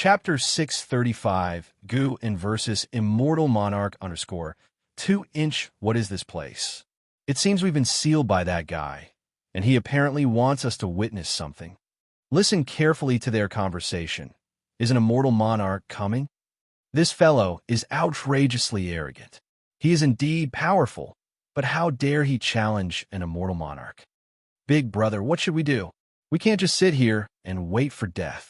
Chapter 635, Gu in versus Immortal Monarch _ 2-inch. What is this place? It seems we've been sealed by that guy, and he apparently wants us to witness something. Listen carefully to their conversation. Is an immortal monarch coming? This fellow is outrageously arrogant. He is indeed powerful, but how dare he challenge an immortal monarch? Big brother, what should we do? We can't just sit here and wait for death.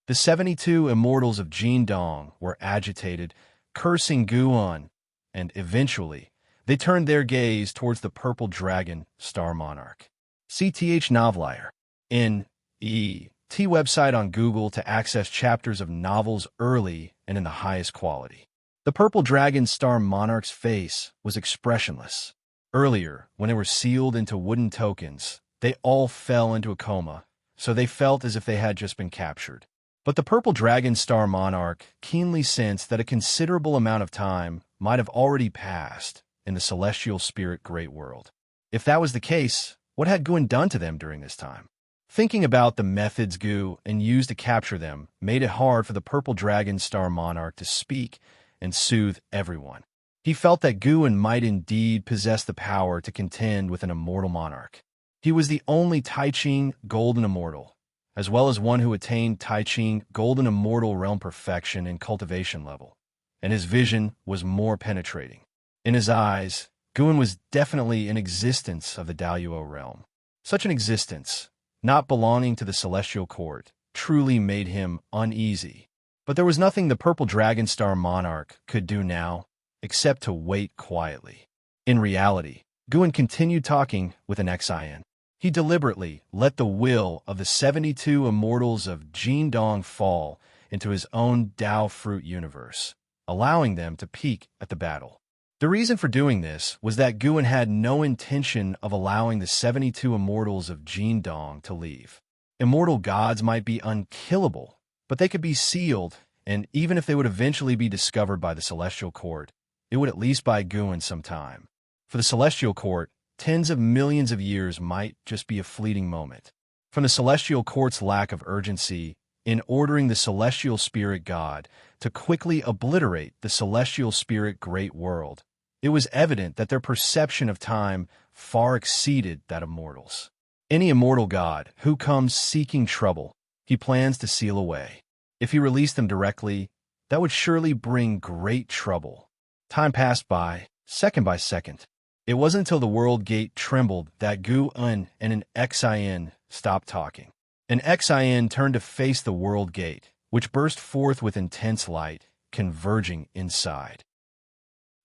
The 72 immortals of Jindong were agitated, cursing Guan, and eventually they turned their gaze towards the purple dragon star monarch. CTH Novelier. N.E.T. website on Google to access chapters of novels early and in the highest quality. The purple dragon star monarch's face was expressionless. Earlier, when they were sealed into wooden tokens, they all fell into a coma, so they felt as if they had just been captured. But the purple dragon star monarch keenly sensed that a considerable amount of time might have already passed in the celestial spirit great world. If that was the case, what had Guan done to them during this time? Thinking about the methods Gu and used to capture them made it hard for the purple dragon star monarch to speak and soothe everyone. He felt that Guan might indeed possess the power to contend with an immortal monarch. He was the only Taiching Golden Immortal, as well as one who attained Taiching Golden Immortal realm perfection and cultivation level, and his vision was more penetrating. In his eyes, Guan was definitely an existence of the Daoyuo realm. Such an existence, not belonging to the celestial court, truly made him uneasy. But there was nothing the purple dragon star monarch could do now, except to wait quietly. In reality, Guan continued talking with an Xian. He deliberately let the will of the 72 immortals of Jindong fall into his own Dao fruit universe, allowing them to peek at the battle. The reason for doing this was that Guan had no intention of allowing the 72 immortals of Jindong to leave. Immortal gods might be unkillable, but they could be sealed, and even if they would eventually be discovered by the celestial court, it would at least buy Guan some time. For the celestial court, tens of millions of years might just be a fleeting moment. From the celestial court's lack of urgency in ordering the celestial spirit god to quickly obliterate the celestial spirit great world, it was evident that their perception of time far exceeded that of mortals. Any immortal god who comes seeking trouble, he plans to seal away. If he released them directly, that would surely bring great trouble. Time passed by, second by second. It wasn't until the world gate trembled that Guan and an Xian stopped talking. An Xian turned to face the world gate, which burst forth with intense light, converging inside.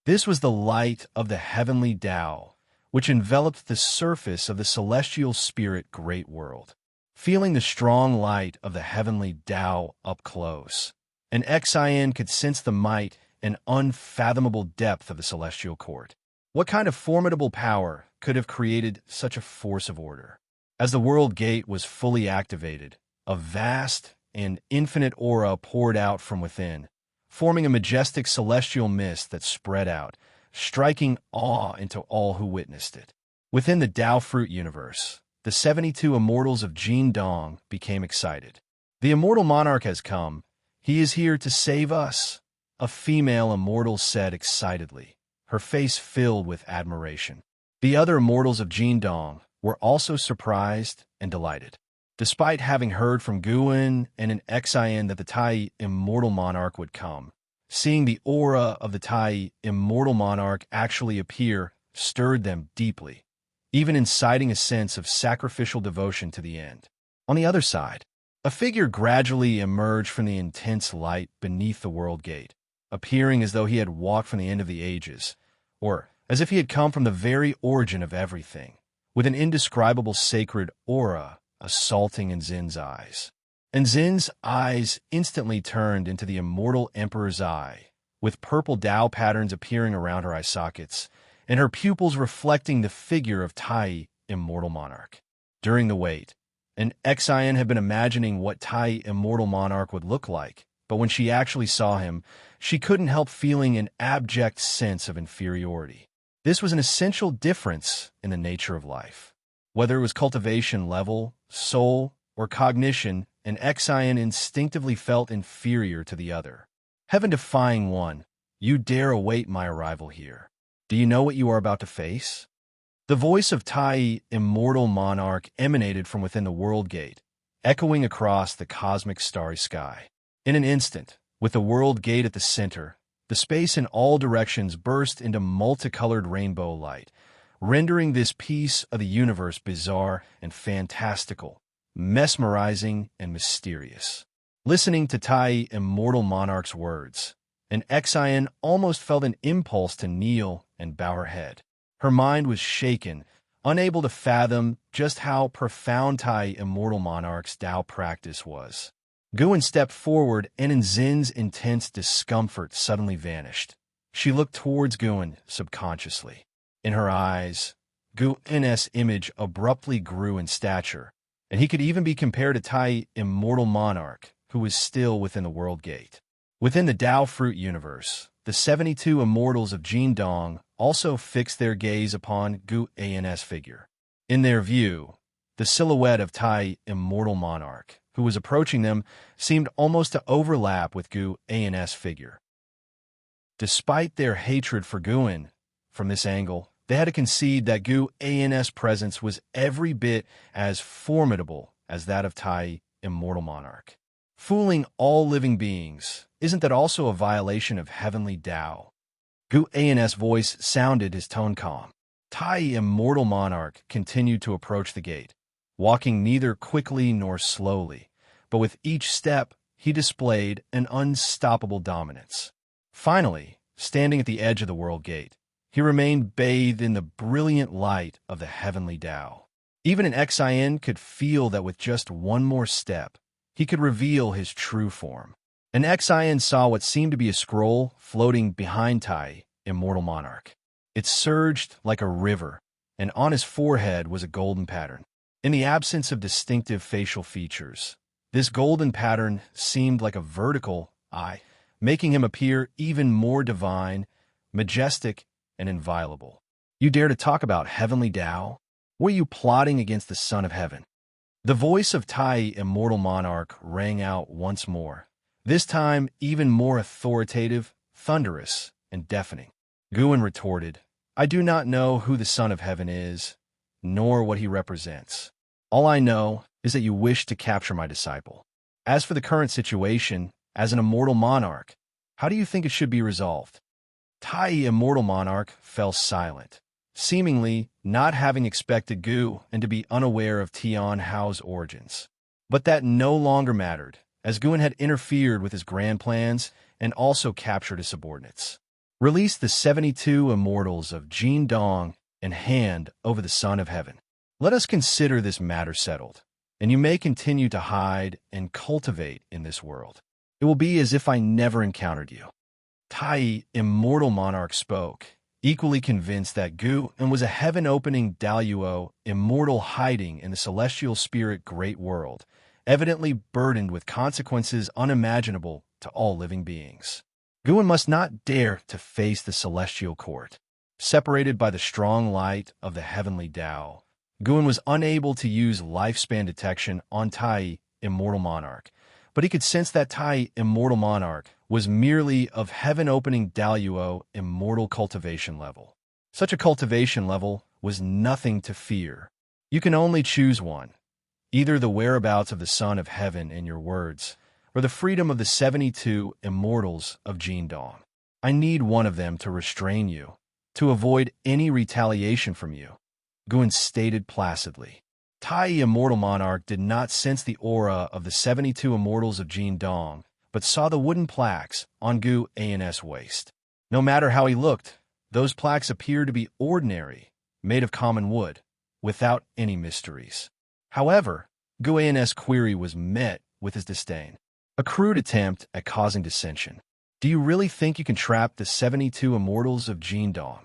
This was the light of the heavenly Tao, which enveloped the surface of the celestial spirit great world. Feeling the strong light of the heavenly Tao up close, an Xian could sense the might and unfathomable depth of the celestial court. What kind of formidable power could have created such a force of order? As the world gate was fully activated, a vast and infinite aura poured out from within, forming a majestic celestial mist that spread out, striking awe into all who witnessed it. Within the Dao Fruit universe, the 72 immortals of Jindong became excited. The immortal monarch has come. He is here to save us, a female immortal said excitedly, her face filled with admiration. The other immortals of Jindong were also surprised and delighted. Despite having heard from Guan and an Xian that the Tai immortal monarch would come, seeing the aura of the Tai immortal monarch actually appear stirred them deeply, even inciting a sense of sacrificial devotion to the end. On the other side, a figure gradually emerged from the intense light beneath the world gate, appearing as though he had walked from the end of the ages, or as if he had come from the very origin of everything, with an indescribable sacred aura assaulting in Zin's eyes. And Zin's eyes instantly turned into the immortal emperor's eye, with purple Tao patterns appearing around her eye sockets, and her pupils reflecting the figure of Tai immortal monarch. During the wait, an Xian had been imagining what Tai immortal monarch would look like, but when she actually saw him, she couldn't help feeling an abject sense of inferiority. This was an essential difference in the nature of life. Whether it was cultivation level, soul, or cognition, and Xian instinctively felt inferior to the other. Heaven-defying one, you dare await my arrival here. Do you know what you are about to face? The voice of Tai, immortal monarch, emanated from within the world gate, echoing across the cosmic starry sky. In an instant, with the world gate at the center, the space in all directions burst into multicolored rainbow light, rendering this piece of the universe bizarre and fantastical, mesmerizing and mysterious. Listening to Tai, immortal monarch's words, and Xian almost felt an impulse to kneel and bow her head. Her mind was shaken, unable to fathom just how profound Tai, immortal monarch's Tao practice was. Guan stepped forward, and in Zin's intense discomfort suddenly vanished. She looked towards Guan subconsciously. In her eyes, Guan's image abruptly grew in stature, and he could even be compared to Tai, immortal monarch, who was still within the world gate. Within the Tao fruit universe, the 72 immortals of Jindong also fixed their gaze upon Guan's figure. In their view, the silhouette of Tai, immortal monarch, who was approaching them, seemed almost to overlap with Guan's figure. Despite their hatred for Guan, from this angle, they had to concede that Guan's presence was every bit as formidable as that of Tai, immortal monarch. Fooling all living beings, isn't that also a violation of heavenly Tao? Guan's voice sounded his tone calm. Tai, immortal monarch, continued to approach the gate, walking neither quickly nor slowly, but with each step he displayed an unstoppable dominance. Finally, standing at the edge of the world gate, he remained bathed in the brilliant light of the heavenly Tao. Even an Xian could feel that with just one more step, he could reveal his true form. An Xian saw what seemed to be a scroll floating behind Tai, immortal monarch. It surged like a river, and on his forehead was a golden pattern. In the absence of distinctive facial features, this golden pattern seemed like a vertical eye, making him appear even more divine, majestic, and inviolable. You dare to talk about heavenly Tao? Were you plotting against the Son of Heaven? The voice of Tai, immortal monarch, rang out once more, this time even more authoritative, thunderous, and deafening. Guan retorted, I do not know who the Son of Heaven is, nor what he represents. All I know is that you wish to capture my disciple. As for the current situation, as an immortal monarch, how do you think it should be resolved? Tai, immortal monarch, fell silent, seemingly not having expected Gu and to be unaware of Tian Hao's origins. But that no longer mattered, as Guan had interfered with his grand plans and also captured his subordinates. Release the 72 immortals of Jindong and hand over the Son of Heaven. Let us consider this matter settled, and you may continue to hide and cultivate in this world. It will be as if I never encountered you. Tai, immortal monarch, spoke, equally convinced that Guan was a heaven-opening Daluo, immortal hiding in the celestial spirit great world, evidently burdened with consequences unimaginable to all living beings. Guan must not dare to face the celestial court. Separated by the strong light of the heavenly Tao, Guan was unable to use lifespan detection on Tai, immortal monarch, but he could sense that Tai, immortal monarch, was merely of heaven-opening Daluo, immortal cultivation level. Such a cultivation level was nothing to fear. You can only choose one, either the whereabouts of the Son of Heaven in your words, or the freedom of the 72 immortals of Jindong. I need one of them to restrain you, to avoid any retaliation from you, Guan stated placidly. Tai, immortal monarch, did not sense the aura of the 72 immortals of Jindong, but saw the wooden plaques on Guan's waist. No matter how he looked, those plaques appeared to be ordinary, made of common wood, without any mysteries. However, Guan's query was met with his disdain. A crude attempt at causing dissension. Do you really think you can trap the 72 immortals of Jindong?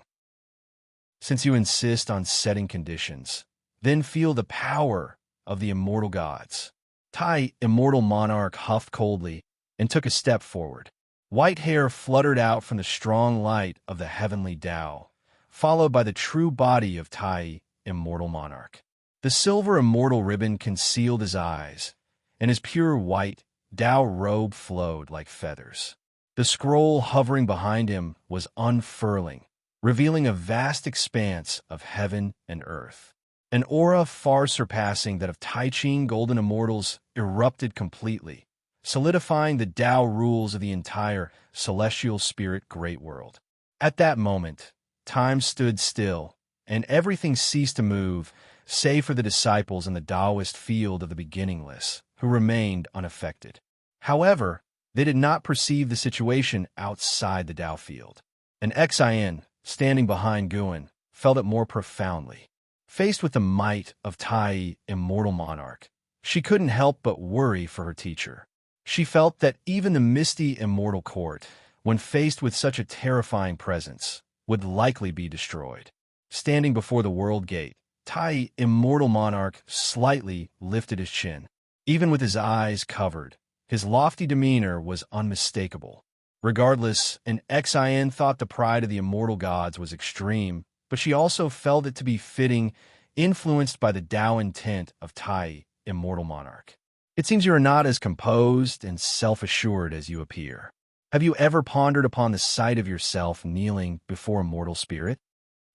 Since you insist on setting conditions, then feel the power of the immortal gods. Tai, immortal monarch, huffed coldly and took a step forward. White hair fluttered out from the strong light of the heavenly Tao, followed by the true body of Tai, immortal monarch. The silver immortal ribbon concealed his eyes, and his pure white Tao robe flowed like feathers. The scroll hovering behind him was unfurling, revealing a vast expanse of heaven and earth. An aura far surpassing that of Tai Ching golden immortals erupted completely, solidifying the Tao rules of the entire celestial spirit great world. At that moment, time stood still, and everything ceased to move, save for the disciples in the Taoist field of the beginningless, who remained unaffected. However, they did not perceive the situation outside the Tao field. An Xian, standing behind Guan, felt it more profoundly. Faced with the might of Tai, immortal monarch, she couldn't help but worry for her teacher. She felt that even the misty immortal court, when faced with such a terrifying presence, would likely be destroyed. Standing before the world gate, Tai, immortal monarch, slightly lifted his chin. Even with his eyes covered, his lofty demeanor was unmistakable. Regardless, an Xian thought the pride of the immortal gods was extreme, but she also felt it to be fitting, influenced by the Tao intent of Tai, immortal monarch. It seems you are not as composed and self-assured as you appear. Have you ever pondered upon the sight of yourself kneeling before a mortal spirit?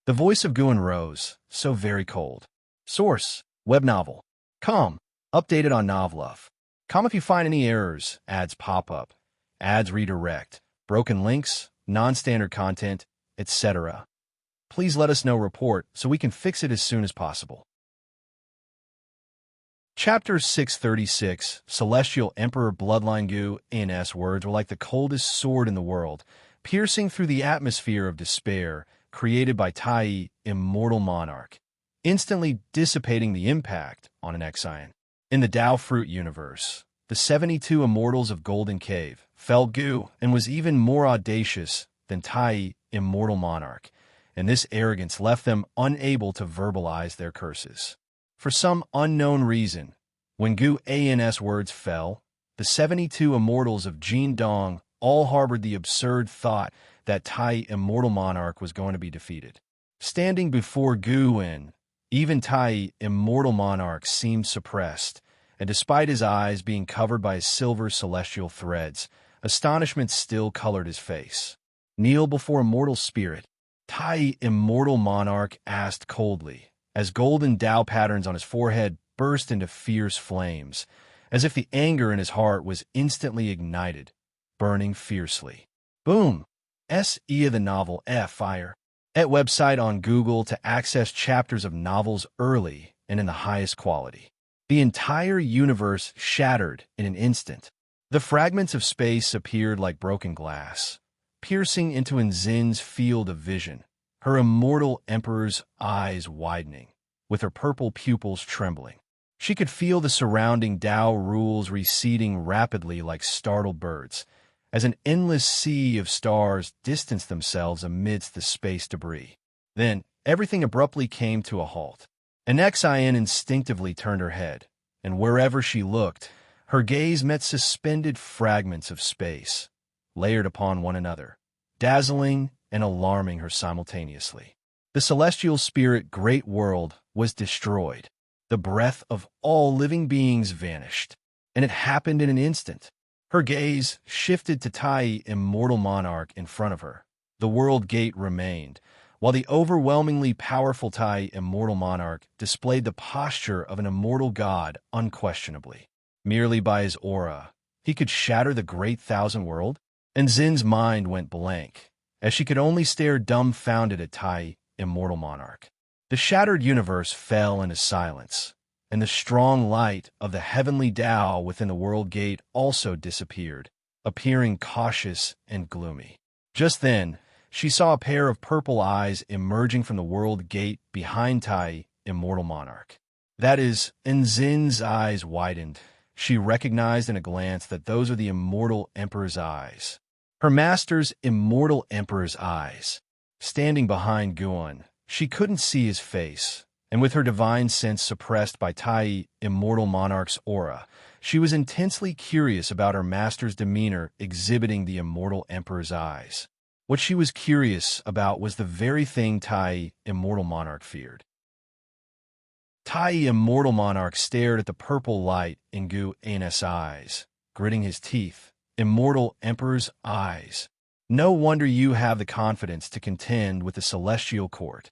The voice of Guan rose, so very cold. Source: web novel. Com. Updated on Novlove. Com if you find any errors, ads pop up, ads redirect, broken links, non-standard content, etc. Please let us know report so we can fix it as soon as possible. Chapter 636, Celestial Emperor Bloodline. Gu's words were like the coldest sword in the world, piercing through the atmosphere of despair created by Tai, immortal monarch, instantly dissipating the impact on an Xian. In the Tao Fruit universe, the 72 immortals of Golden Cave fell Gu and was even more audacious than Tai, immortal monarch, and this arrogance left them unable to verbalize their curses. For some unknown reason, when Gu's words fell, the 72 immortals of Jin Dong all harbored the absurd thought that Tai, immortal monarch, was going to be defeated. Standing before Guan, even Tai, immortal monarch, seemed suppressed, and despite his eyes being covered by silver celestial threads, astonishment still colored his face. Kneel before a mortal spirit, Tai, immortal monarch, asked coldly, as golden Tao patterns on his forehead burst into fierce flames, as if the anger in his heart was instantly ignited, burning fiercely. Boom! S.E. the novel Fire. At website on Google to access chapters of novels early and in the highest quality. The entire universe shattered in an instant. The fragments of space appeared like broken glass, piercing into Nzin's field of vision, her immortal emperor's eyes widening, with her purple pupils trembling. She could feel the surrounding Tao rules receding rapidly like startled birds, as an endless sea of stars distanced themselves amidst the space debris. Then, everything abruptly came to a halt. An Xian instinctively turned her head, and wherever she looked, her gaze met suspended fragments of space, layered upon one another, dazzling and alarming her simultaneously. The celestial spirit great world was destroyed. The breath of all living beings vanished, and it happened in an instant. Her gaze shifted to Tai, immortal monarch, in front of her. The world gate remained, while the overwhelmingly powerful Tai, immortal monarch, displayed the posture of an immortal god unquestionably. Merely by his aura, he could shatter the great thousand world? And Zin's mind went blank, as she could only stare dumbfounded at Tai, immortal monarch. The shattered universe fell into silence, and the strong light of the heavenly Tao within the world gate also disappeared, appearing cautious and gloomy. Just then, she saw a pair of purple eyes emerging from the world gate behind Tai, immortal monarch. That is, Nzin's eyes widened. She recognized in a glance that those are the immortal emperor's eyes. Her master's immortal emperor's eyes. Standing behind Guan, she couldn't see his face, and with her divine sense suppressed by Tai, immortal monarch's aura, she was intensely curious about her master's demeanor exhibiting the immortal emperor's eyes. What she was curious about was the very thing Tai, immortal monarch, feared. Tai, Immortal Monarch, stared at the purple light in Gu An's eyes, gritting his teeth. Immortal Emperor's eyes. No wonder you have the confidence to contend with the Celestial Court.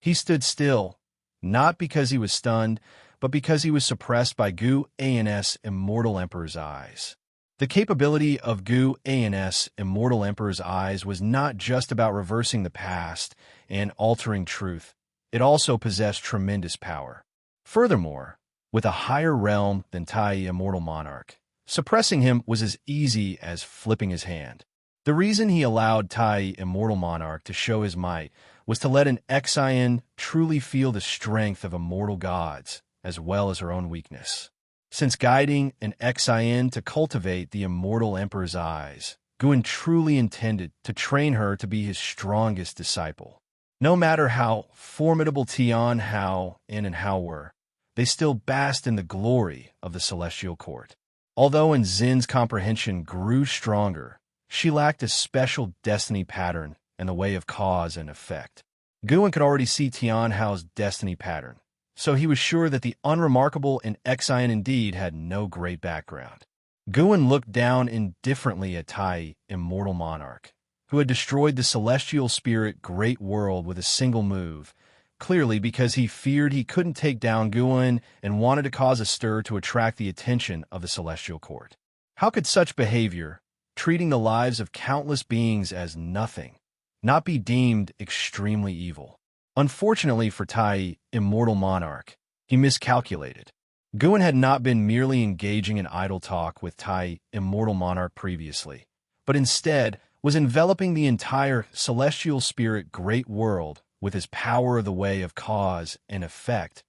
He stood still, not because he was stunned, but because he was suppressed by Gu An's Immortal Emperor's eyes. The capability of Gu An's Immortal Emperor's eyes was not just about reversing the past and altering truth. It also possessed tremendous power. Furthermore, with a higher realm than Tai, Immortal Monarch, suppressing him was as easy as flipping his hand. The reason he allowed Tai, Immortal Monarch, to show his might was to let an Xian truly feel the strength of immortal gods, as well as her own weakness. Since guiding an Xian to cultivate the Immortal Emperor's eyes, Guan truly intended to train her to be his strongest disciple. No matter how formidable Tian, Hao, and Hao were, they still basked in the glory of the Celestial Court. Although Zin's comprehension grew stronger, she lacked a special destiny pattern in the way of cause and effect. Guan could already see Tian Hao's destiny pattern, so he was sure that the unremarkable and Xian indeed had no great background. Guan looked down indifferently at Tai, Immortal Monarch, who had destroyed the celestial spirit Great World with a single move, clearly because he feared he couldn't take down Guan and wanted to cause a stir to attract the attention of the Celestial Court. How could such behavior, treating the lives of countless beings as nothing, not be deemed extremely evil? Unfortunately for Tai, Immortal Monarch, he miscalculated. Guan had not been merely engaging in idle talk with Tai, Immortal Monarch previously, but instead was enveloping the entire celestial spirit Great World with his power of the way of cause and effect,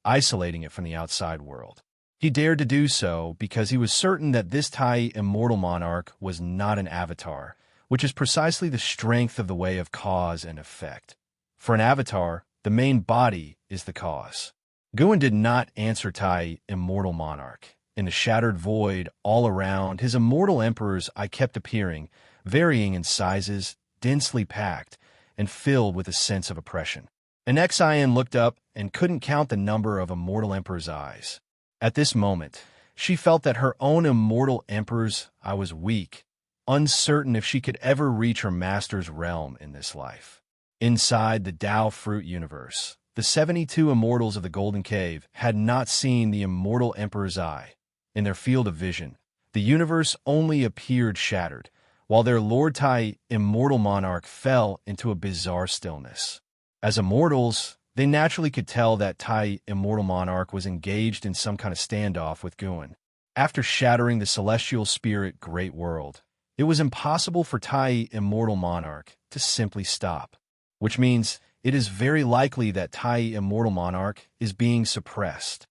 isolating it from the outside world. He dared to do so because he was certain that this Tai, Immortal Monarch, was not an avatar, which is precisely the strength of the way of cause and effect. For an avatar, the main body is the cause. Guan did not answer Tai, Immortal Monarch. In the shattered void all around, his Immortal Emperor's eye kept appearing, varying in sizes, densely packed, and filled with a sense of oppression. An Xian looked up and couldn't count the number of Immortal Emperor's eyes. At this moment, she felt that her own Immortal Emperor's eye was weak, uncertain if she could ever reach her master's realm in this life. Inside the Tao Fruit universe, the 72 immortals of the Golden Cave had not seen the Immortal Emperor's eye. In their field of vision, the universe only appeared shattered, while their Lord Tai, Immortal Monarch, fell into a bizarre stillness. As immortals, they naturally could tell that Tai, Immortal Monarch, was engaged in some kind of standoff with Guan. After shattering the celestial spirit Great World, it was impossible for Tai, Immortal Monarch, to simply stop, which means it is very likely that Tai, Immortal Monarch, is being suppressed.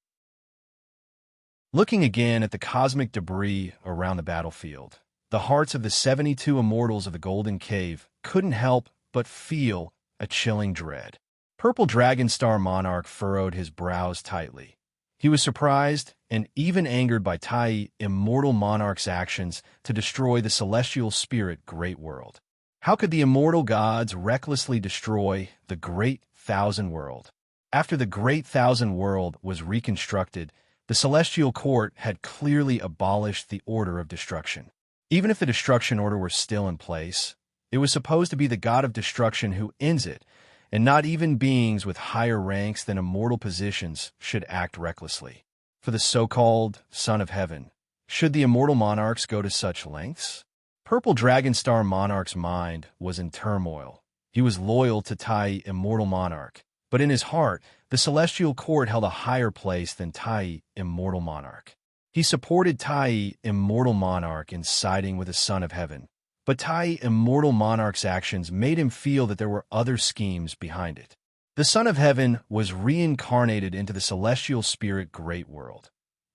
Looking again at the cosmic debris around the battlefield, the hearts of the 72 immortals of the Golden Cave couldn't help but feel a chilling dread. Purple Dragon Star Monarch furrowed his brows tightly. He was surprised and even angered by Tai, Immortal Monarch's actions to destroy the celestial spirit Great World. How could the immortal gods recklessly destroy the Great Thousand World? After the Great Thousand World was reconstructed, the Celestial Court had clearly abolished the Order of Destruction. Even if the Destruction Order were still in place, it was supposed to be the God of Destruction who ends it, and not even beings with higher ranks than immortal positions should act recklessly. For the so-called Son of Heaven, should the Immortal Monarchs go to such lengths? Purple Dragon Star Monarch's mind was in turmoil. He was loyal to Tai, Immortal Monarch, but in his heart, the Celestial Court held a higher place than Tai, Immortal Monarch. He supported Tai, Immortal Monarch, in siding with the Son of Heaven, but Tai, Immortal Monarch's actions made him feel that there were other schemes behind it. The Son of Heaven was reincarnated into the celestial spirit Great World.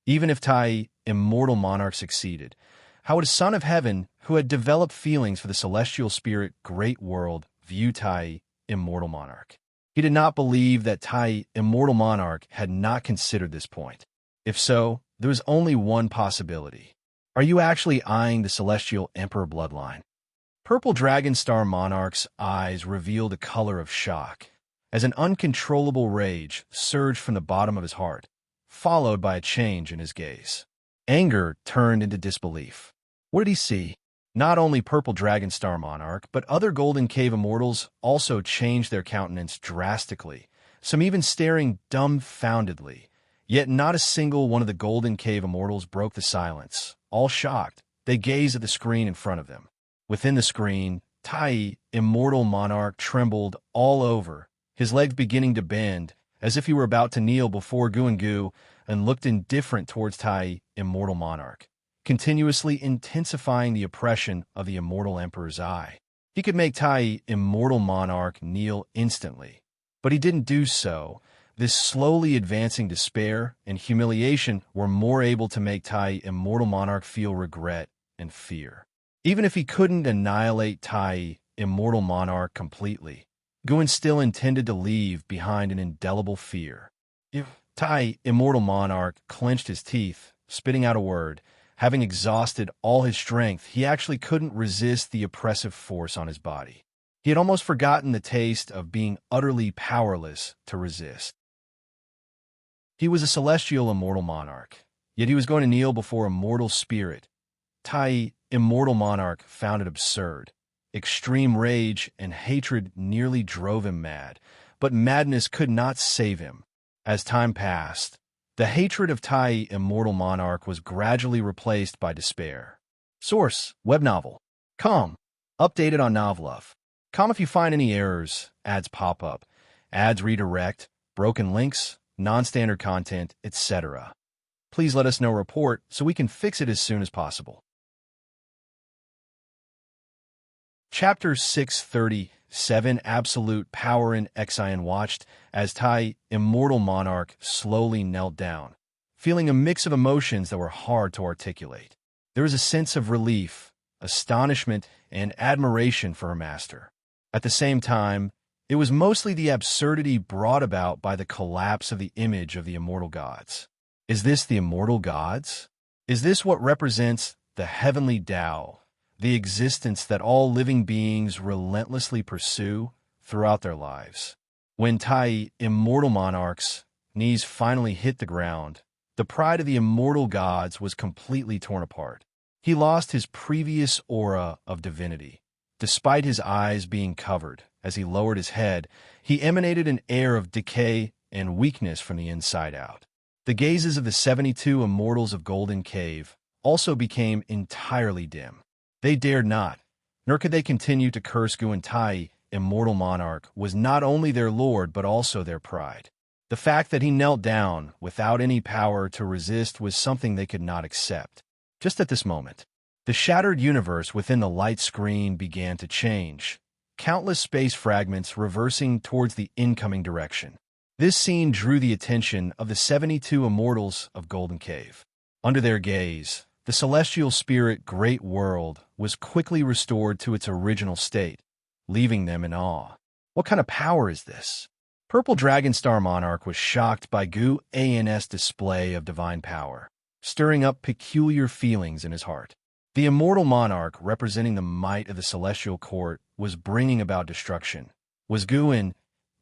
Even if Tai, Immortal Monarch, succeeded, how would a Son of Heaven who had developed feelings for the celestial spirit Great World view Tai, Immortal Monarch? He did not believe that Tai, Immortal Monarch, had not considered this point. If so, there was only one possibility. Are you actually eyeing the Celestial Emperor bloodline? Purple Dragon Star Monarch's eyes revealed a color of shock. as an uncontrollable rage surged from the bottom of his heart, followed by a change in his gaze. Anger turned into disbelief. What did he see? Not only Purple Dragon Star Monarch, but other Golden Cave Immortals also changed their countenance drastically, some even staring dumbfoundedly. Yet not a single one of the Golden Cave Immortals broke the silence. All shocked, they gazed at the screen in front of them. Within the screen, Tai, Immortal Monarch, trembled all over, his legs beginning to bend, as if he were about to kneel before Gu, and looked indifferent towards Tai, Immortal Monarch, continuously intensifying the oppression of the Immortal Emperor's eye. He could make Tai, Immortal Monarch, kneel instantly, but he didn't do so. This slowly advancing despair and humiliation were more able to make Tai, Immortal Monarch, feel regret and fear. Even if he couldn't annihilate Tai, Immortal Monarch, completely, Gu still intended to leave behind an indelible fear. If Tai, Immortal Monarch, clenched his teeth, spitting out a word, having exhausted all his strength, he actually couldn't resist the oppressive force on his body. He had almost forgotten the taste of being utterly powerless to resist. He was a celestial Immortal Monarch, yet he was going to kneel before a mortal spirit. Tai, Immortal Monarch, found it absurd. Extreme rage and hatred nearly drove him mad, but madness could not save him. As time passed, the hatred of Tai, Immortal Monarch, was gradually replaced by despair. Source: web novel. Com. Updated on Noveluff. Com if you find any errors, ads pop up, ads redirect, broken links, non-standard content, etc. Please let us know report so we can fix it as soon as possible. Chapter 637 Absolute Power in Xian watched as Tai, Immortal Monarch, slowly knelt down, feeling a mix of emotions that were hard to articulate. There was a sense of relief, astonishment, and admiration for her master. At the same time, it was mostly the absurdity brought about by the collapse of the image of the immortal gods. Is this the immortal gods? Is this what represents the heavenly Tao, the existence that all living beings relentlessly pursue throughout their lives? When Tai, Immortal Monarch's knees finally hit the ground, the pride of the immortal gods was completely torn apart. He lost his previous aura of divinity. Despite his eyes being covered, as he lowered his head, he emanated an air of decay and weakness from the inside out. The gazes of the 72 immortals of Golden Cave also became entirely dim. They dared not, nor could they continue to curse Gu. Tai, Immortal Monarch, was not only their lord but also their pride. The fact that he knelt down without any power to resist was something they could not accept. Just at this moment, the shattered universe within the light screen began to change, countless space fragments reversing towards the incoming direction. This scene drew the attention of the 72 immortals of Golden Cave. Under their gaze, the celestial spirit Great World was quickly restored to its original state, leaving them in awe. What kind of power is this? Purple Dragon Star Monarch was shocked by Gu An's display of divine power, stirring up peculiar feelings in his heart. The Immortal Monarch, representing the might of the celestial court, was bringing about destruction. Was Gu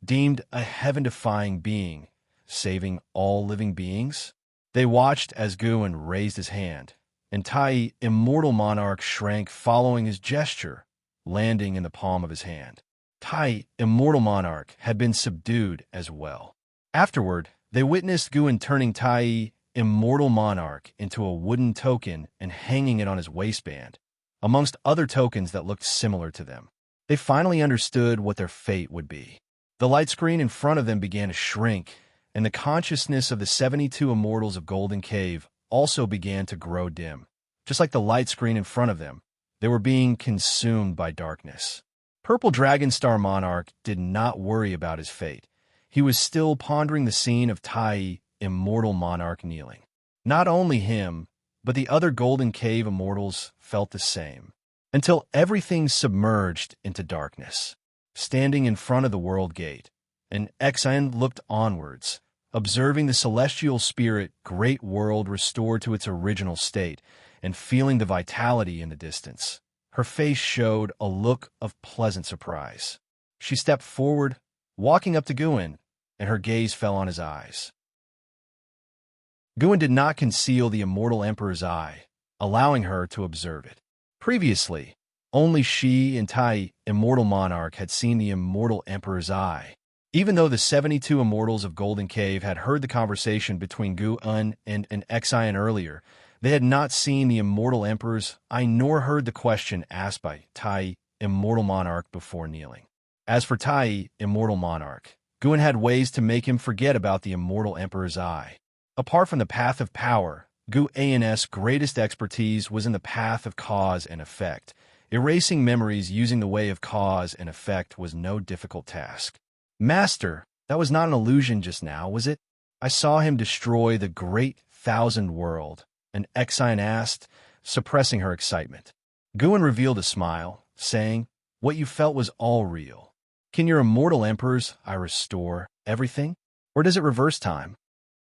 deemed a heaven-defying being, saving all living beings? They watched as Gu raised his hand, and Tai, Immortal Monarch, shrank following his gesture, landing in the palm of his hand. Tai, Immortal Monarch, had been subdued as well. Afterward, they witnessed Gu turning Tai, Immortal Monarch, into a wooden token and hanging it on his waistband, amongst other tokens that looked similar to them. They finally understood what their fate would be. The light screen in front of them began to shrink, and the consciousness of the 72 immortals of Golden Cave also began to grow dim. Just like the light screen in front of them, they were being consumed by darkness. Purple Dragon Star Monarch did not worry about his fate. He was still pondering the scene of Tai, Immortal Monarch, kneeling. Not only him, but the other Golden Cave immortals felt the same, until everything submerged into darkness. Standing in front of the world gate, and Xian looked onwards, observing the celestial spirit Great World restored to its original state, and feeling the vitality in the distance. Her face showed a look of pleasant surprise. She stepped forward, walking up to Guin, and her gaze fell on his eyes. Guin did not conceal the Immortal Emperor's eye, allowing her to observe it. Previously, only she and Tai, Immortal Monarch, had seen the Immortal Emperor's eye. Even though the 72 Immortals of Golden Cave had heard the conversation between Guin and Xian earlier, they had not seen the Immortal Emperor's eye nor heard the question asked by Tai, Immortal Monarch, before kneeling. As for Tai, Immortal Monarch, Guin had ways to make him forget about the Immortal Emperor's eye. Apart from the path of power, Guin's greatest expertise was in the path of cause and effect. Erasing memories using the way of cause and effect was no difficult task. Master, that was not an illusion just now, was it? I saw him destroy the great thousand world, and Xian asked, suppressing her excitement. Guin revealed a smile, saying, what you felt was all real. Can your Immortal Emperor's eye restore everything? Or does it reverse time?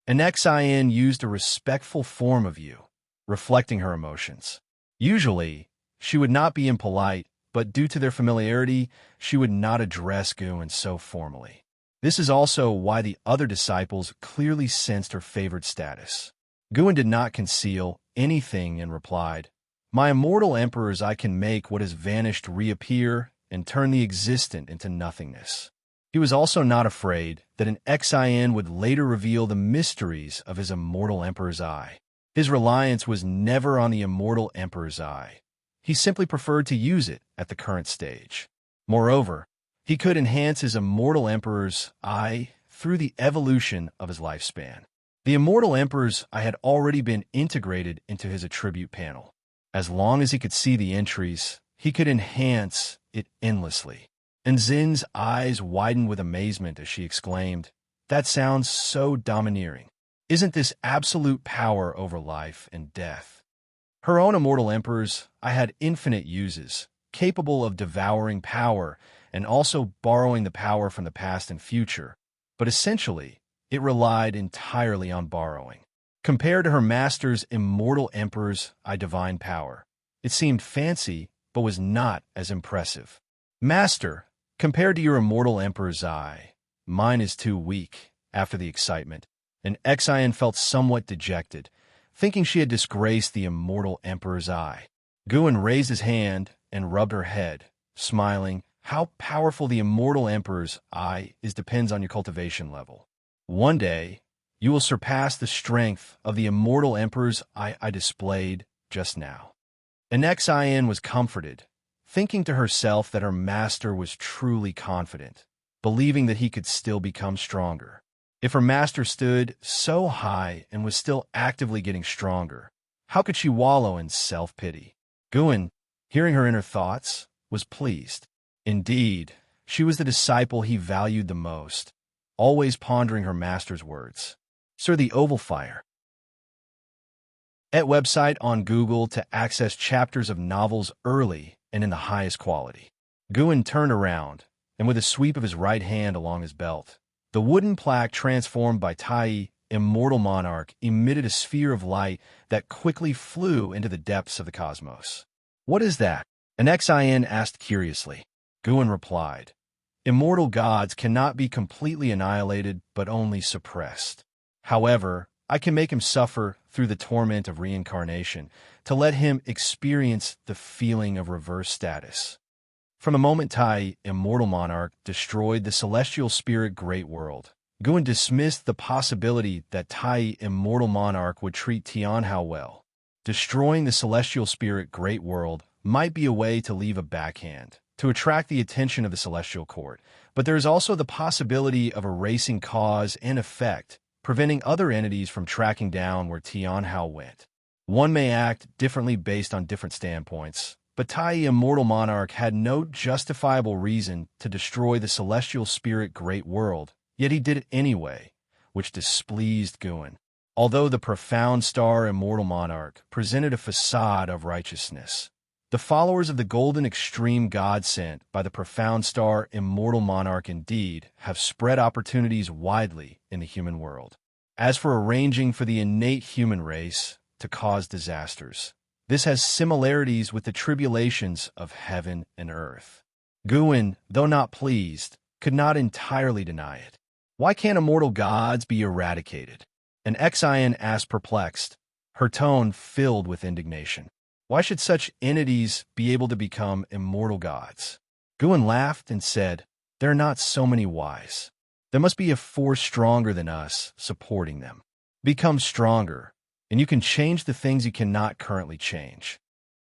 And Xian used a respectful form of you, reflecting her emotions. Usually, she would not be impolite, but due to their familiarity, she would not address Guin so formally. This is also why the other disciples clearly sensed her favored status. Guin did not conceal anything and replied, my Immortal Emperor's eye can make what has vanished reappear and turn the existent into nothingness. He was also not afraid that an Xian would later reveal the mysteries of his Immortal Emperor's eye. His reliance was never on the Immortal Emperor's eye. He simply preferred to use it at the current stage. Moreover, he could enhance his Immortal Emperor's eye through the evolution of his lifespan. The Immortal Emperor's eye had already been integrated into his attribute panel. As long as he could see the entries, he could enhance it endlessly. And Zin's eyes widened with amazement as she exclaimed, that sounds so domineering. Isn't this absolute power over life and death? Her own Immortal Emperor's eye had infinite uses, capable of devouring power and also borrowing the power from the past and future, but essentially, it relied entirely on borrowing. Compared to her master's Immortal Emperor's eye divine power, it seemed fancy, but was not as impressive. Master, compared to your Immortal Emperor's eye, mine is too weak, after the excitement, and Xian felt somewhat dejected, thinking she had disgraced the Immortal Emperor's eye. Guin raised his hand and rubbed her head, smiling. How powerful the Immortal Emperor's eye is depends on your cultivation level. One day, you will surpass the strength of the Immortal Emperor's eye I displayed just now. And Xian was comforted, thinking to herself that her master was truly confident, believing that he could still become stronger. If her master stood so high and was still actively getting stronger, how could she wallow in self-pity? Guin, hearing her inner thoughts, was pleased. Indeed, she was the disciple he valued the most, always pondering her master's words. Sir, the Oval Fire. At website on Google to access chapters of novels early and in the highest quality. Guin turned around, and with a sweep of his right hand along his belt, the wooden plaque transformed by Tai, Immortal Monarch, emitted a sphere of light that quickly flew into the depths of the cosmos. What is that? An Xian asked curiously. Guin replied, immortal gods cannot be completely annihilated but only suppressed. However, I can make him suffer through the torment of reincarnation to let him experience the feeling of reverse status. From the moment Tai, Immortal Monarch, destroyed the celestial spirit Great World, Guin dismissed the possibility that Tai, Immortal Monarch, would treat Xianxia well. Destroying the celestial spirit Great World might be a way to leave a backhand, to attract the attention of the celestial court, but there is also the possibility of erasing cause and effect, preventing other entities from tracking down where Xianxia went. One may act differently based on different standpoints, but Tai, Immortal Monarch, had no justifiable reason to destroy the celestial spirit Great World, yet he did it anyway, which displeased Guin. Although the profound star Immortal Monarch presented a facade of righteousness, the followers of the golden extreme God sent by the profound star Immortal Monarch indeed have spread opportunities widely in the human world. As for arranging for the innate human race to cause disasters, this has similarities with the tribulations of heaven and earth. Guin, though not pleased, could not entirely deny it. Why can't immortal gods be eradicated? An Xian asked, perplexed, her tone filled with indignation. Why should such entities be able to become immortal gods? Guan laughed and said, there are not so many whys. There must be a force stronger than us supporting them. Become stronger, and you can change the things you cannot currently change.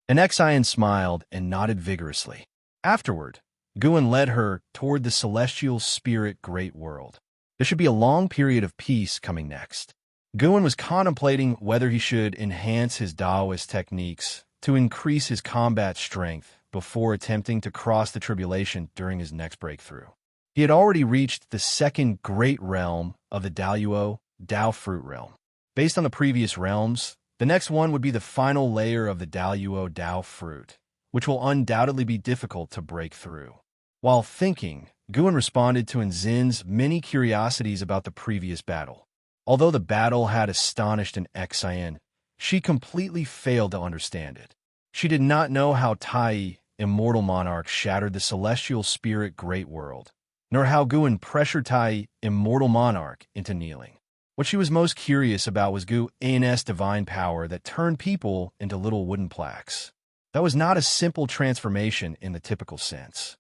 An Xian smiled and nodded vigorously. Afterward, Guan led her toward the celestial spirit great world. There should be a long period of peace coming next. Guan was contemplating whether he should enhance his Taoist techniques to increase his combat strength before attempting to cross the tribulation during his next breakthrough. He had already reached the second great realm of the Daoyuo, Dao Fruit realm. Based on the previous realms, the next one would be the final layer of the Daoyuo Dao Fruit, which will undoubtedly be difficult to break through. While thinking, Guan responded to Nzin's many curiosities about the previous battle. Although the battle had astonished an Xian, she completely failed to understand it. She did not know how Tai, Immortal Monarch, shattered the celestial spirit great world, nor how Guan pressured Tai, Immortal Monarch, into kneeling. What she was most curious about was Guan's divine power that turned people into little wooden plaques. That was not a simple transformation in the typical sense.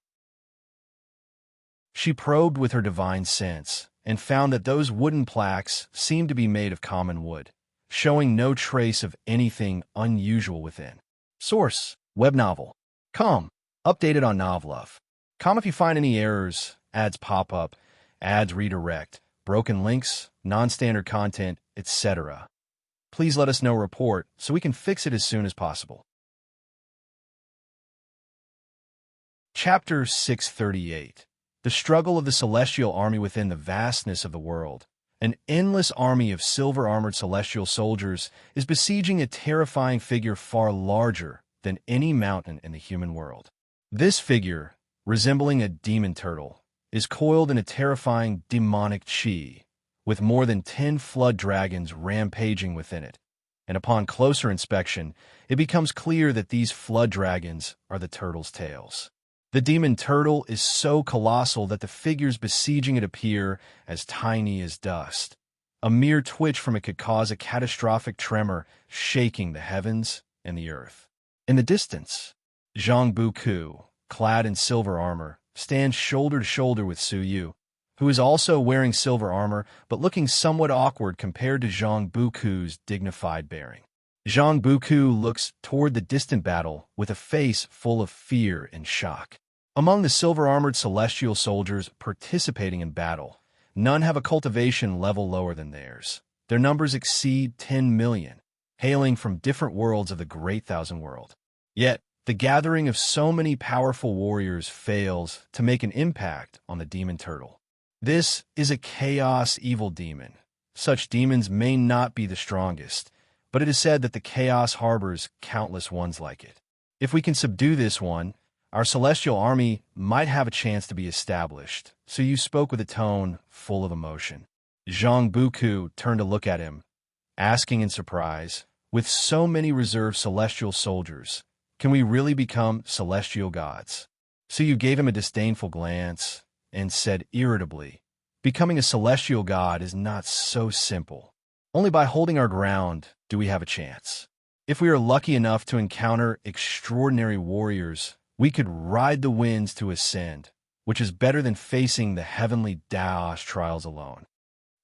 She probed with her divine sense and found that those wooden plaques seemed to be made of common wood, showing no trace of anything unusual within. Source: web novel. Com. Updated on Novlove. Com if you find any errors, ads pop up, ads redirect, broken links, non-standard content, etc. Please let us know report so we can fix it as soon as possible. Chapter 638. The struggle of the celestial army within the vastness of the world. An endless army of silver-armored celestial soldiers is besieging a terrifying figure far larger than any mountain in the human world. This figure, resembling a demon turtle, is coiled in a terrifying demonic chi, with more than 10 flood dragons rampaging within it. And upon closer inspection, it becomes clear that these flood dragons are the turtle's tails. The demon turtle is so colossal that the figures besieging it appear as tiny as dust. A mere twitch from it could cause a catastrophic tremor, shaking the heavens and the earth. In the distance, Zhang Buku, clad in silver armor, stands shoulder to shoulder with Su Yu, who is also wearing silver armor but looking somewhat awkward compared to Zhang Buku's dignified bearing. Zhang Buku looks toward the distant battle with a face full of fear and shock. Among the silver-armored celestial soldiers participating in battle, none have a cultivation level lower than theirs. Their numbers exceed 10 million, hailing from different worlds of the Great Thousand World. Yet, the gathering of so many powerful warriors fails to make an impact on the demon turtle. This is a chaos evil demon. Such demons may not be the strongest, but it is said that the chaos harbors countless ones like it. If we can subdue this one, our celestial army might have a chance to be established, so you spoke with a tone full of emotion. Zhang Buku turned to look at him, asking in surprise, with so many reserved celestial soldiers, can we really become celestial gods? So you gave him a disdainful glance and said irritably, becoming a celestial god is not so simple. Only by holding our ground do we have a chance. If we are lucky enough to encounter extraordinary warriors, we could ride the winds to ascend, which is better than facing the heavenly Daoist trials alone.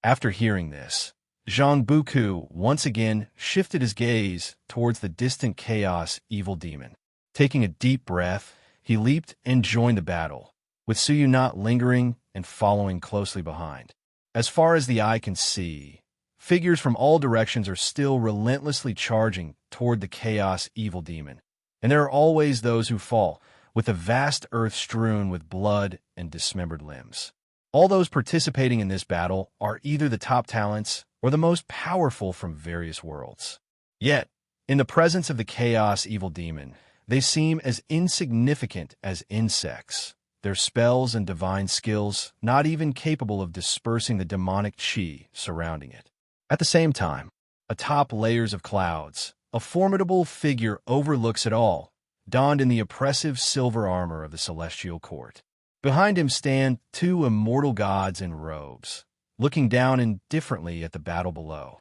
After hearing this, Zhang Buku once again shifted his gaze towards the distant chaos evil demon. Taking a deep breath, he leaped and joined the battle, with Suyu not lingering and following closely behind. As far as the eye can see, figures from all directions are still relentlessly charging toward the chaos evil demon. And there are always those who fall, with the vast earth strewn with blood and dismembered limbs. All those participating in this battle are either the top talents or the most powerful from various worlds. Yet, in the presence of the chaos evil demon, they seem as insignificant as insects, their spells and divine skills not even capable of dispersing the demonic chi surrounding it. At the same time, atop layers of clouds, a formidable figure overlooks it all, donned in the oppressive silver armor of the celestial court. Behind him stand two immortal gods in robes, looking down indifferently at the battle below.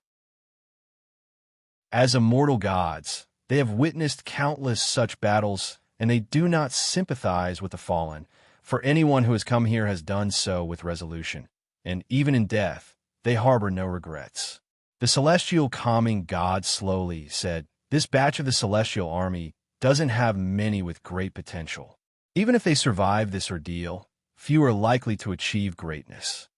As immortal gods, they have witnessed countless such battles, and they do not sympathize with the fallen, for anyone who has come here has done so with resolution, and even in death, they harbor no regrets. The celestial calming god slowly said, "This batch of the celestial army doesn't have many with great potential. Even if they survive this ordeal, few are likely to achieve greatness."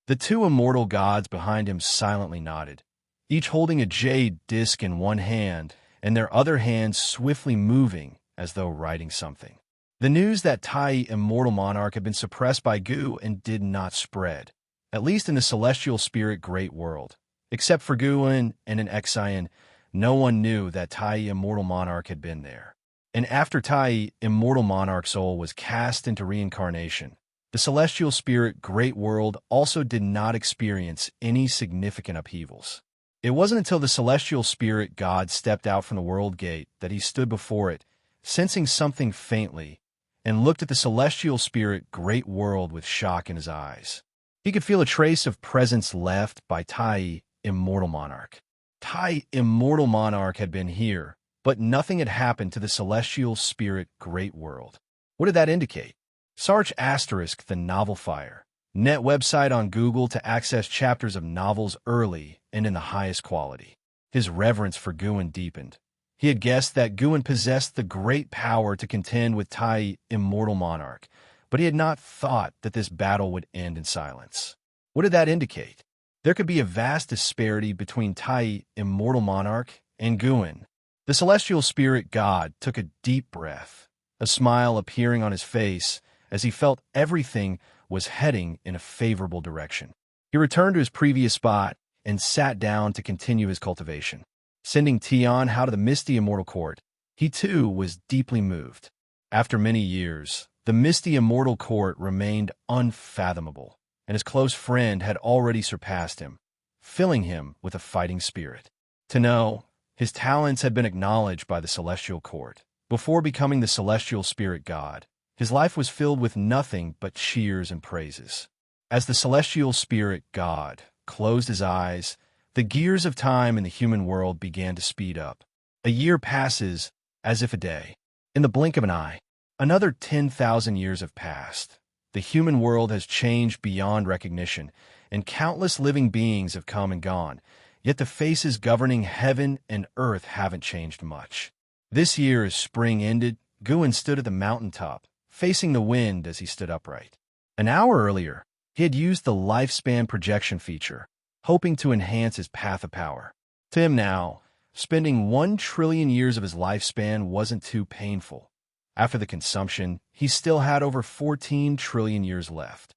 The two immortal gods behind him silently nodded, each holding a jade disc in one hand and their other hands swiftly moving as though writing something. The news that Tai, immortal monarch, had been suppressed by Gu and did not spread, at least in the celestial spirit great world. Except for Guin and an Xian, no one knew that Tai, immortal monarch, had been there. And after Tai, immortal monarch's soul was cast into reincarnation, the celestial spirit great world also did not experience any significant upheavals. It wasn't until the celestial spirit god stepped out from the world gate that he stood before it, sensing something faintly, and looked at the celestial spirit great world with shock in his eyes. He could feel a trace of presence left by Tai, immortal monarch. Tai, immortal monarch, had been here, but nothing had happened to the celestial spirit great world. What did that indicate? Search * the novel fire. Net website on Google to access chapters of novels early and in the highest quality. His reverence for Guin deepened. He had guessed that Guin possessed the great power to contend with Tai, immortal monarch, but he had not thought that this battle would end in silence. What did that indicate? There could be a vast disparity between Tai, immortal monarch, and Guin. The celestial spirit god took a deep breath, a smile appearing on his face as he felt everything was heading in a favorable direction. He returned to his previous spot and sat down to continue his cultivation. Sending Tian out of the misty immortal court, he too was deeply moved. After many years, the misty immortal court remained unfathomable, and his close friend had already surpassed him, filling him with a fighting spirit. To know, his talents had been acknowledged by the celestial court. Before becoming the celestial spirit god, his life was filled with nothing but cheers and praises. As the celestial spirit god closed his eyes, the gears of time in the human world began to speed up. A year passes as if a day. In the blink of an eye, another 10,000 years have passed. The human world has changed beyond recognition, and countless living beings have come and gone, yet the faces governing heaven and earth haven't changed much. This year, as spring ended, Guin stood at the mountaintop, facing the wind as he stood upright. An hour earlier, he had used the lifespan projection feature, hoping to enhance his path of power. To him now, spending 1 trillion years of his lifespan wasn't too painful. After the consumption, he still had over 14 trillion years left.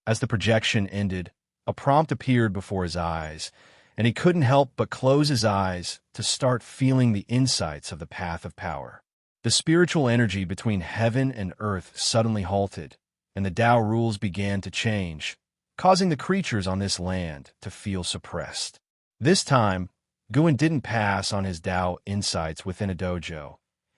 As the projection ended, a prompt appeared before his eyes, and he couldn't help but close his eyes to start feeling the insights of the path of power. The spiritual energy between heaven and earth suddenly halted, and the Tao rules began to change, causing the creatures on this land to feel suppressed. This time, Guin didn't pass on his Tao insights within a dojo.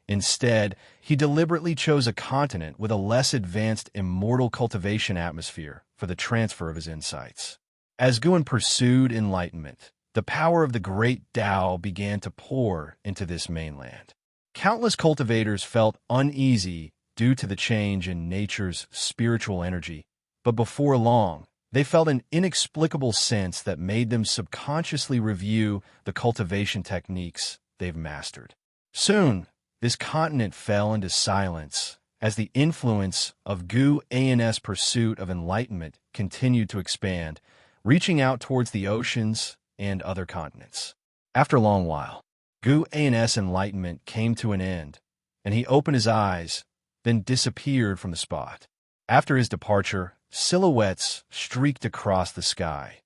Instead, he deliberately chose a continent with a less advanced immortal cultivation atmosphere for the transfer of his insights. As Guin pursued enlightenment, the power of the great Tao began to pour into this mainland. Countless cultivators felt uneasy due to the change in nature's spiritual energy, but before long, they felt an inexplicable sense that made them subconsciously review the cultivation techniques they've mastered. Soon, this continent fell into silence as the influence of Gu-An's pursuit of enlightenment continued to expand, reaching out towards the oceans and other continents. After a long while, Gu-An's enlightenment came to an end, and he opened his eyes, then disappeared from the spot. After his departure, silhouettes streaked across the sky.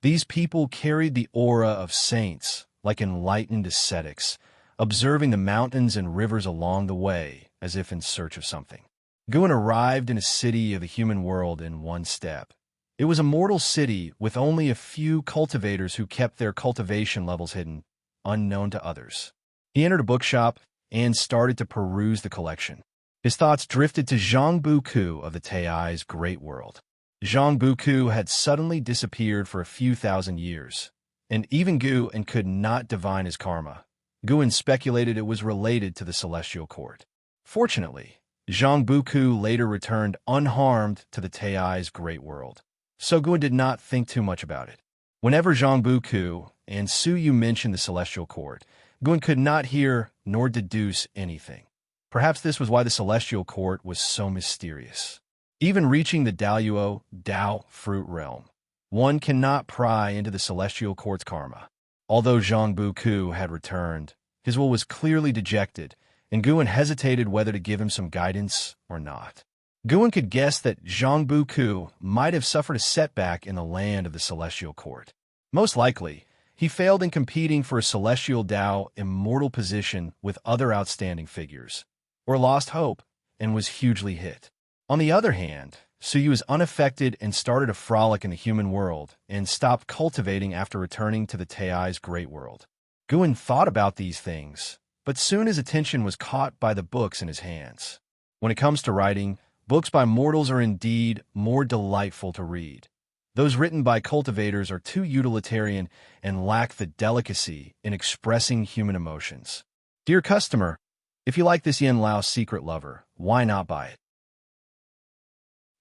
These people carried the aura of saints, like enlightened ascetics, observing the mountains and rivers along the way as if in search of something. Guin arrived in a city of the human world in one step. It was a mortal city with only a few cultivators who kept their cultivation levels hidden, unknown to others. He entered a bookshop and started to peruse the collection. His thoughts drifted to Zhang Buku of the Tai's great world. Zhang Buku had suddenly disappeared for a few thousand years, and even Guan could not divine his karma. Guan speculated it was related to the Celestial Court. Fortunately, Zhang Buku later returned unharmed to the Tai's great world, so Guan did not think too much about it. Whenever Zhang Buku and Su Yu mentioned the Celestial Court, Guan could not hear nor deduce anything. Perhaps this was why the Celestial Court was so mysterious. Even reaching the Dao fruit realm, one cannot pry into the Celestial Court's karma. Although Zhang Buku had returned, his will was clearly dejected, and Guan hesitated whether to give him some guidance or not. Guan could guess that Zhang Buku might have suffered a setback in the land of the Celestial Court. Most likely, he failed in competing for a Celestial Dao immortal position with other outstanding figures, or lost hope and was hugely hit. On the other hand, Su Yu was unaffected and started a frolic in the human world and stopped cultivating after returning to the Tai's great world. Guan thought about these things, but soon his attention was caught by the books in his hands. When it comes to writing, books by mortals are indeed more delightful to read. Those written by cultivators are too utilitarian and lack the delicacy in expressing human emotions. Dear customer, if you like this Yen Lao's Secret Lover, why not buy it?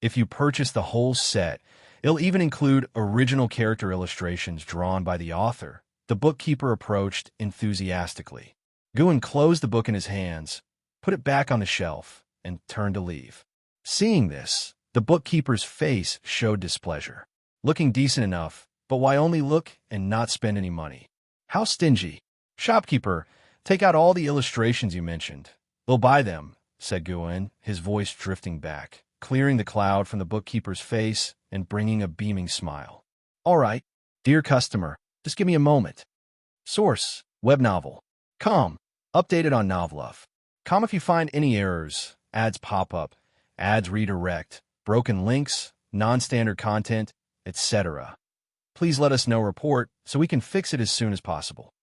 If you purchase the whole set, it'll even include original character illustrations drawn by the author. The bookkeeper approached enthusiastically. Guan closed the book in his hands, put it back on the shelf, and turned to leave. Seeing this, the bookkeeper's face showed displeasure. Looking decent enough, but why only look and not spend any money? How stingy. Shopkeeper, take out all the illustrations you mentioned. We'll buy them, said Guan, his voice drifting back, clearing the cloud from the bookkeeper's face and bringing a beaming smile. All right, dear customer, just give me a moment. Source, web novel. Com, updated on Novelov. Com if you find any errors, ads pop up, ads redirect, broken links, non-standard content, etc. Please let us know report so we can fix it as soon as possible.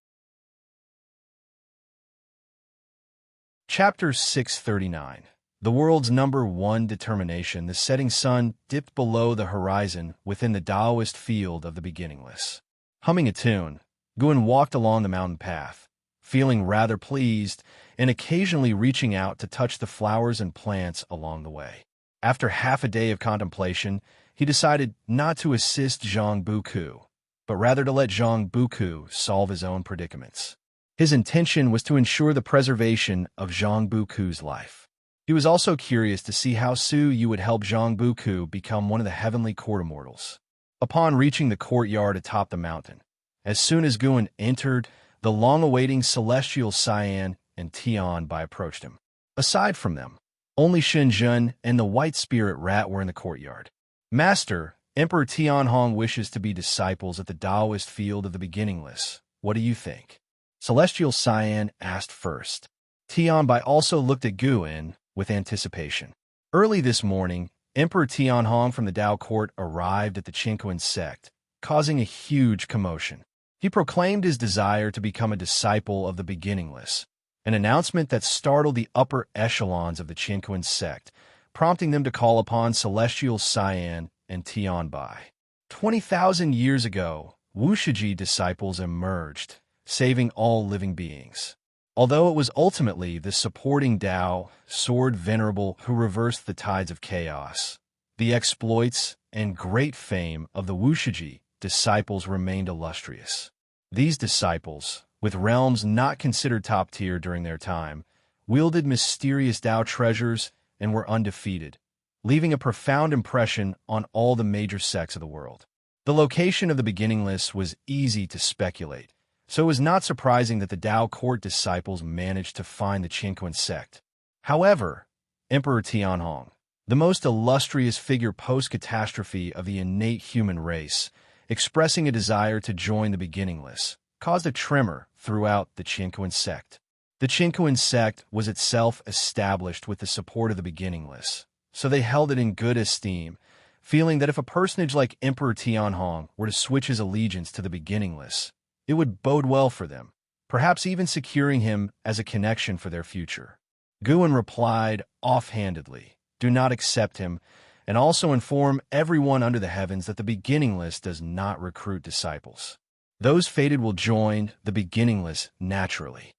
Chapter 639. The world's #1 determination, the setting sun dipped below the horizon within the Taoist field of the beginningless. Humming a tune, Guan walked along the mountain path, feeling rather pleased and occasionally reaching out to touch the flowers and plants along the way. After half a day of contemplation, he decided not to assist Zhang Buku, but rather to let Zhang Buku solve his own predicaments. His intention was to ensure the preservation of Zhang Buku's life. He was also curious to see how Su Yu would help Zhang Buku become one of the heavenly court immortals. Upon reaching the courtyard atop the mountain, as soon as Guan entered, the long-awaiting celestial Xian and Tian Bai approached him. Aside from them, only Shenzhen and the white spirit rat were in the courtyard. Master, Emperor Tianhong wishes to be disciples at the Taoist field of the beginningless. What do you think? Celestial Xian asked first. Tian Bai also looked at Guan with anticipation. Early this morning, Emperor Tianhong from the Dao court arrived at the Qinquan sect, causing a huge commotion. He proclaimed his desire to become a disciple of the beginningless, an announcement that startled the upper echelons of the Qinquan sect, prompting them to call upon Celestial Xian and Tian Bai. 20,000 years ago, Wuxia disciples emerged, saving all living beings. Although it was ultimately the supporting Dao, Sword Venerable, who reversed the tides of chaos, the exploits and great fame of the Wuxia disciples remained illustrious. These disciples, with realms not considered top tier during their time, wielded mysterious Dao treasures and were undefeated, leaving a profound impression on all the major sects of the world. The location of the beginningless was easy to speculate, so it was not surprising that the Dao court disciples managed to find the Qinquan sect. However, Emperor Tianhong, the most illustrious figure post-catastrophe of the innate human race, expressing a desire to join the beginningless, caused a tremor throughout the Qinquan sect. The Qinquan sect was itself established with the support of the beginningless, so they held it in good esteem, feeling that if a personage like Emperor Tianhong were to switch his allegiance to the beginningless, it would bode well for them, perhaps even securing him as a connection for their future. Guan replied offhandedly, "Do not accept him, and also inform everyone under the heavens that the beginningless does not recruit disciples. Those fated will join the beginningless naturally."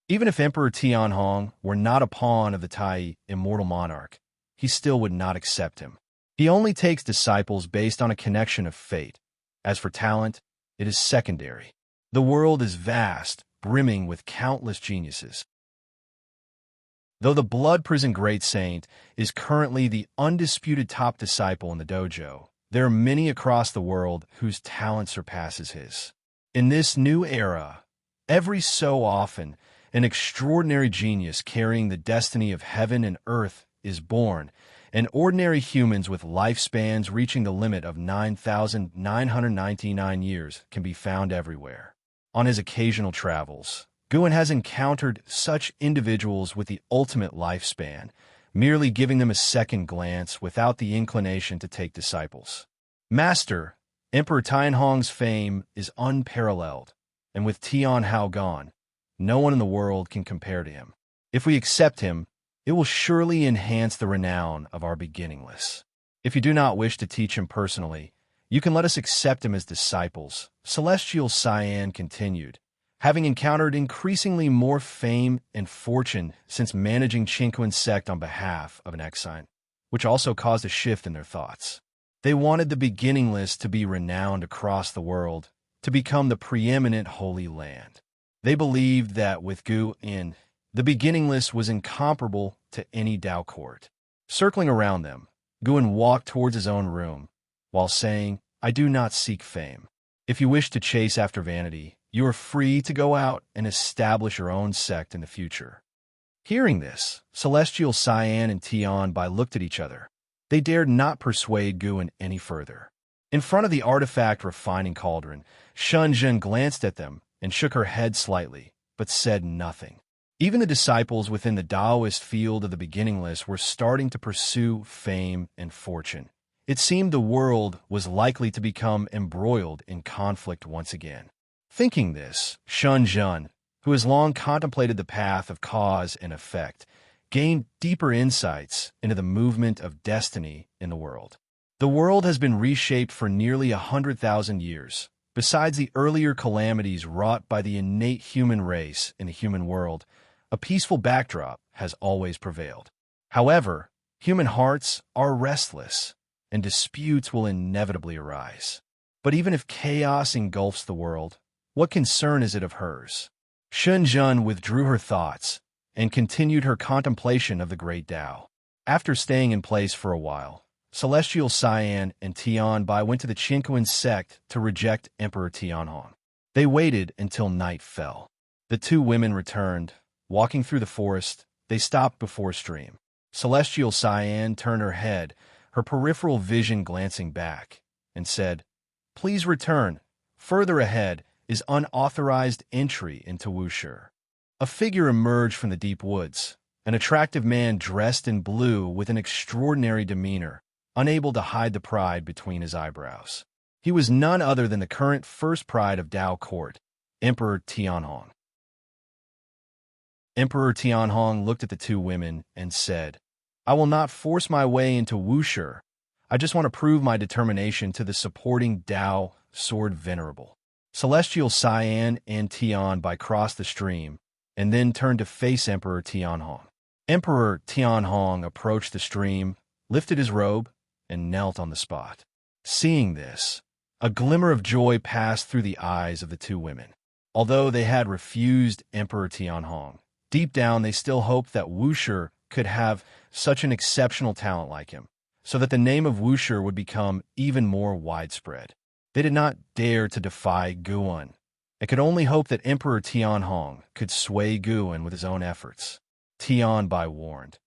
Even if Emperor Tianhong were not a pawn of the Tai immortal monarch, he still would not accept him. He only takes disciples based on a connection of fate. As for talent, it is secondary. The world is vast, brimming with countless geniuses. Though the blood prison great saint is currently the undisputed top disciple in the dojo, there are many across the world whose talent surpasses his. In this new era, every so often, an extraordinary genius carrying the destiny of heaven and earth is born, and ordinary humans with lifespans reaching the limit of 9,999 years can be found everywhere. On his occasional travels, Guan has encountered such individuals with the ultimate lifespan, merely giving them a second glance without the inclination to take disciples. Master, Emperor Tianhong's fame is unparalleled, and with Tian Hao gone, no one in the world can compare to him. If we accept him, it will surely enhance the renown of our beginningless. If you do not wish to teach him personally, you can let us accept him as disciples, Celestial Cyan continued, having encountered increasingly more fame and fortune since managing Qingquan's sect on behalf of an exile, which also caused a shift in their thoughts. They wanted the beginningless to be renowned across the world, to become the preeminent Holy Land. They believed that with Gu in, the beginningless was incomparable to any Dao court. Circling around them, Guan walked towards his own room, while saying, "I do not seek fame. If you wish to chase after vanity, you are free to go out and establish your own sect in the future." Hearing this, Celestial Cyan and Tian Bai looked at each other. They dared not persuade Guan any further. In front of the artifact refining cauldron, Xianxia glanced at them and shook her head slightly, but said nothing. Even the disciples within the Taoist field of the beginningless were starting to pursue fame and fortune. It seemed the world was likely to become embroiled in conflict once again. Thinking this, Xianxia, who has long contemplated the path of cause and effect, gained deeper insights into the movement of destiny in the world. The world has been reshaped for nearly 100,000 years. Besides the earlier calamities wrought by the innate human race in the human world, a peaceful backdrop has always prevailed. However, human hearts are restless, and disputes will inevitably arise. But even if chaos engulfs the world, what concern is it of hers? Xianxia withdrew her thoughts and continued her contemplation of the great Tao. After staying in place for a while, Celestial Cyan and Tian Bai went to the Qingquan sect to reject Emperor Tianhong. They waited until night fell. The two women returned. Walking through the forest, they stopped before a stream. Celestial Cyan turned her head, her peripheral vision glancing back, and said, "Please return. Further ahead is unauthorized entry into Wuxia." A figure emerged from the deep woods, an attractive man dressed in blue with an extraordinary demeanor, unable to hide the pride between his eyebrows. He was none other than the current first pride of Dao Court, Emperor Tianhong. Emperor Tianhong looked at the two women and said, "I will not force my way into Wuxia. I just want to prove my determination to the supporting Dao Sword Venerable." Celestial Cyan and Tian Bai crossed the stream, and then turned to face Emperor Tianhong. Emperor Tianhong approached the stream, lifted his robe, and knelt on the spot. Seeing this, a glimmer of joy passed through the eyes of the two women. Although they had refused Emperor Tianhong, deep down they still hoped that Wuxia could have such an exceptional talent like him, so that the name of Wuxia would become even more widespread. They did not dare to defy Guan, and could only hope that Emperor Tianhong could sway Guan with his own efforts. Tian Bai warned,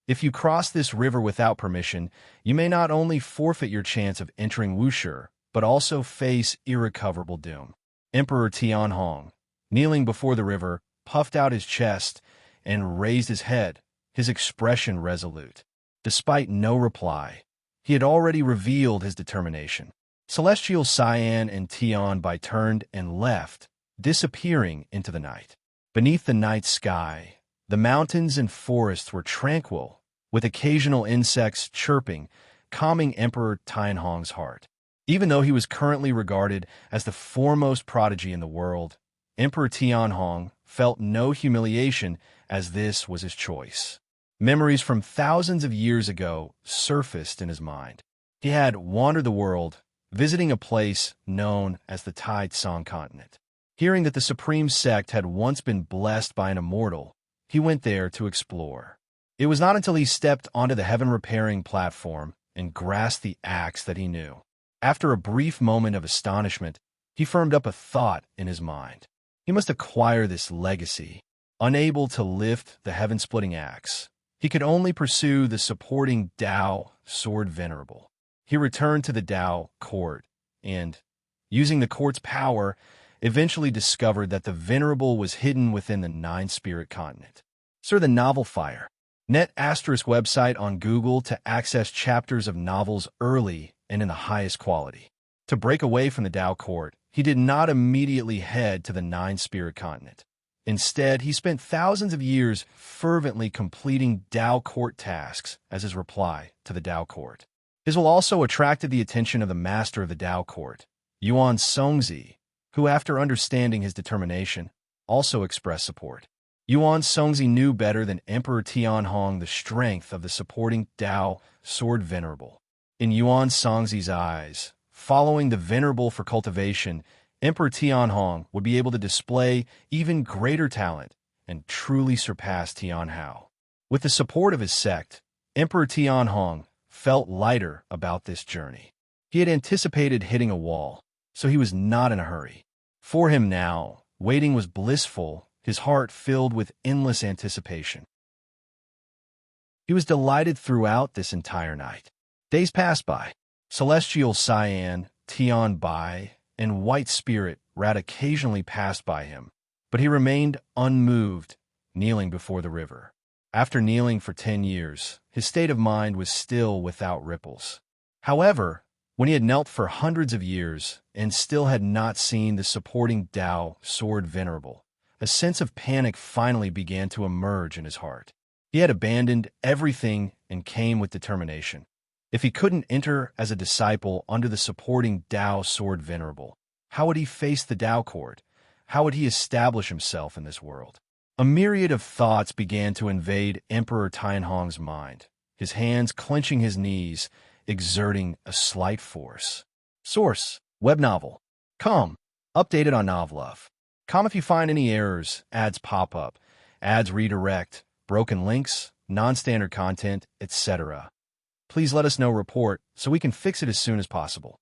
"If you cross this river without permission, you may not only forfeit your chance of entering Wuxia, but also face irrecoverable doom." Emperor Tianhong, kneeling before the river, puffed out his chest and raised his head, his expression resolute. Despite no reply, he had already revealed his determination. Celestial Cyan and Tian Bai turned and left, disappearing into the night. Beneath the night sky, The mountains and forests were tranquil, with occasional insects chirping, calming Emperor Tianhong's heart. Even though he was currently regarded as the foremost prodigy in the world, Emperor Tianhong felt no humiliation, as this was his choice. Memories from thousands of years ago surfaced in his mind. He had wandered the world, visiting a place known as the Taitsong continent. Hearing that the supreme sect had once been blessed by an immortal, he went there to explore. It was not until he stepped onto the heaven-repairing platform and grasped the axe that he knew. After a brief moment of astonishment, he firmed up a thought in his mind. He must acquire this legacy. Unable to lift the heaven-splitting axe, he could only pursue the supporting Dao Sword Venerable. He returned to the Dao court and, using the court's power, eventually discovered that the Venerable was hidden within the Nine-Spirit continent. Sir, the novel Fire. Net * website on Google to access chapters of novels early and in the highest quality. To break away from the Dao court, he did not immediately head to the Nine-Spirit continent. Instead, he spent thousands of years fervently completing Dao court tasks as his reply to the Dao court. His will also attracted the attention of the master of the Dao court, Yuan Songzi, who, after understanding his determination, also expressed support. Yuan Songzi knew better than Emperor Tianhong the strength of the supporting Dao Sword Venerable. In Yuan Songzi's eyes, following the Venerable for cultivation, Emperor Tianhong would be able to display even greater talent and truly surpass Tianhao. With the support of his sect, Emperor Tianhong felt lighter about this journey. He had anticipated hitting a wall, so he was not in a hurry. For him now, waiting was blissful, his heart filled with endless anticipation. He was delighted throughout this entire night. Days passed by. Celestial Cyan, Tian Bai, and White Spirit Rat occasionally passed by him, but he remained unmoved, kneeling before the river. After kneeling for 10 years, his state of mind was still without ripples. However, when he had knelt for hundreds of years and still had not seen the supporting Dao Sword Venerable, a sense of panic finally began to emerge in his heart. He had abandoned everything and came with determination. If he couldn't enter as a disciple under the supporting Dao Sword Venerable, how would he face the Dao court? How would he establish himself in this world? A myriad of thoughts began to invade Emperor Tianhong's mind, his hands clenching his knees, exerting a slight force. Source: Web Novel. Com. Updated on Novlove. Com if you find any errors, ads pop up, ads redirect, broken links, non-standard content, etc. Please let us know report so we can fix it as soon as possible.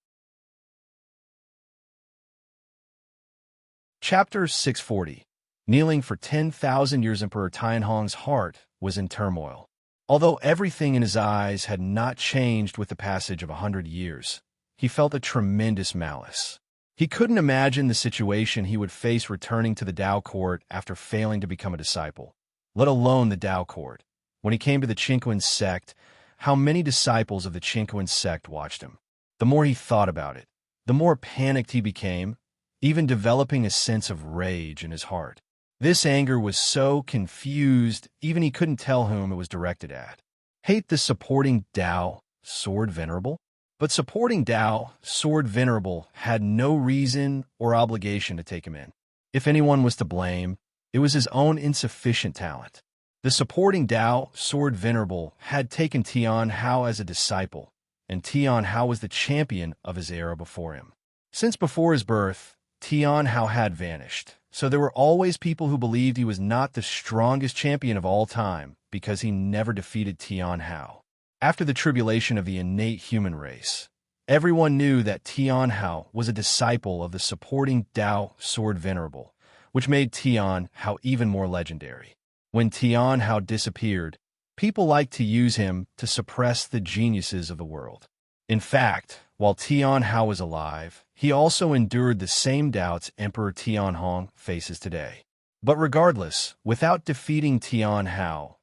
Chapter 640. Kneeling for 10,000 years. Emperor Tianhong's heart was in turmoil. Although everything in his eyes had not changed with the passage of 100 years, he felt a tremendous malice. He couldn't imagine the situation he would face returning to the Dao court after failing to become a disciple, let alone the Dao court. When he came to the Qingquan sect, how many disciples of the Qingquan sect watched him? The more he thought about it, the more panicked he became, even developing a sense of rage in his heart. This anger was so confused, even he couldn't tell whom it was directed at. Hate the supporting Dao Sword Venerable? But supporting Dao Sword Venerable had no reason or obligation to take him in. If anyone was to blame, it was his own insufficient talent. The supporting Dao Sword Venerable had taken Tianhao as a disciple, and Tianhao was the champion of his era before him. Since before his birth, Tianhao had vanished, so there were always people who believed he was not the strongest champion of all time because he never defeated Tianhao. After the tribulation of the innate human race, everyone knew that Tianhao was a disciple of the supporting Dao Sword Venerable, which made Tianhao even more legendary. When Tianhao disappeared, people liked to use him to suppress the geniuses of the world. In fact, while Tianhao was alive, he also endured the same doubts Emperor Tianhong faces today. But regardless, without defeating Tianhao,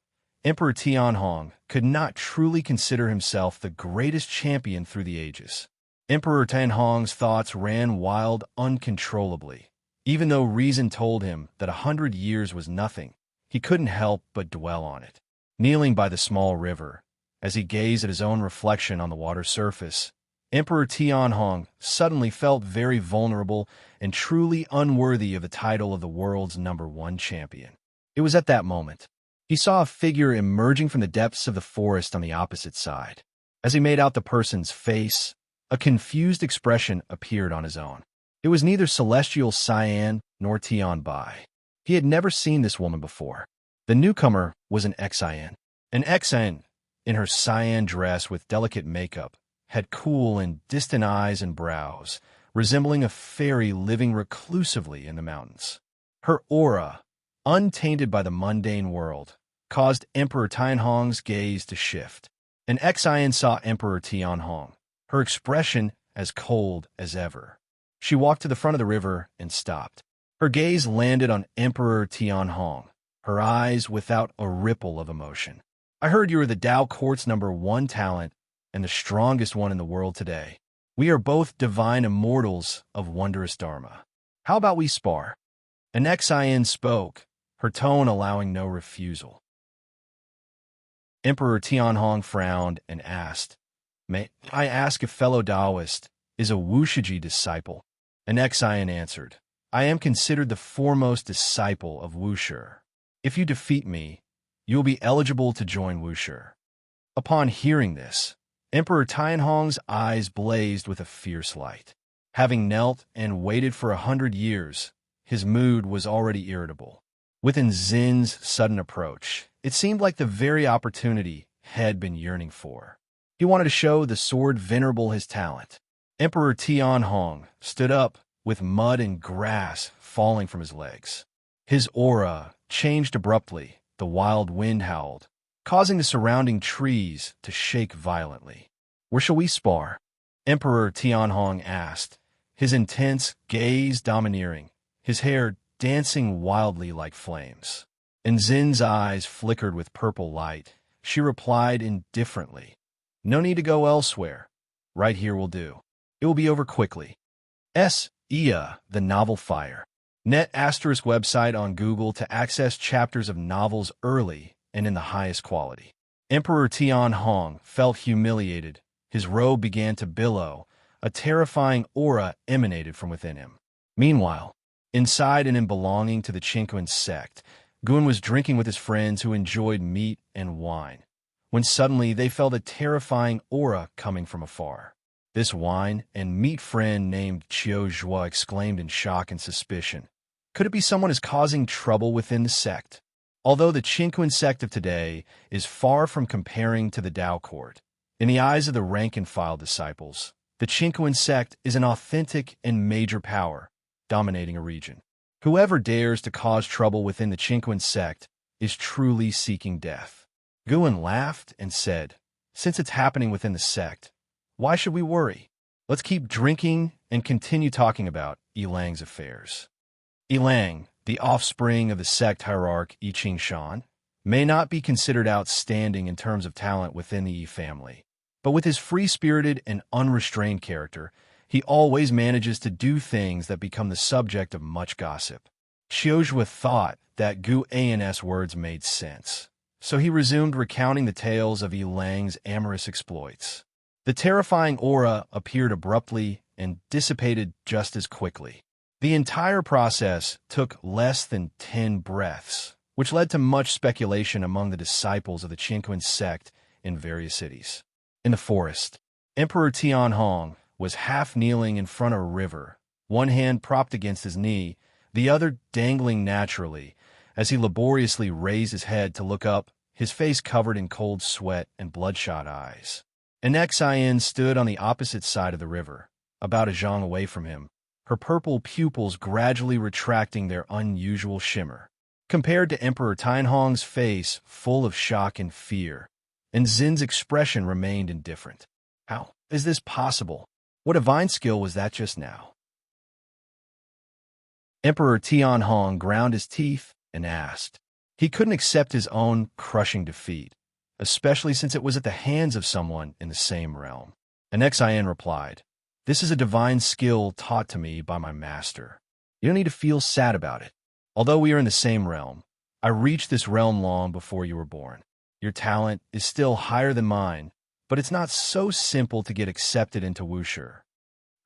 Emperor Tianhong could not truly consider himself the greatest champion through the ages. Emperor Tianhong's thoughts ran wild uncontrollably. Even though reason told him that 100 years was nothing, he couldn't help but dwell on it. Kneeling by the small river, as he gazed at his own reflection on the water's surface, Emperor Tianhong suddenly felt very vulnerable and truly unworthy of the title of the world's #1 champion. It was at that moment he saw a figure emerging from the depths of the forest on the opposite side. As he made out the person's face, a confused expression appeared on his own. It was neither Celestial Cyan nor Tian Bai. He had never seen this woman before. The newcomer was an Xian. An Xian, in her cyan dress with delicate makeup, had cool and distant eyes and brows, resembling a fairy living reclusively in the mountains. Her aura, untainted by the mundane world, caused Emperor Tianhong's gaze to shift. An Xian saw Emperor Tianhong, her expression as cold as ever. She walked to the front of the river and stopped. Her gaze landed on Emperor Tianhong, her eyes without a ripple of emotion. "I heard you were the Dao Court's #1 talent and the strongest one in the world today. We are both divine immortals of wondrous Dharma. How about we spar?" An Xian spoke, her tone allowing no refusal. Emperor Tianhong frowned and asked, "May I ask if fellow Taoist is a Wuxia disciple?" An Xian answered, "I am considered the foremost disciple of Wuxia. If you defeat me, you will be eligible to join Wuxia." Upon hearing this, Emperor Tianhong's eyes blazed with a fierce light. Having knelt and waited for 100 years, his mood was already irritable. With Zin's sudden approach, it seemed like the very opportunity he had been yearning for. He wanted to show the sword venerable his talent. Emperor Tianhong stood up with mud and grass falling from his legs. His aura changed abruptly. The wild wind howled, causing the surrounding trees to shake violently. "Where shall we spar?" Emperor Tianhong asked, his intense gaze domineering, his hair dancing wildly like flames. Zin's eyes flickered with purple light. She replied indifferently, "No need to go elsewhere. Right here will do. It will be over quickly." Xianxia, the novel Fire. Net * website on Google to access chapters of novels early and in the highest quality. Emperor Tianhong felt humiliated. His robe began to billow. A terrifying aura emanated from within him. Meanwhile, inside and in belonging to the Qingquan sect, Gun was drinking with his friends who enjoyed meat and wine, when suddenly they felt a terrifying aura coming from afar. This wine and meat friend named Xianxia exclaimed in shock and suspicion. Could it be someone is causing trouble within the sect? Although the Qingquan sect of today is far from comparing to the Dao court, in the eyes of the rank-and-file disciples, the Qingquan sect is an authentic and major power, dominating a region. Whoever dares to cause trouble within the Qingquan sect is truly seeking death. Guan laughed and said, "Since it's happening within the sect, why should we worry? Let's keep drinking and continue talking about Yilang's affairs." Yilang, the offspring of the sect hierarch Yi Qingshan, may not be considered outstanding in terms of talent within the Yi family, but with his free-spirited and unrestrained character, he always manages to do things that become the subject of much gossip. Xianxia thought that Gu An's words made sense, so he resumed recounting the tales of Yilang's amorous exploits. The terrifying aura appeared abruptly and dissipated just as quickly. The entire process took less than 10 breaths, which led to much speculation among the disciples of the Qingquan sect in various cities. In the forest, Emperor Tianhong was half-kneeling in front of a river, one hand propped against his knee, the other dangling naturally, as he laboriously raised his head to look up, his face covered in cold sweat and bloodshot eyes. An Xian stood on the opposite side of the river, about a zhang away from him, her purple pupils gradually retracting their unusual shimmer. Compared to Emperor Tianhong's face full of shock and fear, and Zin's expression remained indifferent. How is this possible? What divine skill was that just now? Emperor Tianhong ground his teeth and asked. He couldn't accept his own crushing defeat, especially since it was at the hands of someone in the same realm. An Xian replied, "This is a divine skill taught to me by my master. You don't need to feel sad about it. Although we are in the same realm, I reached this realm long before you were born. Your talent is still higher than mine, but it's not so simple to get accepted into Wuxia.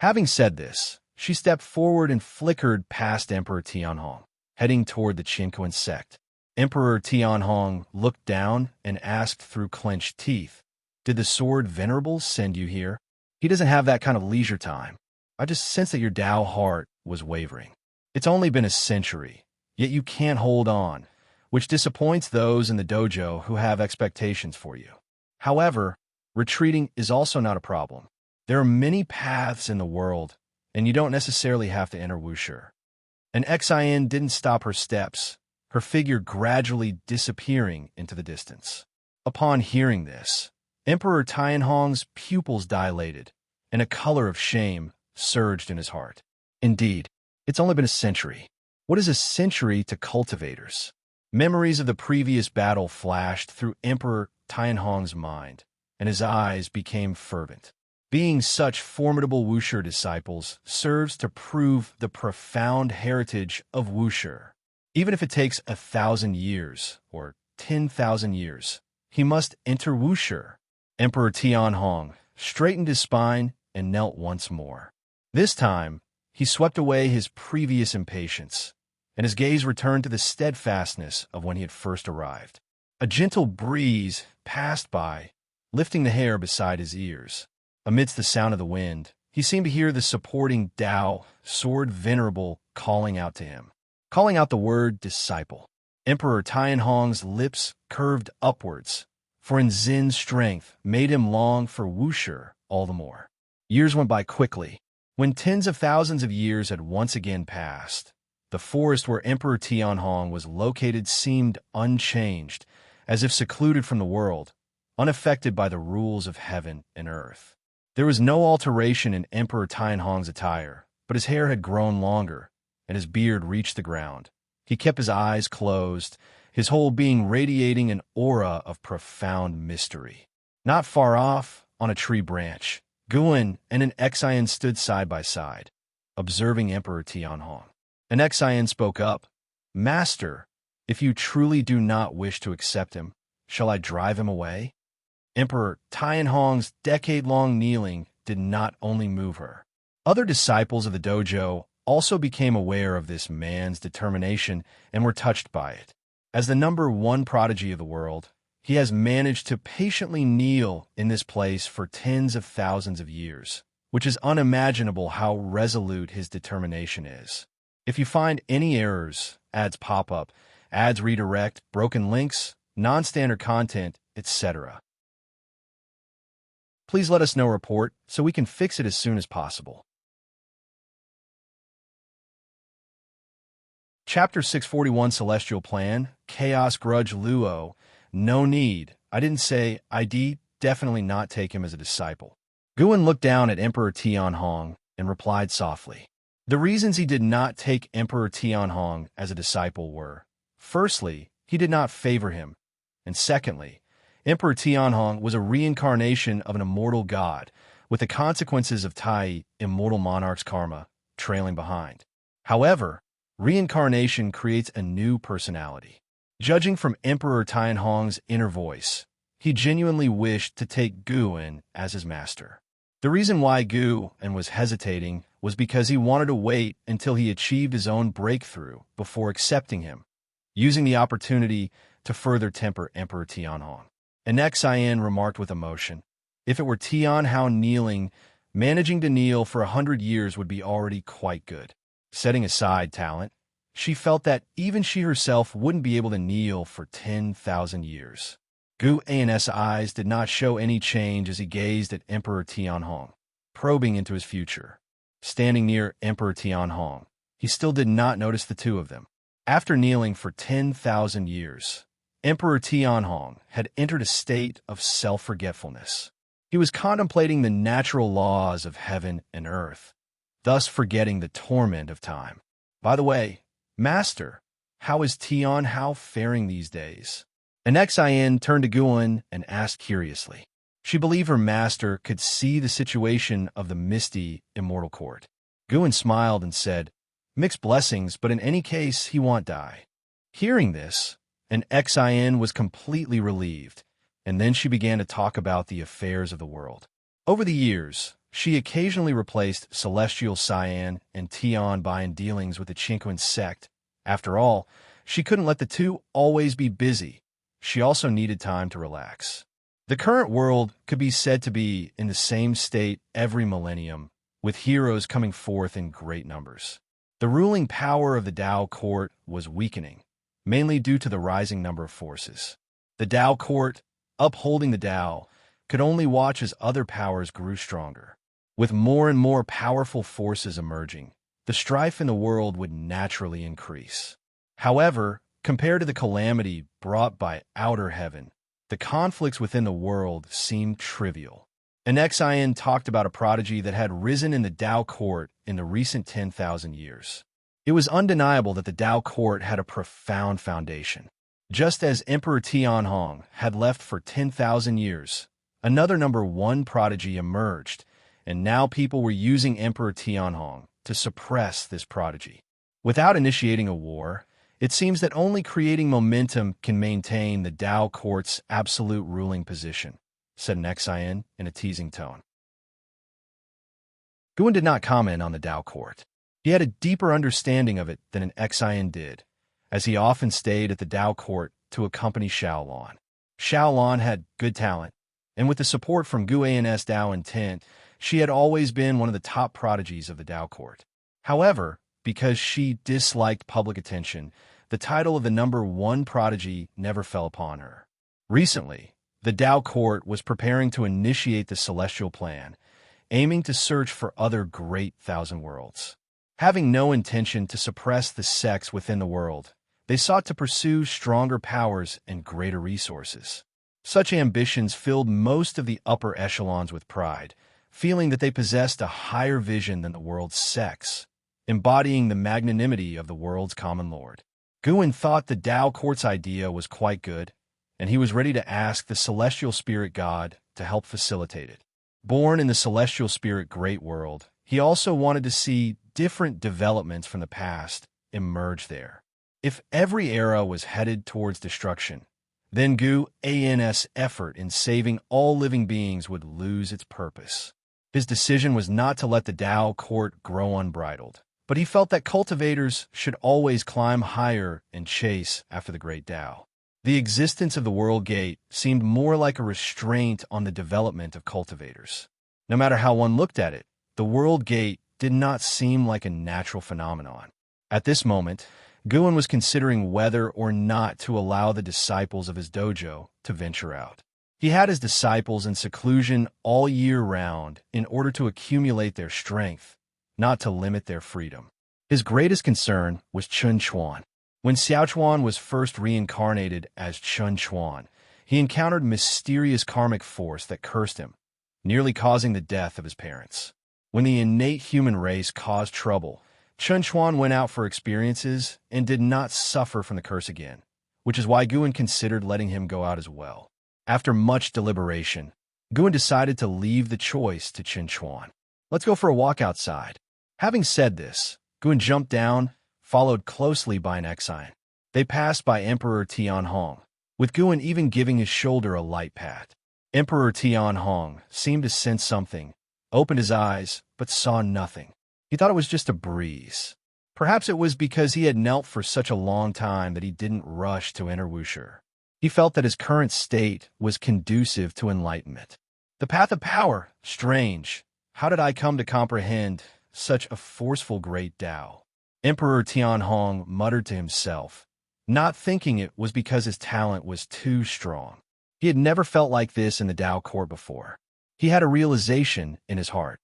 Having said this, she stepped forward and flickered past Emperor Tianhong, heading toward the Qinquan sect. Emperor Tianhong looked down and asked through clenched teeth, "Did the Sword Venerable send you here?" He doesn't have that kind of leisure time. I just sense that your Tao heart was wavering. It's only been a century, yet you can't hold on, which disappoints those in the dojo who have expectations for you. However, retreating is also not a problem. There are many paths in the world, and you don't necessarily have to enter Wuxia. And Xian didn't stop her steps, her figure gradually disappearing into the distance. Upon hearing this, Emperor Tianhong's pupils dilated, and a color of shame surged in his heart. Indeed, it's only been a century. What is a century to cultivators? Memories of the previous battle flashed through Emperor Tianhong's mind, and his eyes became fervent. Being such formidable Wuxia disciples serves to prove the profound heritage of Wuxia. Even if it takes 1,000 years or 10,000 years, he must enter Wuxia. Emperor Tianhong straightened his spine and knelt once more. This time, he swept away his previous impatience, and his gaze returned to the steadfastness of when he had first arrived. A gentle breeze passed by, lifting the hair beside his ears. Amidst the sound of the wind, he seemed to hear the supporting Tao, Sword Venerable, calling out to him, calling out the word disciple. Emperor Tianhong's lips curved upwards, for in Zen's strength made him long for Wuxia all the more. Years went by quickly. When tens of thousands of years had once again passed, the forest where Emperor Tianhong was located seemed unchanged, as if secluded from the world, unaffected by the rules of heaven and earth. There was no alteration in Emperor Tianhong's attire, but his hair had grown longer, and his beard reached the ground. He kept his eyes closed, his whole being radiating an aura of profound mystery. Not far off, on a tree branch, Guan and an Xian stood side by side, observing Emperor Tianhong. An Xian spoke up, "Master, if you truly do not wish to accept him, shall I drive him away?" Emperor Tianhong's decade-long kneeling did not only move her. Other disciples of the dojo also became aware of this man's determination and were touched by it. As the number one prodigy of the world, he has managed to patiently kneel in this place for tens of thousands of years, which is unimaginable how resolute his determination is. If you find any errors, ads pop up, ads redirect, broken links, non-standard content, etc., please let us know report so we can fix it as soon as possible. Chapter 641 Celestial Plan, Chaos Grudge Luo. No need. I didn't say ID, definitely not take him as a disciple. Guan looked down at Emperor Tianhong and replied softly. The reasons he did not take Emperor Tianhong as a disciple were, firstly, he did not favor him, and secondly, Emperor Tianhong was a reincarnation of an immortal god, with the consequences of Tai, immortal monarch's karma, trailing behind. However, reincarnation creates a new personality. Judging from Emperor Tianhong's inner voice, he genuinely wished to take Guan as his master. The reason why Guan was hesitating was because he wanted to wait until he achieved his own breakthrough before accepting him, using the opportunity to further temper Emperor Tianhong. An Xian remarked with emotion, "If it were Tianhong kneeling, managing to kneel for 100 years would be already quite good." Setting aside talent, she felt that even she herself wouldn't be able to kneel for 10,000 years. Guan's eyes did not show any change as he gazed at Emperor Tianhong, probing into his future. Standing near Emperor Tianhong, he still did not notice the two of them. After kneeling for 10,000 years, Emperor Tianhong had entered a state of self-forgetfulness. He was contemplating the natural laws of heaven and earth, thus forgetting the torment of time. By the way, Master, how is Tianhong faring these days? An Xian turned to Guan and asked curiously. She believed her master could see the situation of the misty, immortal court. Guan smiled and said, "Mixed blessings, but in any case, he won't die." Hearing this, and Xian was completely relieved, and then she began to talk about the affairs of the world. Over the years, she occasionally replaced Celestial Cyan and Tian in dealings with the Qingquan sect. After all, she couldn't let the two always be busy. She also needed time to relax. The current world could be said to be in the same state every millennium, with heroes coming forth in great numbers. The ruling power of the Dao court was weakening, mainly due to the rising number of forces. The Dao court, upholding the Dao, could only watch as other powers grew stronger. With more and more powerful forces emerging, the strife in the world would naturally increase. However, compared to the calamity brought by outer heaven, the conflicts within the world seemed trivial. And Xian talked about a prodigy that had risen in the Dao court in the recent 10,000 years. It was undeniable that the Dao court had a profound foundation. Just as Emperor Tianhong had left for 10,000 years, another number one prodigy emerged, and now people were using Emperor Tianhong to suppress this prodigy. Without initiating a war, it seems that only creating momentum can maintain the Dao court's absolute ruling position, said Xian in a teasing tone. Guan did not comment on the Dao court. He had a deeper understanding of it than Xian did, as he often stayed at the Dao court to accompany Xiaolon. Xiaolon had good talent, and with the support from Guan's Dao intent, she had always been one of the top prodigies of the Dao court. However, because she disliked public attention, the title of the number one prodigy never fell upon her. Recently, the Dao court was preparing to initiate the Celestial Plan, aiming to search for other great thousand worlds. Having no intention to suppress the sects within the world, they sought to pursue stronger powers and greater resources. Such ambitions filled most of the upper echelons with pride, feeling that they possessed a higher vision than the world's sects, embodying the magnanimity of the world's common lord. Guan thought the Dao court's idea was quite good, and he was ready to ask the celestial spirit god to help facilitate it. Born in the celestial spirit great world, he also wanted to see different developments from the past emerge there. If every era was headed towards destruction, then Guan's effort in saving all living beings would lose its purpose. His decision was not to let the Dao court grow unbridled, but he felt that cultivators should always climb higher and chase after the great Dao. The existence of the World Gate seemed more like a restraint on the development of cultivators. No matter how one looked at it, the World Gate did not seem like a natural phenomenon. At this moment, Guan was considering whether or not to allow the disciples of his dojo to venture out. He had his disciples in seclusion all year round in order to accumulate their strength, not to limit their freedom. His greatest concern was Chun Chuan. When Xiaochuan was first reincarnated as Chun Chuan, he encountered mysterious karmic force that cursed him, nearly causing the death of his parents. When the innate human race caused trouble, Chun Chuan went out for experiences and did not suffer from the curse again, which is why Guan considered letting him go out as well. After much deliberation, Guan decided to leave the choice to Chun Chuan. Let's go for a walk outside. Having said this, Guan jumped down, followed closely by Xian. They passed by Emperor Tianhong, with Guan even giving his shoulder a light pat. Emperor Tianhong seemed to sense something, opened his eyes, but saw nothing. He thought it was just a breeze. Perhaps it was because he had knelt for such a long time that he didn't rush to enter Wuxia. He felt that his current state was conducive to enlightenment. The path of power, strange. How did I come to comprehend such a forceful great Dao? Emperor Tianhong muttered to himself, not thinking it was because his talent was too strong. He had never felt like this in the Dao court before. He had a realization in his heart.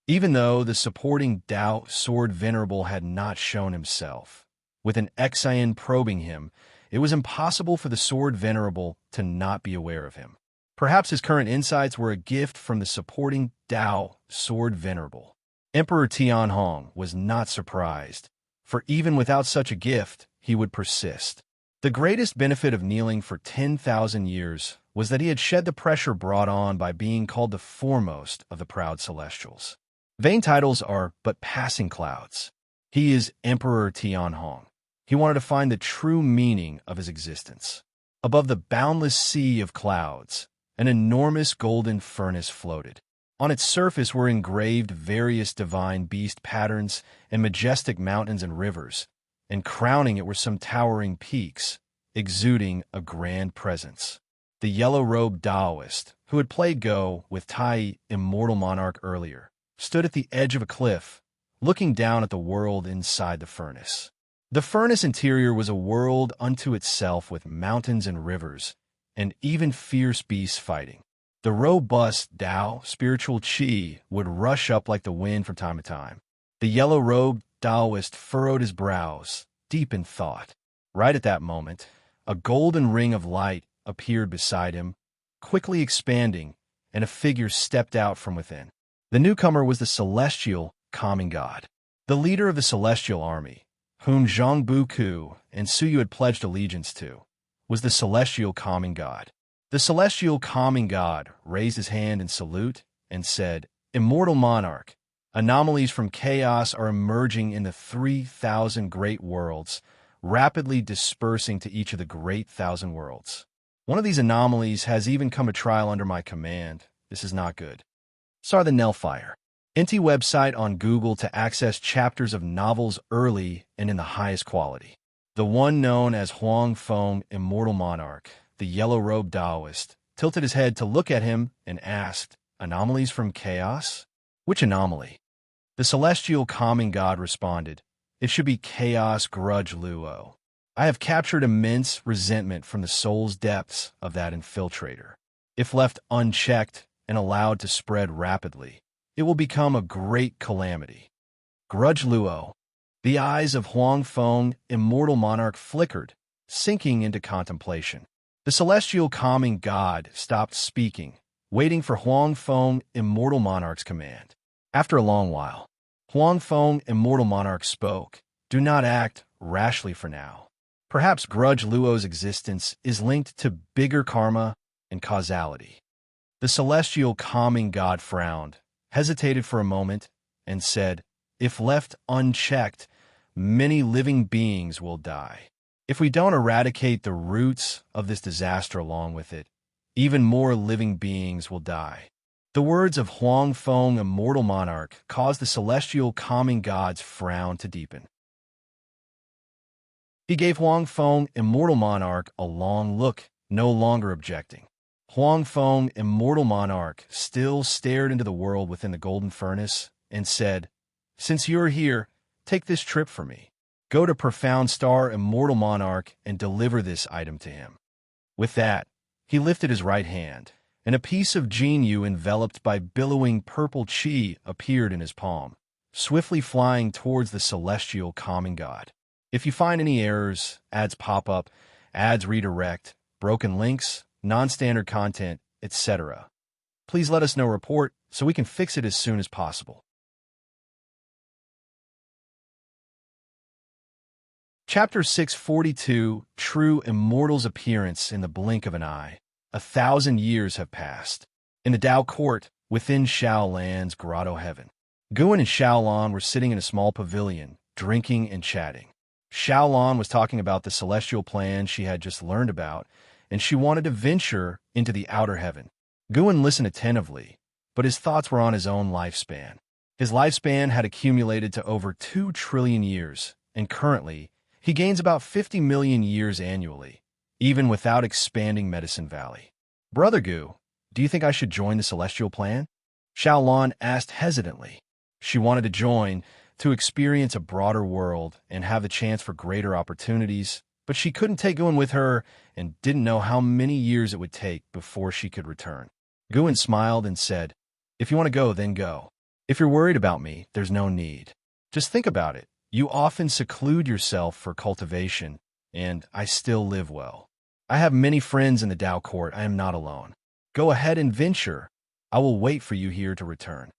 Even though the supporting Dao Sword Venerable had not shown himself, with an Xian probing him, it was impossible for the Sword Venerable to not be aware of him. Perhaps his current insights were a gift from the supporting Dao Sword Venerable. Emperor Tianhong was not surprised, for even without such a gift, he would persist. The greatest benefit of kneeling for 10,000 years was that he had shed the pressure brought on by being called the foremost of the proud celestials. Vain titles are but passing clouds. He is Emperor Tianhong, He wanted to find the true meaning of his existence. Above the boundless sea of clouds, an enormous golden furnace floated. On its surface were engraved various divine beast patterns and majestic mountains and rivers, and crowning it were some towering peaks, exuding a grand presence. The yellow-robed Taoist, who had played Go with Tai, Immortal Monarch earlier, stood at the edge of a cliff, looking down at the world inside the furnace. The furnace interior was a world unto itself with mountains and rivers, and even fierce beasts fighting. The robust Tao, spiritual Qi, would rush up like the wind from time to time. The yellow-robed Taoist furrowed his brows, deep in thought. Right at that moment, a golden ring of light appeared beside him, quickly expanding, and a figure stepped out from within. The newcomer was the celestial calming god, the leader of the celestial army, whom Zhang Buku and Suyu had pledged allegiance to, was the celestial calming god. The celestial calming god raised his hand in salute and said, "Immortal monarch, anomalies from chaos are emerging in the 3,000 great worlds, rapidly dispersing to each of the great 1,000 worlds. One of these anomalies has even come to trial under my command. This is not good." Sar the Nelfire. NT website on Google to access chapters of novels early and in the highest quality. The one known as Huang Feng, Immortal Monarch, the yellow-robed Taoist, tilted his head to look at him and asked, "Anomalies from chaos? Which anomaly?" The celestial calming god responded, "It should be Chaos Grudge Luo. I have captured immense resentment from the soul's depths of that infiltrator. If left unchecked and allowed to spread rapidly, it will become a great calamity." Grudge Luo. The eyes of Huang Feng, Immortal Monarch, flickered, sinking into contemplation. The celestial calming god stopped speaking, waiting for Huang Feng, Immortal Monarch's command. After a long while, Huang Feng, Immortal Monarch, spoke, "Do not act rashly for now. Perhaps Grudge Luo's existence is linked to bigger karma and causality." The celestial calming god frowned, hesitated for a moment, and said, "If left unchecked, many living beings will die. If we don't eradicate the roots of this disaster along with it, even more living beings will die." The words of Huang Feng, Immortal Monarch, caused the celestial calming god's frown to deepen. He gave Huang Feng, Immortal Monarch, a long look, no longer objecting. Huang Feng, Immortal Monarch, still stared into the world within the golden furnace and said, "Since you're here, take this trip for me. Go to Profound Star, Immortal Monarch, and deliver this item to him." With that, he lifted his right hand, and a piece of Jinyu enveloped by billowing purple qi appeared in his palm, swiftly flying towards the celestial calming god. If you find any errors, ads pop up, ads redirect, broken links, non-standard content, etc., please let us know report so we can fix it as soon as possible. Chapter 642, True Immortal's Appearance in the Blink of an Eye. 1,000 years have passed. In the Tao Court, within Xiaolan's Grotto Heaven, Guan and Xiaolan were sitting in a small pavilion, drinking and chatting. Xiaolan was talking about the celestial plan she had just learned about, and she wanted to venture into the outer heaven. Guan listened attentively, but his thoughts were on his own lifespan. His lifespan had accumulated to over 2 trillion years, and currently, he gains about 50 million years annually, even without expanding Medicine Valley. "Brother Gu, do you think I should join the celestial plan?" Xiaolan asked hesitantly. She wanted to join, to experience a broader world and have the chance for greater opportunities, but she couldn't take Guan with her and didn't know how many years it would take before she could return. Guan smiled and said, "If you want to go, then go. If you're worried about me, there's no need. Just think about it. You often seclude yourself for cultivation, and I still live well. I have many friends in the Tao Court. I am not alone. Go ahead and venture. I will wait for you here to return."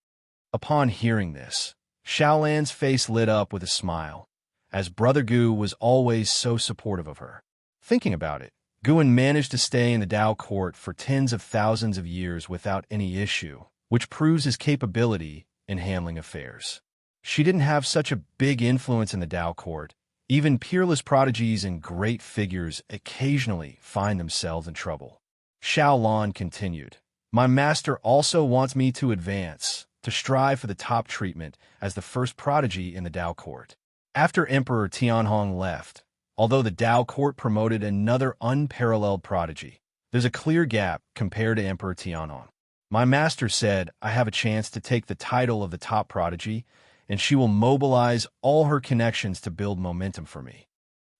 Upon hearing this, Xiaolan's face lit up with a smile, as Brother Gu was always so supportive of her. Thinking about it, Guan managed to stay in the Tao Court for tens of thousands of years without any issue, which proves his capability in handling affairs. She didn't have such a big influence in the Tao Court, Even peerless prodigies and great figures occasionally find themselves in trouble. Xiaolan continued, "My master also wants me to advance, to strive for the top treatment as the first prodigy in the Tao court." After Emperor Tianhong left, although the Tao court promoted another unparalleled prodigy, there's a clear gap compared to Emperor Tianhong. My master said I have a chance to take the title of the top prodigy, and she will mobilize all her connections to build momentum for me.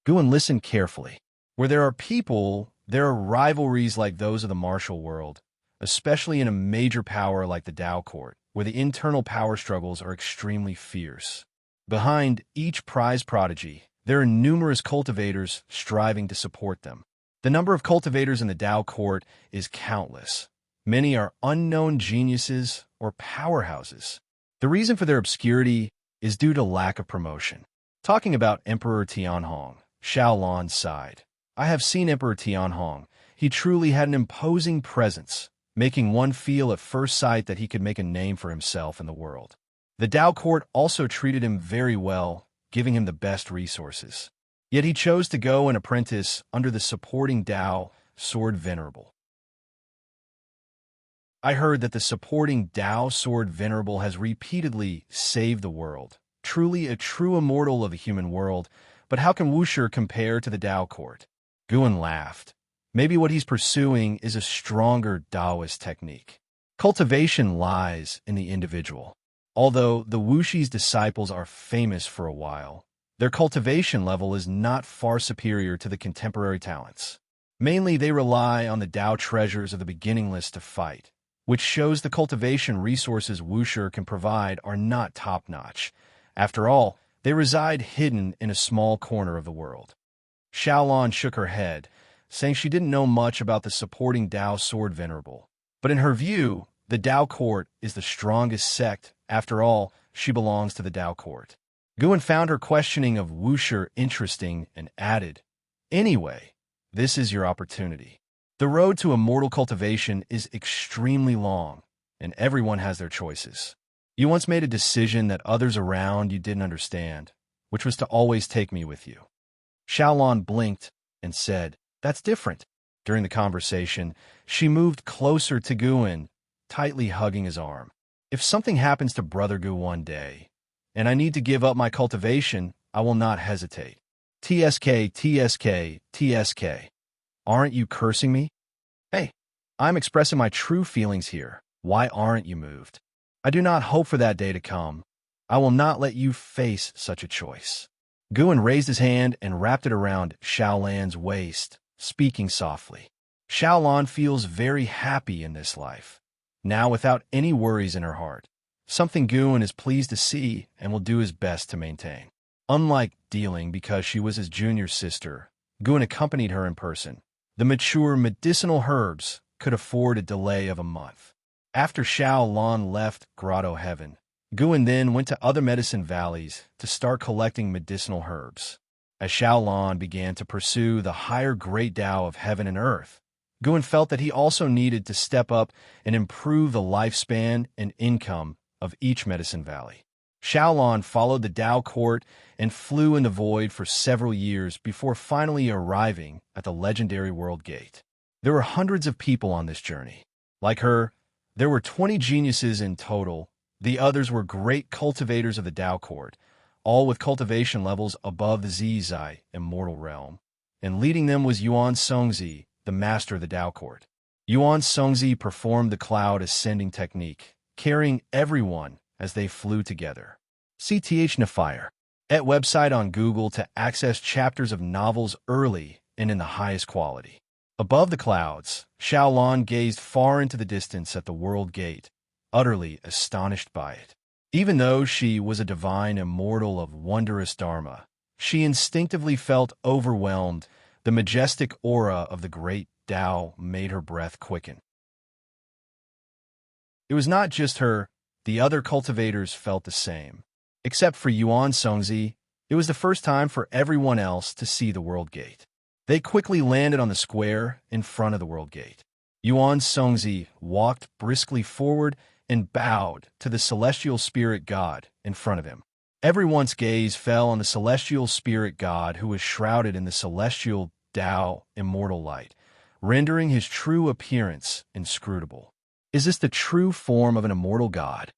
Guan listened carefully. Where there are people, there are rivalries like those of the martial world, especially in a major power like the Tao court, where the internal power struggles are extremely fierce. Behind each prize prodigy, there are numerous cultivators striving to support them. The number of cultivators in the Tao court is countless. Many are unknown geniuses or powerhouses. The reason for their obscurity is due to lack of promotion. Talking about Emperor Tianhong, Xiaolan sighed. I have seen Emperor Tianhong. He truly had an imposing presence, making one feel at first sight that he could make a name for himself in the world. The Tao court also treated him very well, giving him the best resources. Yet he chose to go and apprentice under the supporting Tao Sword Venerable. I heard that the supporting Tao Sword Venerable has repeatedly saved the world. Truly a true immortal of the human world, but how can Wuxia compare to the Tao court? Guan laughed. Maybe what he's pursuing is a stronger Taoist technique. Cultivation lies in the individual. Although the Wuxi's disciples are famous for a while, their cultivation level is not far superior to the contemporary talents. Mainly, they rely on the Tao treasures of the beginningless to fight, which shows the cultivation resources Wuxia can provide are not top-notch. After all, they reside hidden in a small corner of the world. Xiaolan shook her head, saying she didn't know much about the supporting Tao Sword Venerable. But in her view, the Tao court is the strongest sect. After all, she belongs to the Tao court. Guan found her questioning of Wuxia interesting and added, "Anyway, this is your opportunity. The road to immortal cultivation is extremely long, and everyone has their choices. You once made a decision that others around you didn't understand, which was to always take me with you." Xiaolan blinked and said, "That's different." During the conversation, she moved closer to Guan, tightly hugging his arm. "If something happens to Brother Gu one day, and I need to give up my cultivation, I will not hesitate. TSK, TSK, TSK. Aren't you cursing me? Hey, I'm expressing my true feelings here. Why aren't you moved? I do not hope for that day to come. I will not let you face such a choice." Guan raised his hand and wrapped it around Xiaolan's waist, speaking softly. Xiaolan feels very happy in this life, now without any worries in her heart, something Guan is pleased to see and will do his best to maintain. Unlike dealing because she was his junior sister, Guan accompanied her in person. The mature medicinal herbs could afford a delay of a month. After Xiaolan left Grotto Heaven, Guan then went to other medicine valleys to start collecting medicinal herbs. As Xiaolan began to pursue the higher great Tao of heaven and earth, Guan felt that he also needed to step up and improve the lifespan and income of each medicine valley. Xiaolan followed the Tao court and flew in the void for several years before finally arriving at the legendary World Gate. There were hundreds of people on this journey. Like her, there were 20 geniuses in total. The others were great cultivators of the Tao court, all with cultivation levels above the Zizai immortal realm. And leading them was Yuan Songzi, the master of the Tao court. Yuan Songzi performed the cloud ascending technique, carrying everyone as they flew together. CTH Nafire. At website on Google to access chapters of novels early and in the highest quality. Above the clouds, Xiaolan gazed far into the distance at the World Gate, utterly astonished by it. Even though she was a divine immortal of wondrous Dharma, she instinctively felt overwhelmed. The majestic aura of the great Tao made her breath quicken. It was not just her. The other cultivators felt the same. Except for Yuan Songzi, it was the first time for everyone else to see the World Gate. They quickly landed on the square in front of the World Gate. Yuan Songzi walked briskly forward and bowed to the celestial spirit god in front of him. Everyone's gaze fell on the celestial spirit god who was shrouded in the celestial Tao immortal light, rendering his true appearance inscrutable. Is this the true form of an immortal god?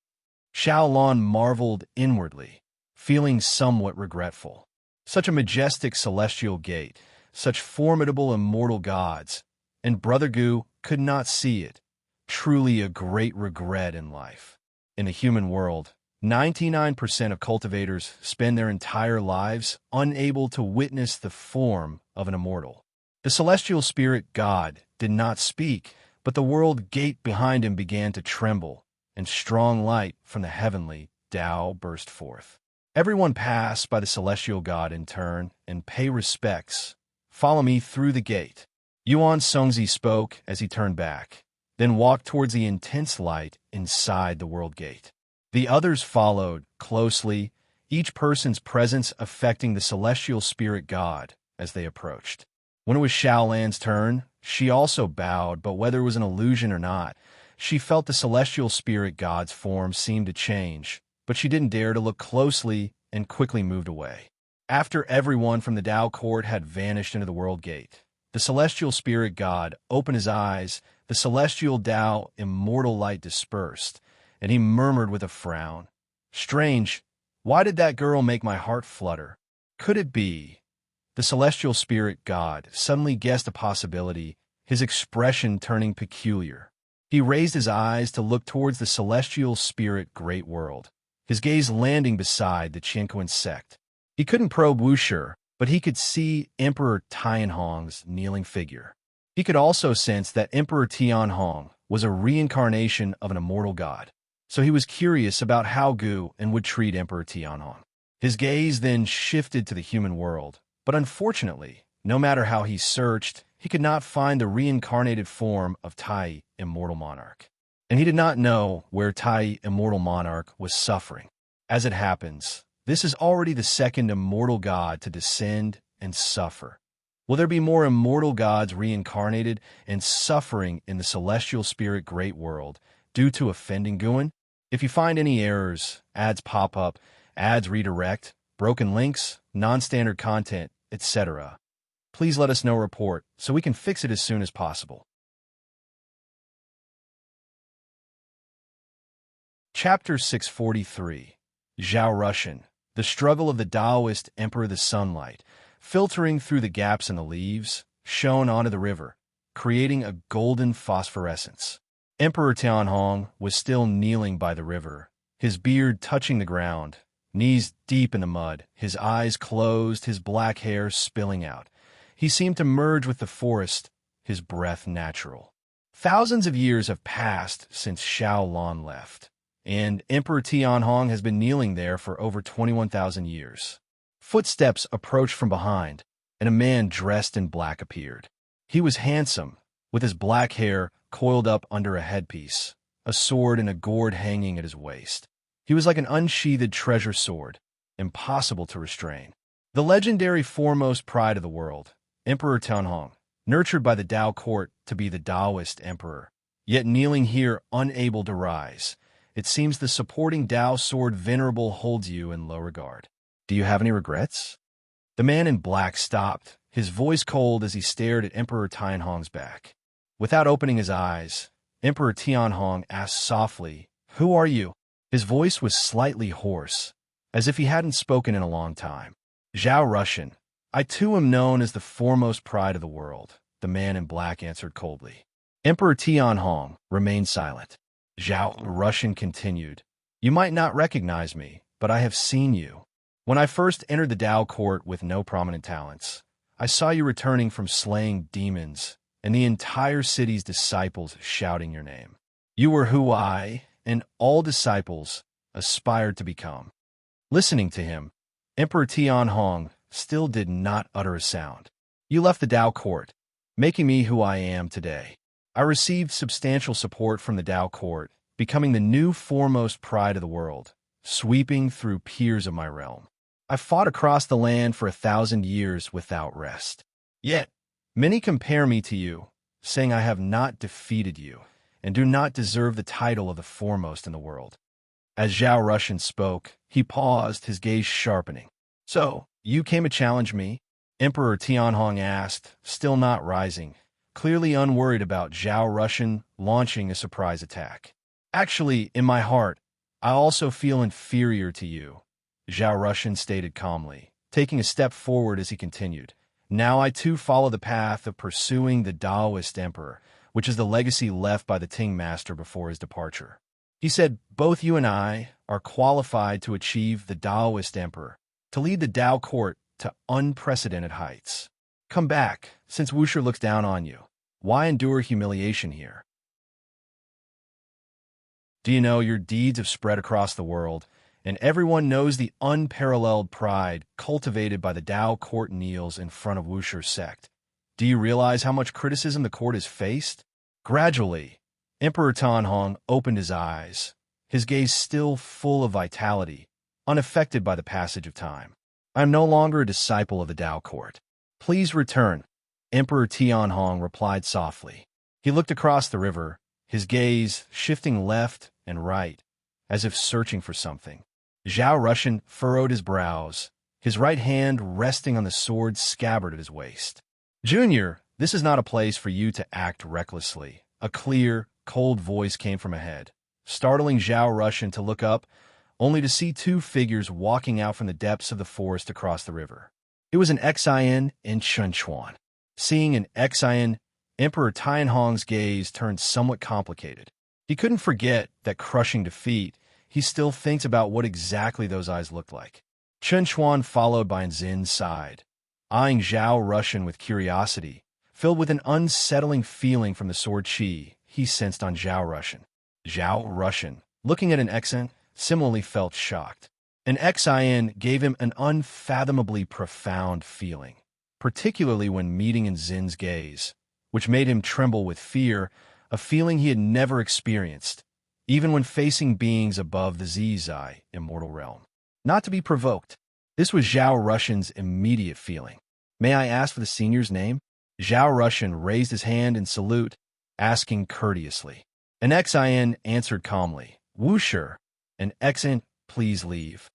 Xiaolon marveled inwardly, feeling somewhat regretful. Such a majestic celestial gate, such formidable immortal gods, and Brother Gu could not see it. Truly a great regret in life. In the human world, 99% of cultivators spend their entire lives unable to witness the form of an immortal. The celestial spirit god did not speak, but the world gate behind him began to tremble, and strong light from the heavenly Tao burst forth. Everyone pass by the celestial god in turn and pay respects. Follow me through the gate. Yuan Songzi spoke as he turned back, then walked towards the intense light inside the world gate. The others followed closely, each person's presence affecting the celestial spirit god as they approached. When it was Xiaolan's turn, she also bowed, but whether it was an illusion or not, she felt the celestial spirit god's form seemed to change, but she didn't dare to look closely and quickly moved away. After everyone from the Tao court had vanished into the world gate, the celestial spirit god opened his eyes, the celestial Tao immortal light dispersed, and he murmured with a frown, "Strange, why did that girl make my heart flutter? Could it be?" The celestial spirit god suddenly guessed a possibility, his expression turning peculiar. He raised his eyes to look towards the celestial spirit great world, his gaze landing beside the Qianquan sect. He couldn't probe Wuxia, but he could see Emperor Tianhong's kneeling figure. He could also sense that Emperor Tianhong was a reincarnation of an immortal god, so he was curious about how Gu and would treat Emperor Tianhong. His gaze then shifted to the human world, but unfortunately, no matter how he searched, he could not find the reincarnated form of Tai, immortal monarch. And he did not know where Tai, immortal monarch, was suffering. As it happens, this is already the second immortal god to descend and suffer. Will there be more immortal gods reincarnated and suffering in the celestial spirit great world due to offending Guan? If you find any errors, ads pop up, ads redirect, broken links, non-standard content, etc., please let us know report so we can fix it as soon as possible. Chapter 643. Zhao Russian, the struggle of the Taoist Emperor the Sunlight, filtering through the gaps in the leaves, shone onto the river, creating a golden phosphorescence. Emperor Tianhong was still kneeling by the river, his beard touching the ground, knees deep in the mud, his eyes closed, his black hair spilling out. He seemed to merge with the forest, his breath natural. Thousands of years have passed since Xiaolon left, and Emperor Tianhong has been kneeling there for over 21,000 years. Footsteps approached from behind, and a man dressed in black appeared. He was handsome, with his black hair coiled up under a headpiece, a sword and a gourd hanging at his waist. He was like an unsheathed treasure sword, impossible to restrain. The legendary foremost pride of the world, Emperor Tianhong, nurtured by the Tao court to be the Taoist emperor, yet kneeling here unable to rise. It seems the supporting Tao sword venerable holds you in low regard. Do you have any regrets? The man in black stopped, his voice cold as he stared at Emperor Tianhong's back. Without opening his eyes, Emperor Tianhong asked softly, "Who are you?" His voice was slightly hoarse, as if he hadn't spoken in a long time. "Zhao Russian. I too am known as the foremost pride of the world," the man in black answered coldly. Emperor Tianhong remained silent. Zhao Russian continued, "You might not recognize me, but I have seen you. When I first entered the Tao court with no prominent talents, I saw you returning from slaying demons and the entire city's disciples shouting your name. You were who I, and all disciples, aspired to become." Listening to him, Emperor Tianhong still did not utter a sound. "You left the Tao court, making me who I am today. I received substantial support from the Tao court, becoming the new foremost pride of the world, sweeping through peers of my realm. I fought across the land for 1,000 years without rest. Yet, many compare me to you, saying I have not defeated you, and do not deserve the title of the foremost in the world. As Zhao Russian spoke, he paused, his gaze sharpening. "So, you came to challenge me?" Emperor Tianhong asked, still not rising, clearly unworried about Zhao Russian launching a surprise attack. "Actually, in my heart, I also feel inferior to you," Zhao Russian stated calmly, taking a step forward as he continued. "Now I too follow the path of pursuing the Taoist emperor, which is the legacy left by the Ting master before his departure." He said, "Both you and I are qualified to achieve the Taoist emperor, to lead the Tao court to unprecedented heights. Come back, since Wuxia looks down on you. Why endure humiliation here? Do you know your deeds have spread across the world, and everyone knows the unparalleled pride cultivated by the Tao court kneels in front of Wuxia's sect? Do you realize how much criticism the court has faced?" Gradually, Emperor Tanhong opened his eyes, his gaze still full of vitality, unaffected by the passage of time. "I am no longer a disciple of the Tao court. Please return," Emperor Tianhong replied softly. He looked across the river, his gaze shifting left and right, as if searching for something. Zhao Russian furrowed his brows, his right hand resting on the sword scabbard at his waist. "Junior, this is not a place for you to act recklessly." A clear, cold voice came from ahead, startling Zhao Russian to look up, only to see two figures walking out from the depths of the forest across the river. It was an Xian and Chunchuan. Seeing an Xian, Emperor Tianhong's gaze turned somewhat complicated. He couldn't forget that crushing defeat. He still thinks about what exactly those eyes looked like. Chunchuan followed by Zin's side, eyeing Zhao Russian with curiosity, filled with an unsettling feeling from the sword chi he sensed on Zhao Russian. Zhao Russian, looking at an Xian, similarly felt shocked. An Xian gave him an unfathomably profound feeling, particularly when meeting in Zin's gaze, which made him tremble with fear, a feeling he had never experienced, even when facing beings above the Zizai immortal realm. Not to be provoked. This was Zhao Russian's immediate feeling. "May I ask for the senior's name?" Zhao Russian raised his hand in salute, asking courteously. An Xian answered calmly, "Wuxia." An Xian, "Please leave."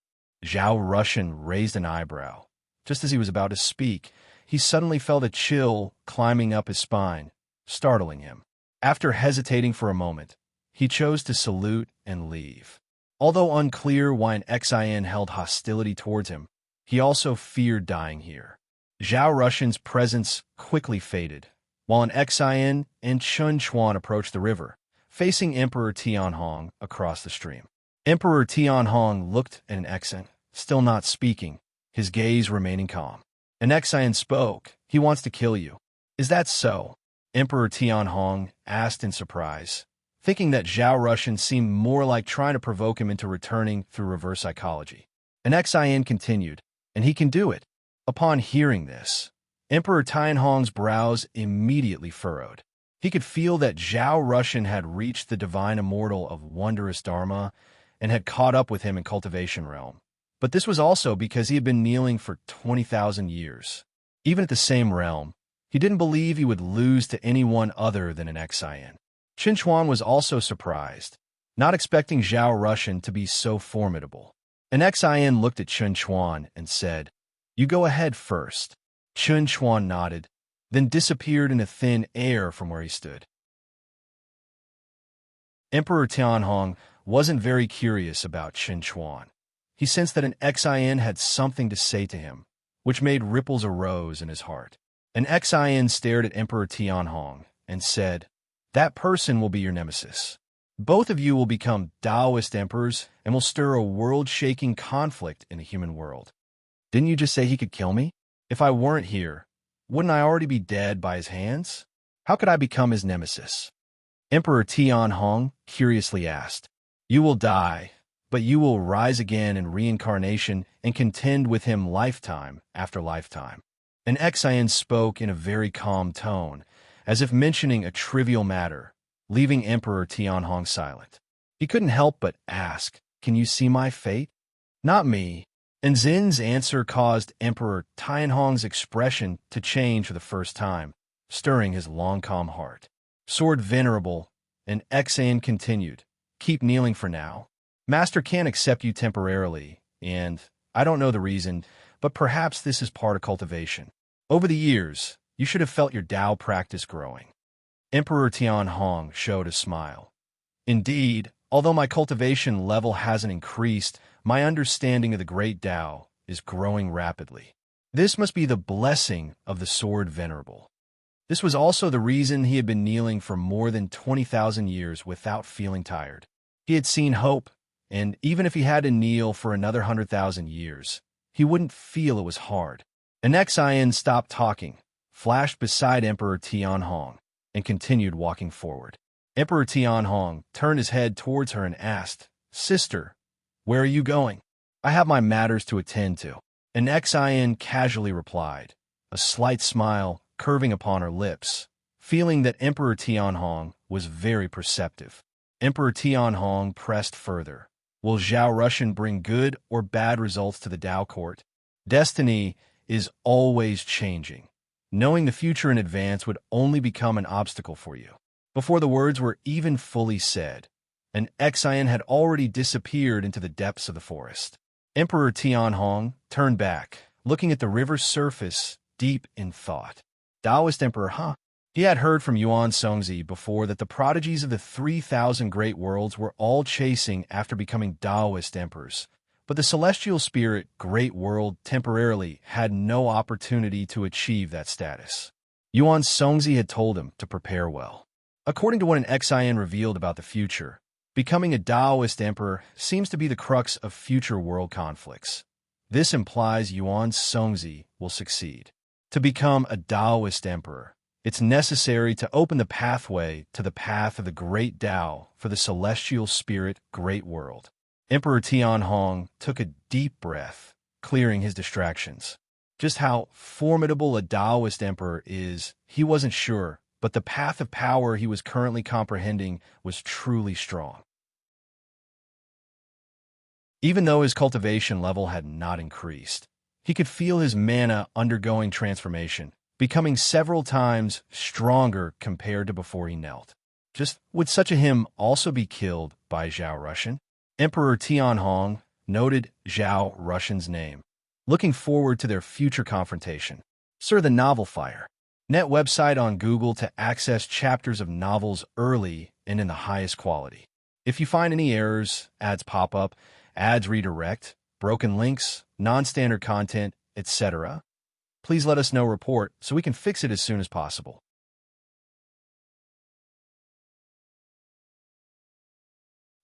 Zhao Russian raised an eyebrow. Just as he was about to speak, he suddenly felt a chill climbing up his spine, startling him. After hesitating for a moment, he chose to salute and leave. Although unclear why an Xian held hostility towards him, he also feared dying here. Zhao Russian's presence quickly faded, while an Xian and Chunchuan approached the river, facing Emperor Tianhong across the stream. Emperor Tianhong looked at an Xian, still not speaking, his gaze remaining calm. An Xian spoke. "He wants to kill you." "Is that so?" Emperor Tianhong asked in surprise, thinking that Zhao Russian seemed more like trying to provoke him into returning through reverse psychology. An Xian continued, "And he can do it." Upon hearing this, Emperor Tianhong's brows immediately furrowed. He could feel that Zhao Russian had reached the divine immortal of wondrous Dharma and had caught up with him in Cultivation realm. But this was also because he had been kneeling for 20,000 years. Even at the same realm, he didn't believe he would lose to anyone other than an Xian. Chunchuan was also surprised, not expecting Zhao Russian to be so formidable. An Xian looked at Chunchuan and said, "You go ahead first." Chunchuan nodded, then disappeared in a thin air from where he stood. Emperor Tianhong wasn't very curious about Chunchuan. He sensed that an Xian had something to say to him, which made ripples arose in his heart. An Xian stared at Emperor Tianhong and said, "That person will be your nemesis. Both of you will become Taoist emperors and will stir a world-shaking conflict in the human world." "Didn't you just say he could kill me? If I weren't here, wouldn't I already be dead by his hands? How could I become his nemesis?" Emperor Tianhong curiously asked. "You will die, but you will rise again in reincarnation and contend with him lifetime after lifetime." An Xian spoke in a very calm tone, as if mentioning a trivial matter, leaving Emperor Tianhong silent. He couldn't help but ask, "Can you see my fate?" "Not me." And Zin's answer caused Emperor Tianhong's expression to change for the first time, stirring his long calm heart. "Sword Venerable," and Xian continued, "keep kneeling for now. Master can't accept you temporarily, and I don't know the reason, but perhaps this is part of cultivation. Over the years, you should have felt your Tao practice growing. Emperor Tianhong showed a smile. Indeed, although my cultivation level hasn't increased, my understanding of the great Tao is growing rapidly. This must be the blessing of the Sword Venerable. This was also the reason he had been kneeling for more than 20,000 years without feeling tired. He had seen hope, and even if he had to kneel for another 100,000 years, he wouldn't feel it was hard. An Xian stopped talking, flashed beside Emperor Tianhong, and continued walking forward. Emperor Tianhong turned his head towards her and asked, "Sister, where are you going?" "I have my matters to attend to," an Xian casually replied, a slight smile curving upon her lips, feeling that Emperor Tianhong was very perceptive. Emperor Tianhong pressed further. Will Zhao Russian bring good or bad results to the Tao court? Destiny is always changing. Knowing the future in advance would only become an obstacle for you. Before the words were even fully said, an Xian had already disappeared into the depths of the forest. Emperor Tianhong turned back, looking at the river's surface, deep in thought. Taoist Emperor, huh? He had heard from Yuan Songzi before that the prodigies of the 3,000 great worlds were all chasing after becoming Taoist emperors, but the celestial spirit great world temporarily had no opportunity to achieve that status. Yuan Songzi had told him to prepare well. According to what an Xian revealed about the future, becoming a Taoist emperor seems to be the crux of future world conflicts. This implies Yuan Songzi will succeed. To become a Taoist emperor, it's necessary to open the pathway to the path of the great Tao for the celestial spirit great world. Emperor Tianhong took a deep breath, clearing his distractions. Just how formidable a Taoist emperor is, he wasn't sure, but the path of power he was currently comprehending was truly strong. Even though his cultivation level had not increased, he could feel his mana undergoing transformation, becoming several times stronger compared to before he knelt. Just would such a him also be killed by Zhao Russian? Emperor Tianhong noted Zhao Russian's name, looking forward to their future confrontation. Sir, the Novel Fire. Net website on Google to access chapters of novels early and in the highest quality. If you find any errors, ads pop up, ads redirect, broken links, non-standard content, etc., please let us know report so we can fix it as soon as possible.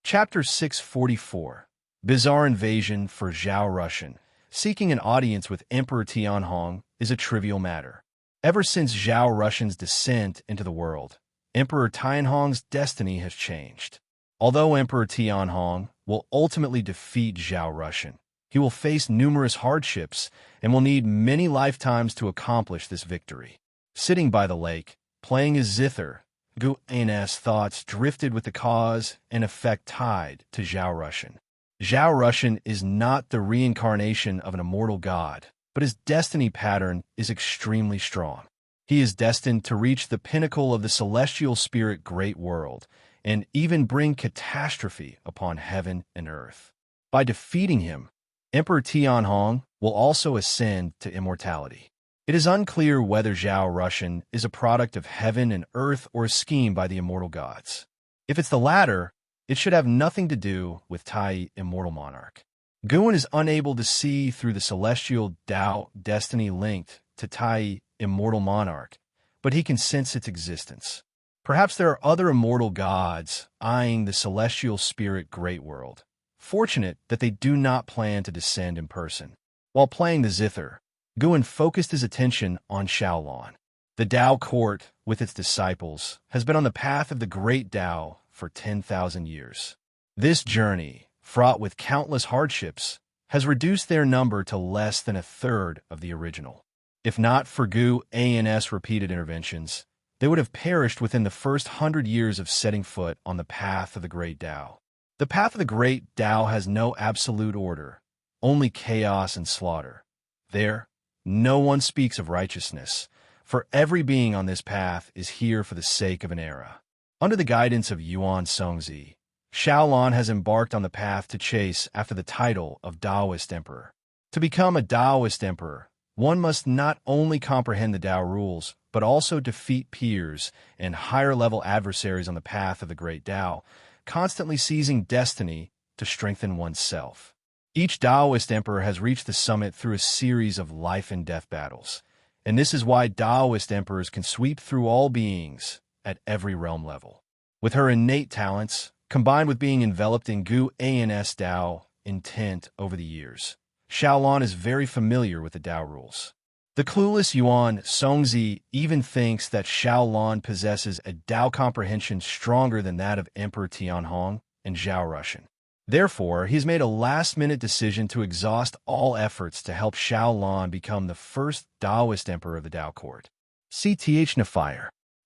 Chapter 644. Bizarre Invasion for Zhao Russian. Seeking an audience with Emperor Tianhong is a trivial matter. Ever since Zhao Russian's descent into the world, Emperor Tianhong's destiny has changed. Although Emperor Tianhong will ultimately defeat Zhao Russian, he will face numerous hardships and will need many lifetimes to accomplish this victory. Sitting by the lake, playing his zither, Gu's thoughts drifted with the cause and effect tied to Zhao Russian. Zhao Russian is not the reincarnation of an immortal god, but his destiny pattern is extremely strong. He is destined to reach the pinnacle of the celestial spirit great world and even bring catastrophe upon heaven and earth. By defeating him, Emperor Tianhong will also ascend to immortality. It is unclear whether Zhao Russian is a product of heaven and earth or a scheme by the immortal gods. If it's the latter, it should have nothing to do with Tai, immortal monarch. Guan is unable to see through the celestial Tao destiny linked to Tai, immortal monarch, but he can sense its existence. Perhaps there are other immortal gods eyeing the celestial spirit great world, fortunate that they do not plan to descend in person. While playing the zither, Guan focused his attention on Shaolin. The Tao court, with its disciples, has been on the path of the great Tao for 10,000 years. This journey, fraught with countless hardships, has reduced their number to less than a third of the original. If not for Gu's repeated interventions, they would have perished within the first 100 years of setting foot on the path of the great Tao. The path of the great Tao has no absolute order, only chaos and slaughter. There, no one speaks of righteousness, for every being on this path is here for the sake of an era. Under the guidance of Yuan Songzi, Xiaolon has embarked on the path to chase after the title of Taoist Emperor. To become a Taoist Emperor, one must not only comprehend the Tao rules, but also defeat peers and higher-level adversaries on the path of the Great Tao, constantly seizing destiny to strengthen oneself. Each Taoist Emperor has reached the summit through a series of life-and-death battles, and this is why Taoist Emperors can sweep through all beings at every realm level. With her innate talents, combined with being enveloped in Gu Ans Tao intent over the years, Xiaolon is very familiar with the Tao rules. The clueless Yuan Songzi even thinks that Xiaolon possesses a Tao comprehension stronger than that of Emperor Tianhong and Zhao Rushan. Therefore, he's made a last-minute decision to exhaust all efforts to help Xiaolon become the first Taoist Emperor of the Tao Court. CTH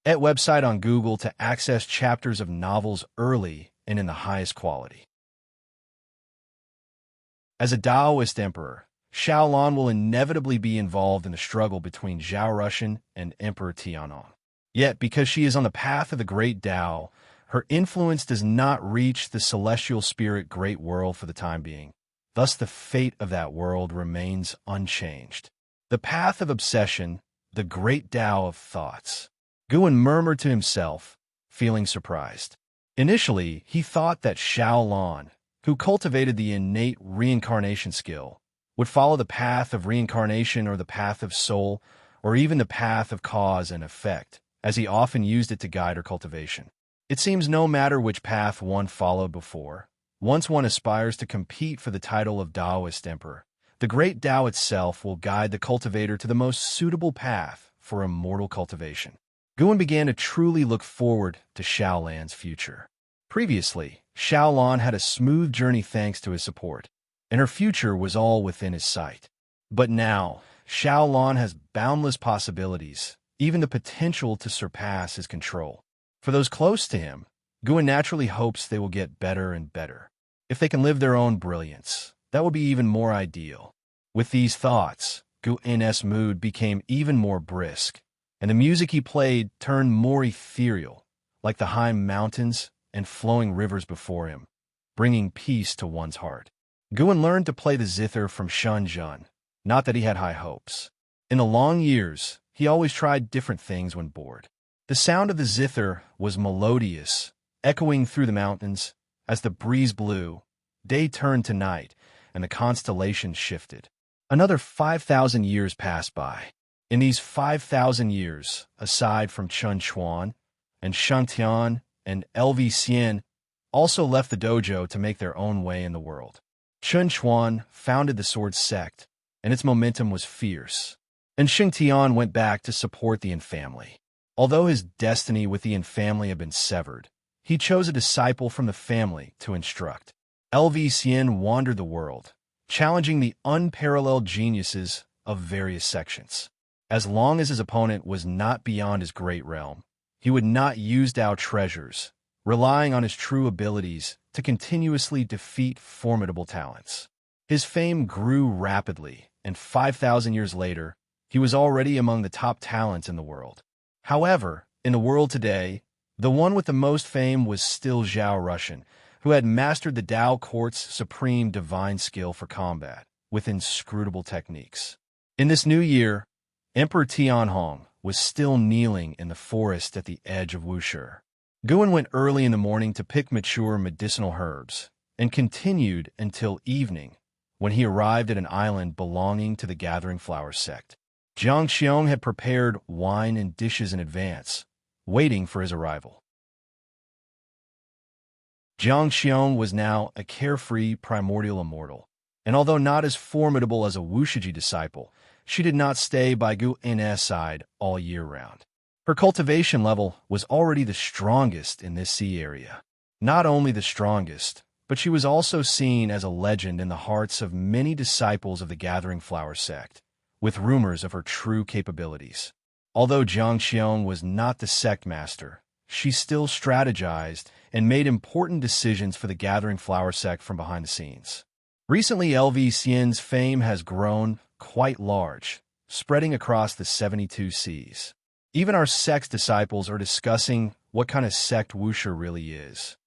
at website on Google to access chapters of novels early and in the highest quality. As a Taoist Emperor, Xiaolon will inevitably be involved in the struggle between Zhao Rushan and Emperor Tianhong. Yet, because she is on the path of the Great Tao, her influence does not reach the celestial spirit great world for the time being. Thus, the fate of that world remains unchanged. The path of obsession, the great Tao of thoughts. Guan murmured to himself, feeling surprised. Initially, he thought that Xiaolon, who cultivated the innate reincarnation skill, would follow the path of reincarnation or the path of soul, or even the path of cause and effect, as he often used it to guide her cultivation. It seems no matter which path one followed before, once one aspires to compete for the title of Taoist Emperor, the great Tao itself will guide the cultivator to the most suitable path for immortal cultivation. Guan began to truly look forward to Xiaolan's future. Previously, Xiaolon had a smooth journey thanks to his support, and her future was all within his sight. But now, Xiaolon has boundless possibilities, even the potential to surpass his control. For those close to him, Guan naturally hopes they will get better and better. If they can live their own brilliance, that would be even more ideal. With these thoughts, Guan's mood became even more brisk, and the music he played turned more ethereal, like the high mountains and flowing rivers before him, bringing peace to one's heart. Guan learned to play the zither from Shenzhen, not that he had high hopes. In the long years, he always tried different things when bored. The sound of the zither was melodious, echoing through the mountains. As the breeze blew, day turned to night, and the constellations shifted. Another 5,000 years passed by. In these 5,000 years, aside from Chen Chuan and Shangtian and LV Xian, also left the dojo to make their own way in the world. Chen Chuan founded the sword sect, and its momentum was fierce. And Shangtian went back to support the Yin family. Although his destiny with the Yin family had been severed, he chose a disciple from the family to instruct. LV Xian wandered the world, challenging the unparalleled geniuses of various sections. As long as his opponent was not beyond his great realm, he would not use Tao treasures, relying on his true abilities to continuously defeat formidable talents. His fame grew rapidly, and 5,000 years later, he was already among the top talents in the world. However, in the world today, the one with the most fame was still Zhao Rushan, who had mastered the Tao Court's supreme divine skill for combat, with inscrutable techniques. In this new year, Emperor Tianhong was still kneeling in the forest at the edge of Wuxia. Guan went early in the morning to pick mature medicinal herbs, and continued until evening, when he arrived at an island belonging to the Gathering Flower sect. Xianxia had prepared wine and dishes in advance, waiting for his arrival. Xianxia was now a carefree primordial immortal, and although not as formidable as a Wuxia disciple, she did not stay by Guan's side all year round. Her cultivation level was already the strongest in this sea area. Not only the strongest, but she was also seen as a legend in the hearts of many disciples of the Gathering Flower sect, with rumors of her true capabilities. Although Xianxia was not the sect master, she still strategized and made important decisions for the Gathering Flower sect from behind the scenes. Recently, LV Xian's fame has grown quite large, spreading across the 72 seas. Even our sect's disciples are discussing what kind of sect Wuxia really is.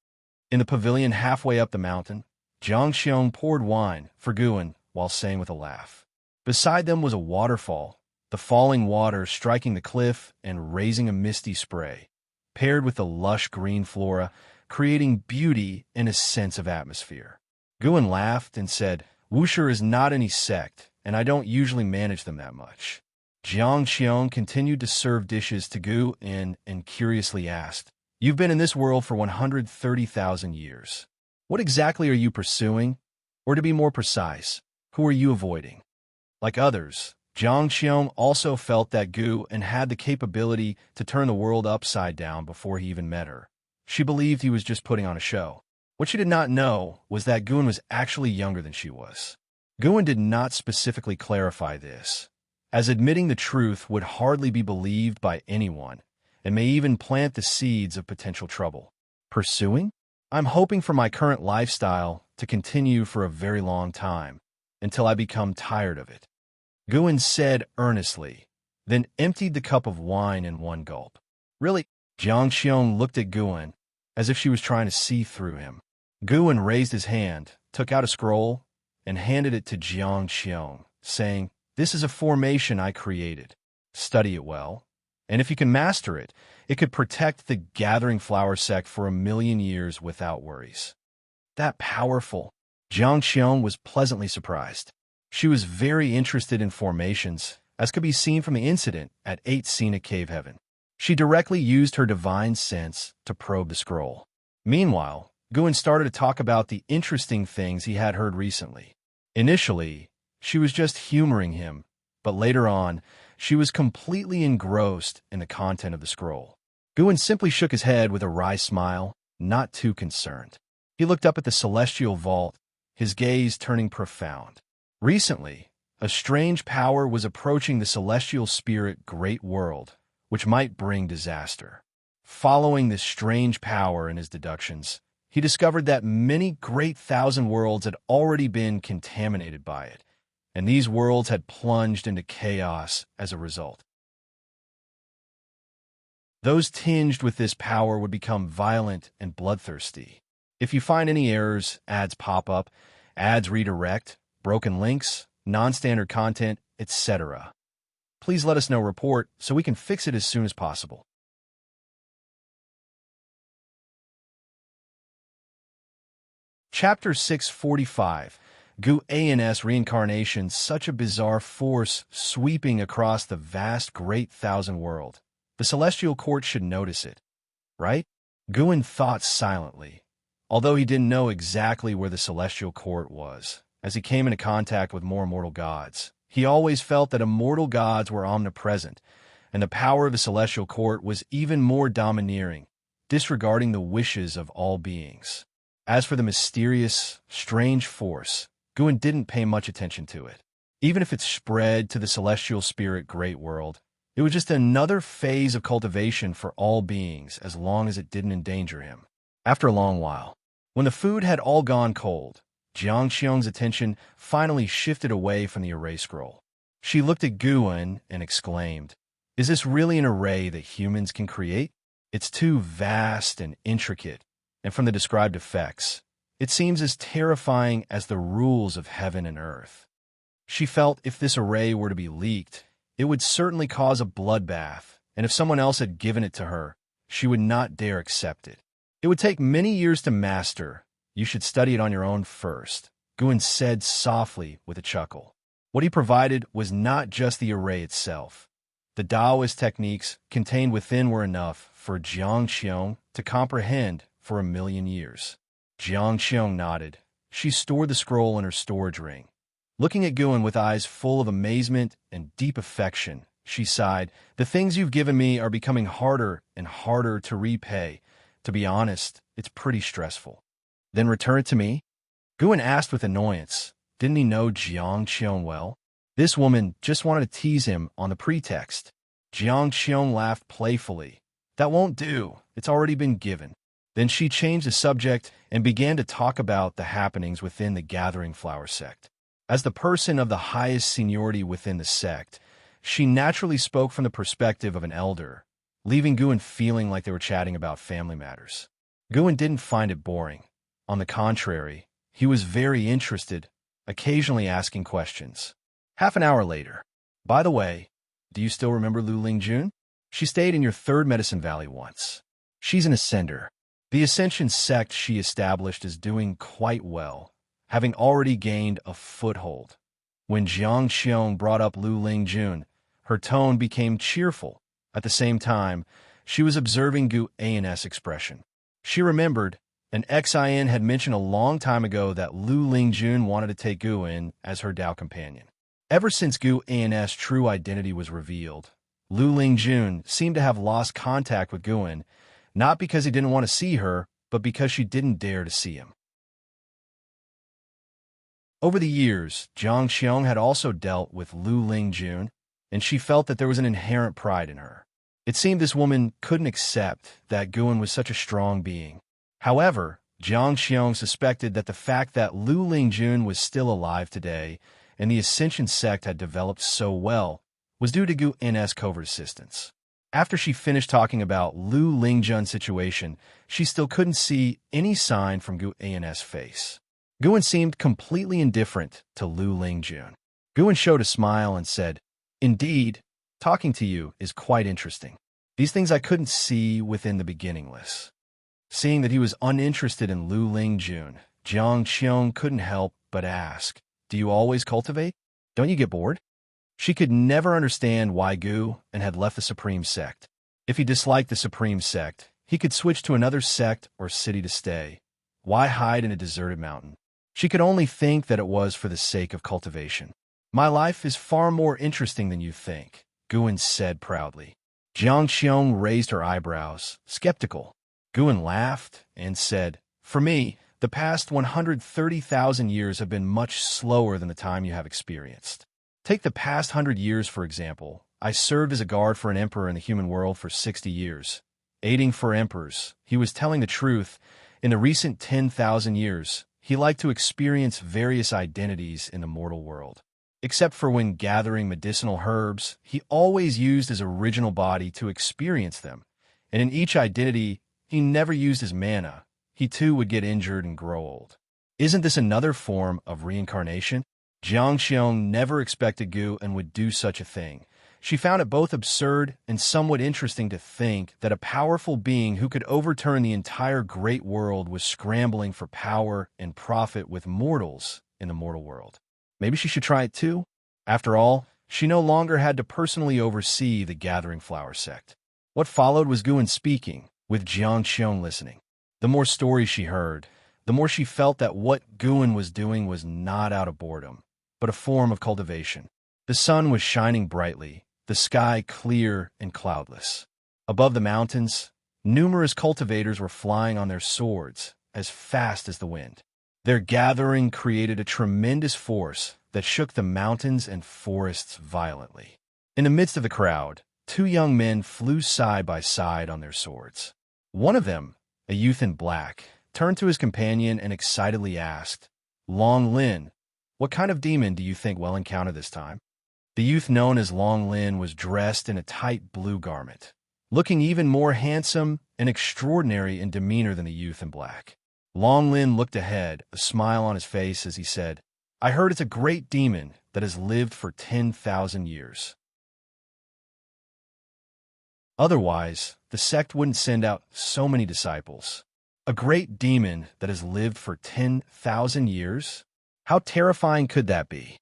In the pavilion halfway up the mountain, Xianxia poured wine for Guan while saying with a laugh. Beside them was a waterfall, the falling water striking the cliff and raising a misty spray, paired with the lush green flora, creating beauty and a sense of atmosphere. Guan laughed and said, Wuxia is not any sect, and I don't usually manage them that much. Xianxia continued to serve dishes to Guan and curiously asked, You've been in this world for 130,000 years. What exactly are you pursuing? Or to be more precise, who are you avoiding? Like others, Xianxia also felt that Guan had the capability to turn the world upside down before he even met her. She believed he was just putting on a show. What she did not know was that Guan was actually younger than she was. Guan did not specifically clarify this, as admitting the truth would hardly be believed by anyone, and may even plant the seeds of potential trouble. Pursuing? I'm hoping for my current lifestyle to continue for a very long time, until I become tired of it. Guan said earnestly, then emptied the cup of wine in one gulp. Really? Xianxia looked at Guan, as if she was trying to see through him. Guan raised his hand, took out a scroll, and handed it to Xianxia, saying, This is a formation I created. Study it well, and if you can master it, it could protect the gathering flower sect for 1,000,000 years without worries. That powerful. Xianxia was pleasantly surprised. She was very interested in formations, as could be seen from the incident at 8 Sina Cave Heaven. She directly used her divine sense to probe the scroll. Meanwhile, Guan started to talk about the interesting things he had heard recently. Initially, she was just humoring him, but later on, she was completely engrossed in the content of the scroll. Guan simply shook his head with a wry smile, not too concerned. He looked up at the celestial vault, his gaze turning profound. Recently, a strange power was approaching the celestial spirit great world, which might bring disaster. Following this strange power in his deductions, he discovered that many great thousand worlds had already been contaminated by it, and these worlds had plunged into chaos as a result. Those tinged with this power would become violent and bloodthirsty. If you find any errors, ads pop up, ads redirect, broken links, non-standard content, etc., please let us know. Report so we can fix it as soon as possible. Chapter 645. Guan's Reincarnation, such a bizarre force sweeping across the vast great thousand world. The celestial court should notice it, right? Guan thought silently, although he didn't know exactly where the celestial court was. As he came into contact with more immortal gods, he always felt that immortal gods were omnipresent, and the power of the celestial court was even more domineering, disregarding the wishes of all beings. As for the mysterious, strange force, Guan didn't pay much attention to it. Even if it spread to the celestial spirit great world, it was just another phase of cultivation for all beings as long as it didn't endanger him. After a long while, when the food had all gone cold, Xianxia's attention finally shifted away from the array scroll. She looked at Guan and exclaimed, Is this really an array that humans can create? It's too vast and intricate, and from the described effects, it seems as terrifying as the rules of heaven and earth. She felt if this array were to be leaked, it would certainly cause a bloodbath, and if someone else had given it to her, she would not dare accept it. It would take many years to master. You should study it on your own first, Guan said softly with a chuckle. What he provided was not just the array itself. The Taoist techniques contained within were enough for Xianxia to comprehend for 1,000,000 years. Xianxia nodded. She stored the scroll in her storage ring. Looking at Guan with eyes full of amazement and deep affection, she sighed, The things you've given me are becoming harder and harder to repay. To be honest, it's pretty stressful. Then return it to me? Guan asked with annoyance. Didn't he know Xianxia well? This woman just wanted to tease him on the pretext. Xianxia laughed playfully. That won't do. It's already been given. Then she changed the subject and began to talk about the happenings within the Gathering Flower sect. As the person of the highest seniority within the sect, she naturally spoke from the perspective of an elder, leaving Guan feeling like they were chatting about family matters. Guan didn't find it boring. On the contrary, he was very interested, occasionally asking questions. Half an hour later. By the way, do you still remember Lu Lingjun? She stayed in your third Medicine Valley once. She's an ascender. The Ascension sect she established is doing quite well, having already gained a foothold. When Xianxia brought up Lu Lingjun, her tone became cheerful. At the same time, she was observing Gu An's expression. She remembered, an Xin had mentioned a long time ago that Lu Lingjun wanted to take Gu in as her Dao companion. Ever since Gu An's true identity was revealed, Lu Lingjun seemed to have lost contact with Guan, not because he didn't want to see her, but because she didn't dare to see him. Over the years, Xianxia had also dealt with Lu Lingjun, and she felt that there was an inherent pride in her. It seemed this woman couldn't accept that Guan was such a strong being. However, Xianxia suspected that the fact that Lu Lingjun was still alive today and the Ascension sect had developed so well was due to Gu An's covert assistance. After she finished talking about Lu Lingjun's situation, she still couldn't see any sign from Gu An's face. Guan seemed completely indifferent to Lu Lingjun. Guan showed a smile and said, "Indeed, talking to you is quite interesting. These things I couldn't see within the beginningless." Seeing that he was uninterested in Lu Lingjun, Xianxia couldn't help but ask, "Do you always cultivate? Don't you get bored?" She could never understand why Gu and had left the Supreme Sect. If he disliked the Supreme Sect, he could switch to another sect or city to stay. Why hide in a deserted mountain? She could only think that it was for the sake of cultivation. "My life is far more interesting than you think," Guan said proudly. Xianxia raised her eyebrows, skeptical. Guan laughed and said, "For me, the past 130,000 years have been much slower than the time you have experienced. Take the past 100 years, for example. I served as a guard for an emperor in the human world for 60 years. Aiding for emperors, he was telling the truth. In the recent 10,000 years, he liked to experience various identities in the mortal world. Except for when gathering medicinal herbs, he always used his original body to experience them, and in each identity, he never used his mana. He too would get injured and grow old. Isn't this another form of reincarnation?" Xianxia never expected Gu and would do such a thing. She found it both absurd and somewhat interesting to think that a powerful being who could overturn the entire great world was scrambling for power and profit with mortals in the mortal world. Maybe she should try it too? After all, she no longer had to personally oversee the Gathering Flower sect. What followed was Guan speaking, with Xianxia listening. The more stories she heard, the more she felt that what Guan was doing was not out of boredom, but a form of cultivation. The sun was shining brightly, the sky clear and cloudless. Above the mountains, numerous cultivators were flying on their swords as fast as the wind. Their gathering created a tremendous force that shook the mountains and forests violently. In the midst of the crowd, two young men flew side by side on their swords. One of them, a youth in black, turned to his companion and excitedly asked, "Long Lin, what kind of demon do you think we'll encounter this time?" The youth known as Long Lin was dressed in a tight blue garment, looking even more handsome and extraordinary in demeanor than the youth in black. Long Lin looked ahead, a smile on his face as he said, "I heard it's a great demon that has lived for 10,000 years. Otherwise, the sect wouldn't send out so many disciples. A great demon that has lived for 10,000 years? How terrifying could that be?"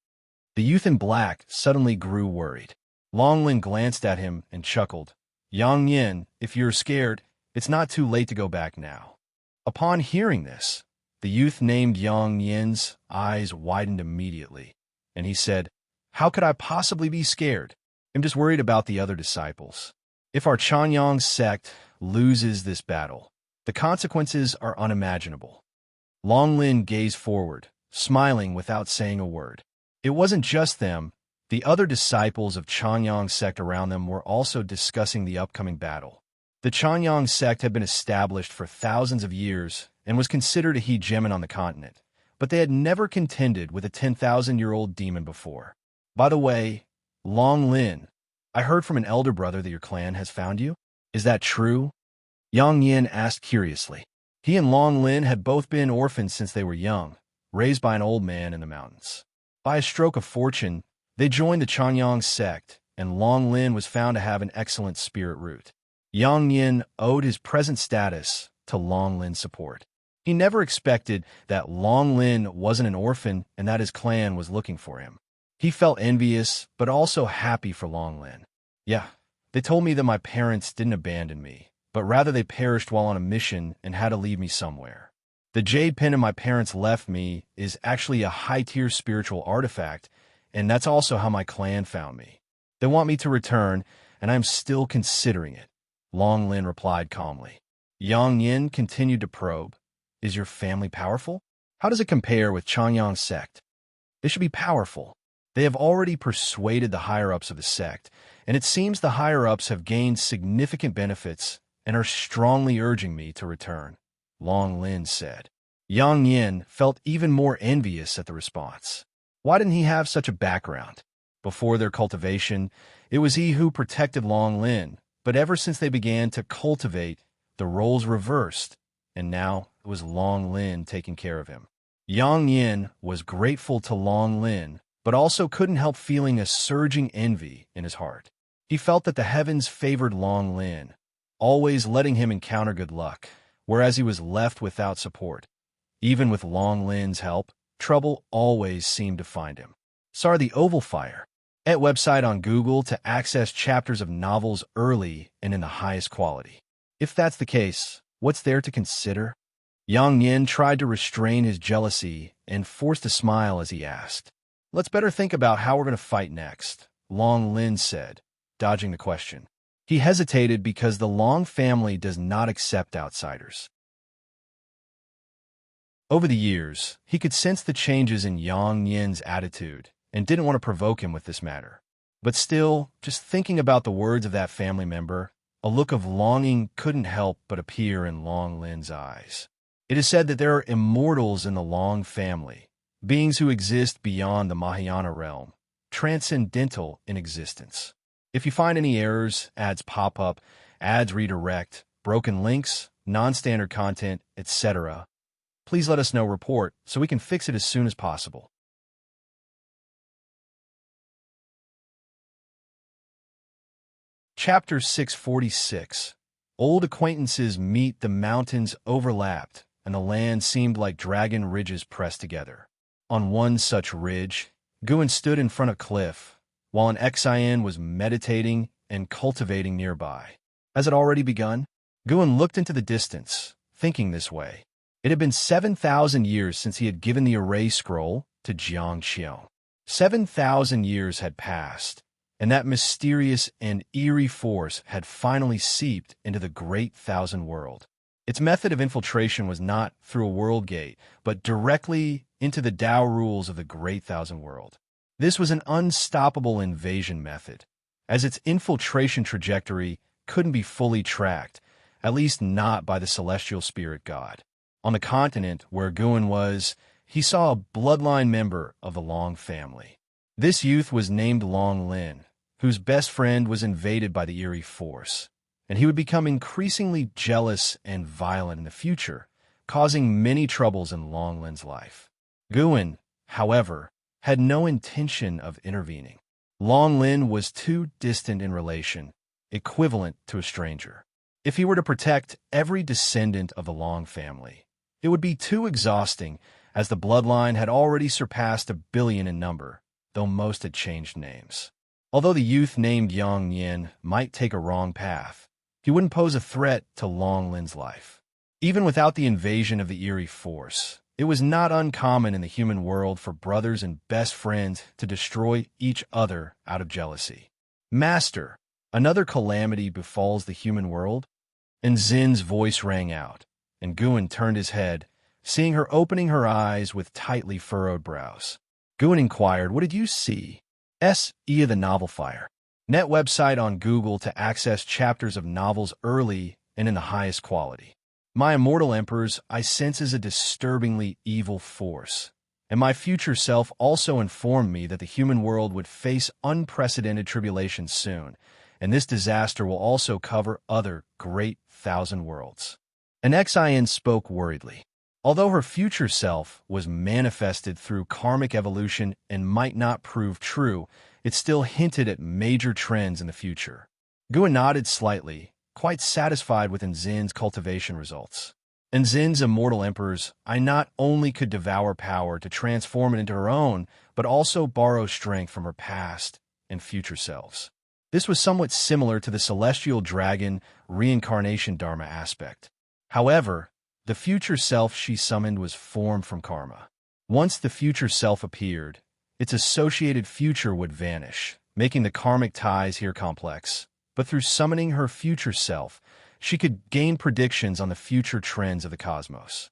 The youth in black suddenly grew worried. Long Lin glanced at him and chuckled. "Yang Yin, if you're scared, it's not too late to go back now." Upon hearing this, the youth named Yang Yin's eyes widened immediately, and he said, "How could I possibly be scared? I'm just worried about the other disciples. If our Chanyang sect loses this battle, the consequences are unimaginable." Long Lin gazed forward, smiling without saying a word. It wasn't just them. The other disciples of Chanyang sect around them were also discussing the upcoming battle. The Chanyang sect had been established for thousands of years and was considered a hegemon on the continent, but they had never contended with a 10,000-year-old demon before. "By the way, Long Lin, I heard from an elder brother that your clan has found you. Is that true?" Yang Yin asked curiously. He and Long Lin had both been orphans since they were young, raised by an old man in the mountains. By a stroke of fortune, they joined the Chanyang sect, and Long Lin was found to have an excellent spirit root. Yang Yin owed his present status to Long Lin's support. He never expected that Long Lin wasn't an orphan and that his clan was looking for him. He felt envious, but also happy for Long Lin. Yeah, they told me that my parents didn't abandon me, but rather they perished while on a mission and had to leave me somewhere. The jade pin my parents left me is actually a high-tier spiritual artifact, and that's also how my clan found me. They want me to return, and I'm still considering it, Long Lin replied calmly. Yang Yin continued to probe. Is your family powerful? How does it compare with Chanyang sect? They should be powerful. They have already persuaded the higher-ups of the sect, and it seems the higher-ups have gained significant benefits and are strongly urging me to return, Long Lin said. Yang Yin felt even more envious at the response. Why didn't he have such a background? Before their cultivation, it was he who protected Long Lin, but ever since they began to cultivate, the roles reversed, and now it was Long Lin taking care of him. Yang Yin was grateful to Long Lin, but also couldn't help feeling a surging envy in his heart. He felt that the heavens favored Long Lin, always letting him encounter good luck, whereas he was left without support. Even with Long Lin's help, trouble always seemed to find him. Saw the Oval Fire at website on Google to access chapters of novels early and in the highest quality. If that's the case, what's there to consider? Yang Yin tried to restrain his jealousy and forced a smile as he asked. Let's better think about how we're going to fight next, Long Lin said, dodging the question. He hesitated because the Long family does not accept outsiders. Over the years, he could sense the changes in Yang Yin's attitude and didn't want to provoke him with this matter. But still, just thinking about the words of that family member, a look of longing couldn't help but appear in Long Lin's eyes. It is said that there are immortals in the Long family, beings who exist beyond the Mahayana realm, transcendental in existence. If you find any errors, ads pop up, ads redirect, broken links, non-standard content, etc., please let us know, report, so we can fix it as soon as possible. Chapter 646. Old acquaintances meet. The mountains overlapped, and the land seemed like dragon ridges pressed together. On one such ridge, Guan stood in front of cliff, while an Xian was meditating and cultivating nearby. Has it already begun? Guan looked into the distance, thinking this way. It had been 7,000 years since he had given the array scroll to Xianxia. 7,000 years had passed, and that mysterious and eerie force had finally seeped into the Great Thousand World. Its method of infiltration was not through a world gate, but directly into the Tao rules of the Great Thousand World. This was an unstoppable invasion method, as its infiltration trajectory couldn't be fully tracked, at least not by the celestial spirit god. On the continent where Guan was, he saw a bloodline member of the Long family. This youth was named Long Lin, whose best friend was invaded by the eerie force, and he would become increasingly jealous and violent in the future, causing many troubles in Long Lin's life. Guan, however, had no intention of intervening. Long Lin was too distant in relation, equivalent to a stranger. If he were to protect every descendant of the Long family, it would be too exhausting, as the bloodline had already surpassed 1 billion in number, though most had changed names. Although the youth named Yang Yin might take a wrong path, he wouldn't pose a threat to Long Lin's life. Even without the invasion of the eerie force, it was not uncommon in the human world for brothers and best friends to destroy each other out of jealousy. Master, another calamity befalls the human world? And Zin's voice rang out, and Guan turned his head, seeing her opening her eyes with tightly furrowed brows. Guan inquired, "What did you see?" S.E. The Novel Fire. Net website on Google to access chapters of novels early and in the highest quality. My immortal emperors I sense as a disturbingly evil force, and my future self also informed me that the human world would face unprecedented tribulation soon, and this disaster will also cover other great thousand worlds. An Xian spoke worriedly. Although her future self was manifested through karmic evolution and might not prove true, it still hinted at major trends in the future. Gua nodded slightly, quite satisfied with Nzin's cultivation results. Nzin's immortal emperor's eye not only could devour power to transform it into her own, but also borrow strength from her past and future selves. This was somewhat similar to the celestial dragon reincarnation dharma aspect. However, the future self she summoned was formed from karma. Once the future self appeared, its associated future would vanish, making the karmic ties here complex. But through summoning her future self, she could gain predictions on the future trends of the cosmos.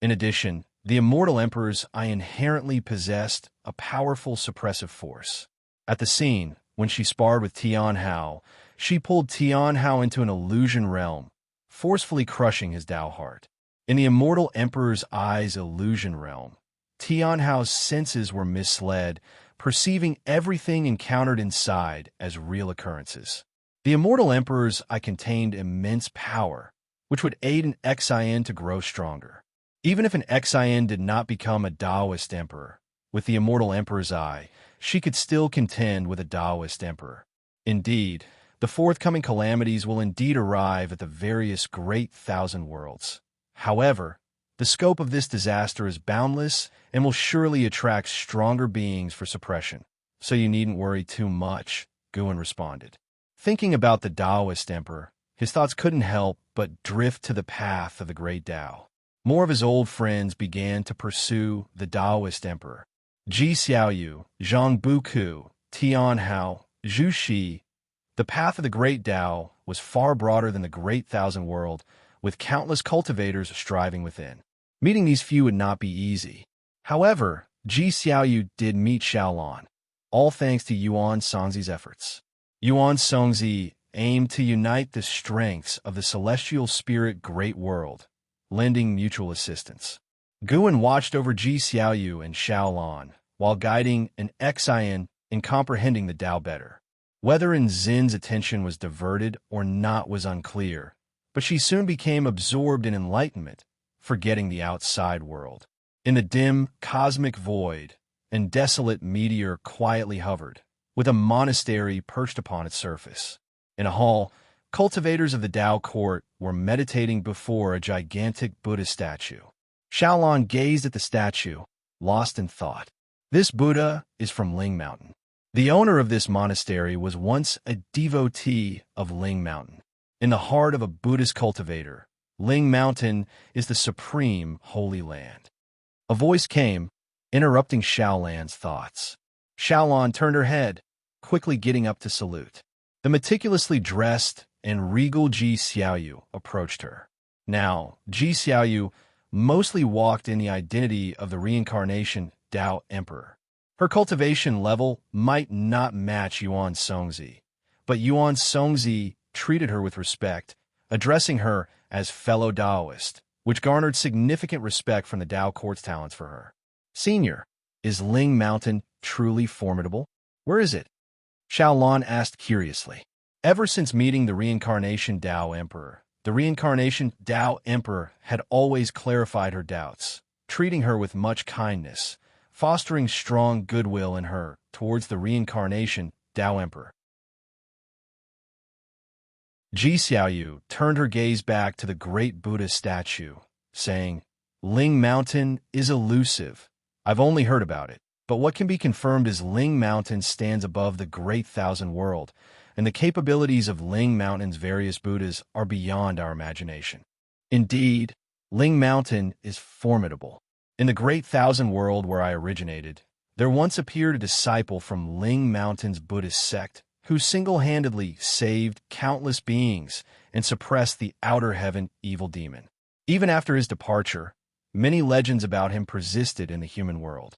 In addition, the Immortal Emperor's eye inherently possessed a powerful suppressive force. At the scene, when she sparred with Tian Hao, she pulled Tian Hao into an illusion realm, forcefully crushing his Tao heart. In the Immortal Emperor's eye's illusion realm, Tian Hao's senses were misled, perceiving everything encountered inside as real occurrences. The Immortal Emperor's eye contained immense power, which would aid an Xian to grow stronger. Even if an Xian did not become a Taoist emperor, with the Immortal Emperor's eye, she could still contend with a Taoist emperor. Indeed, the forthcoming calamities will indeed arrive at the various great thousand worlds. However, the scope of this disaster is boundless and will surely attract stronger beings for suppression. So you needn't worry too much, Guan responded. Thinking about the Taoist emperor, his thoughts couldn't help but drift to the path of the great Tao. More of his old friends began to pursue the Taoist emperor. Ji Xiaoyu, Zhang Buku, Tian Hao, Zhu Shi. The path of the great Tao was far broader than the great thousand world, with countless cultivators striving within. Meeting these few would not be easy. However, Ji Xiaoyu did meet Xiaolan, all thanks to Yuan Songzi's efforts. Yuan Songzi aimed to unite the strengths of the celestial spirit great world, lending mutual assistance. Guan watched over Ji Xiaoyu and Xiaolan, while guiding an Xian in comprehending the Tao better. Whether Nzin's attention was diverted or not was unclear, but she soon became absorbed in enlightenment, forgetting the outside world. In the dim, cosmic void, an desolate meteor quietly hovered, with a monastery perched upon its surface. In a hall, cultivators of the Tao court were meditating before a gigantic Buddha statue. Xiaolan gazed at the statue, lost in thought. This Buddha is from Ling Mountain. The owner of this monastery was once a devotee of Ling Mountain. In the heart of a Buddhist cultivator, Ling Mountain is the supreme holy land. A voice came, interrupting Xiaolan's thoughts. Xiaolan turned her head, quickly getting up to salute. The meticulously dressed and regal Ji Xiaoyu approached her. Now, Ji Xiaoyu mostly walked in the identity of the reincarnation Tao Emperor. Her cultivation level might not match Yuan Songzi, but Yuan Songzi treated her with respect, addressing her as fellow Taoist, which garnered significant respect from the Tao court's talents for her. Senior, is Ling Mountain truly formidable? Where is it? Xiaolan asked curiously. Ever since meeting the reincarnation Tao Emperor, the reincarnation Tao Emperor had always clarified her doubts, treating her with much kindness, fostering strong goodwill in her towards the reincarnation Tao Emperor. Ji Xiaoyu turned her gaze back to the great Buddha statue, saying, Ling Mountain is elusive. I've only heard about it, but what can be confirmed is Ling Mountain stands above the great thousand world, and the capabilities of Ling Mountain's various Buddhas are beyond our imagination. Indeed, Ling Mountain is formidable. In the great thousand world where I originated, there once appeared a disciple from Ling Mountain's Buddhist sect who single-handedly saved countless beings and suppressed the outer heaven evil demon. Even after his departure, many legends about him persisted in the human world.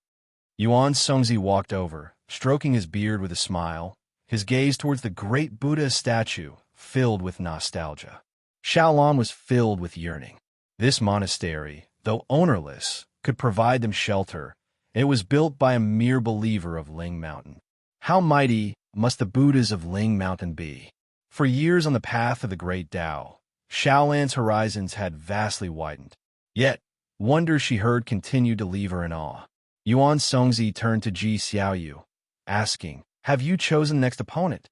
Yuan Songzi walked over, stroking his beard with a smile, his gaze towards the great Buddha statue filled with nostalgia. Xiaolan was filled with yearning. This monastery, though ownerless, could provide them shelter. It was built by a mere believer of Ling Mountain. How mighty must the Buddhas of Ling Mountain be? For years on the path of the great Tao, Shaolan's horizons had vastly widened. Yet, wonders she heard continued to leave her in awe. Yuan Songzi turned to Ji Xiaoyu, asking, "Have you chosen the next opponent?"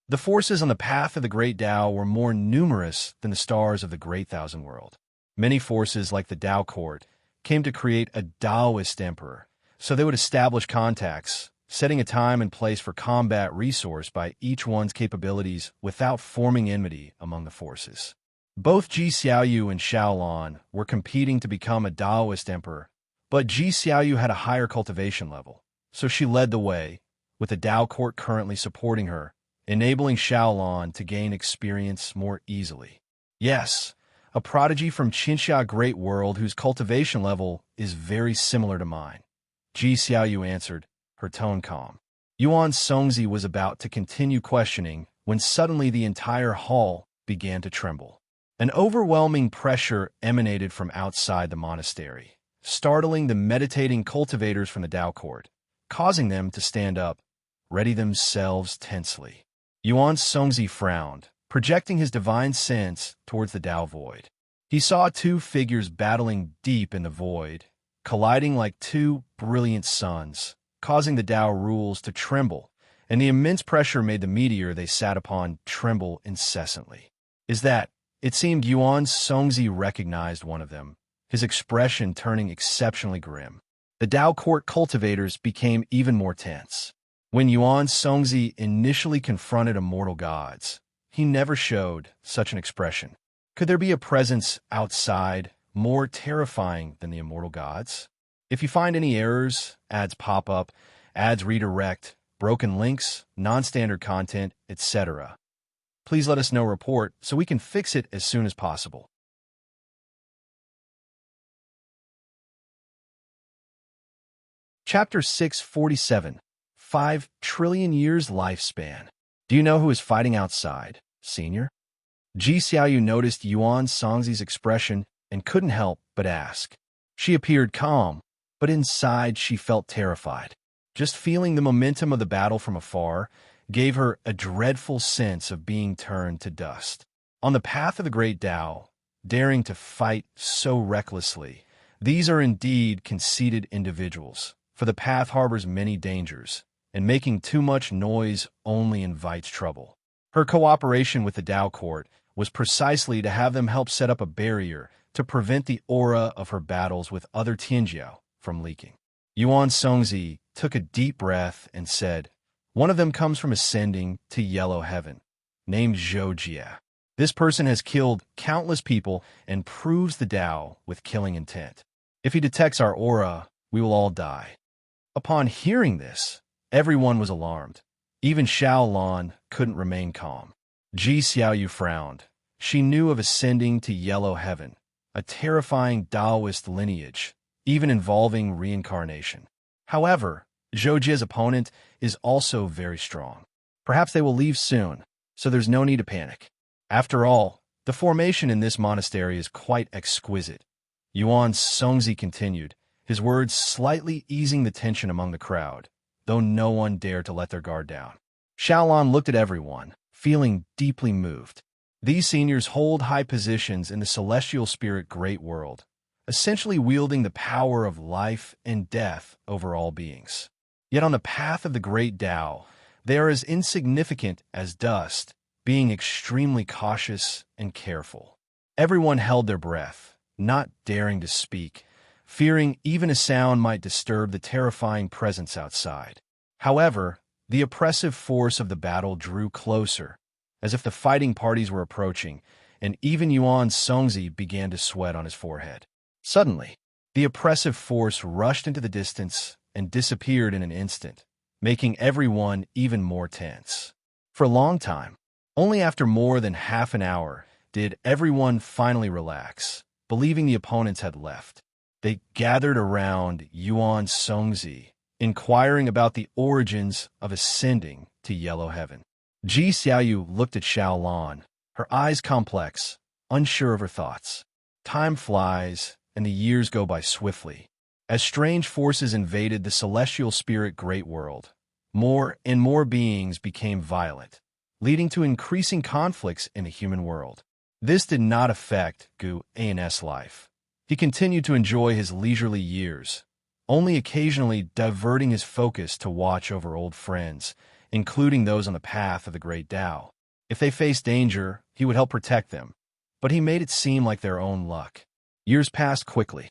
The forces on the path of the great Tao were more numerous than the stars of the great thousand world. Many forces, like the Tao court, came to create a Taoist emperor, so they would establish contacts, setting a time and place for combat resourced by each one's capabilities without forming enmity among the forces. Both Ji Xiaoyu and Xiaolan were competing to become a Taoist emperor, but Ji Xiaoyu had a higher cultivation level, so she led the way, with the Tao court currently supporting her, enabling Xiaolan to gain experience more easily. Yes, a prodigy from Xianxia Great World whose cultivation level is very similar to mine. Ji Xiaoyu answered, her tone calm. Yuan Songzi was about to continue questioning when suddenly the entire hall began to tremble. An overwhelming pressure emanated from outside the monastery, startling the meditating cultivators from the Tao court, causing them to stand up, ready themselves tensely. Yuan Songzi frowned, projecting his divine sense towards the Tao void. He saw two figures battling deep in the void, colliding like two brilliant suns, causing the Tao rules to tremble, and the immense pressure made the meteor they sat upon tremble incessantly. It seemed Yuan Songzi recognized one of them, his expression turning exceptionally grim. The Tao court cultivators became even more tense. When Yuan Songzi initially confronted immortal gods, he never showed such an expression. Could there be a presence outside more terrifying than the immortal gods? If you find any errors, ads pop up, ads redirect, broken links, non-standard content, etc., please let us know report so we can fix it as soon as possible. Chapter 647, 5 trillion years lifespan. Do you know who is fighting outside, senior? Ji Xiaoyu noticed Yuan Songzi's expression and couldn't help but ask. She appeared calm, but inside she felt terrified. Just feeling the momentum of the battle from afar gave her a dreadful sense of being turned to dust. On the path of the great Tao, daring to fight so recklessly, these are indeed conceited individuals, for the path harbors many dangers, and making too much noise only invites trouble. Her cooperation with the Tao court was precisely to have them help set up a barrier to prevent the aura of her battles with other Tianjiao from leaking. Yuan Songzi took a deep breath and said, "One of them comes from ascending to yellow heaven, named Wuxia. This person has killed countless people and proves the Tao with killing intent. If he detects our aura, we will all die." Upon hearing this, everyone was alarmed. Even Xiaolan couldn't remain calm. Ji Xiaoyu frowned. She knew of ascending to yellow heaven, a terrifying Taoist lineage, even involving reincarnation. However, Zhoujia's opponent is also very strong. Perhaps they will leave soon, so there's no need to panic. After all, the formation in this monastery is quite exquisite. Yuan Songzi continued, his words slightly easing the tension among the crowd, though no one dared to let their guard down. Xiaolan looked at everyone, feeling deeply moved. These seniors hold high positions in the celestial spirit great world, essentially wielding the power of life and death over all beings. Yet on the path of the great Tao, they are as insignificant as dust, being extremely cautious and careful. Everyone held their breath, not daring to speak, fearing even a sound might disturb the terrifying presence outside. However, the oppressive force of the battle drew closer, as if the fighting parties were approaching, and even Yuan Songzi began to sweat on his forehead. Suddenly, the oppressive force rushed into the distance and disappeared in an instant, making everyone even more tense. For a long time, only after more than half an hour, did everyone finally relax, believing the opponents had left. They gathered around Yuan Songzi, inquiring about the origins of ascending to yellow heaven. Ji Xiaoyu looked at Xiaolan, her eyes complex, unsure of her thoughts. Time flies, and the years go by swiftly. As strange forces invaded the celestial spirit great world, more and more beings became violent, leading to increasing conflicts in the human world. This did not affect Gu An's life. He continued to enjoy his leisurely years, only occasionally diverting his focus to watch over old friends, including those on the path of the great Tao. If they faced danger, he would help protect them, but he made it seem like their own luck. Years passed quickly.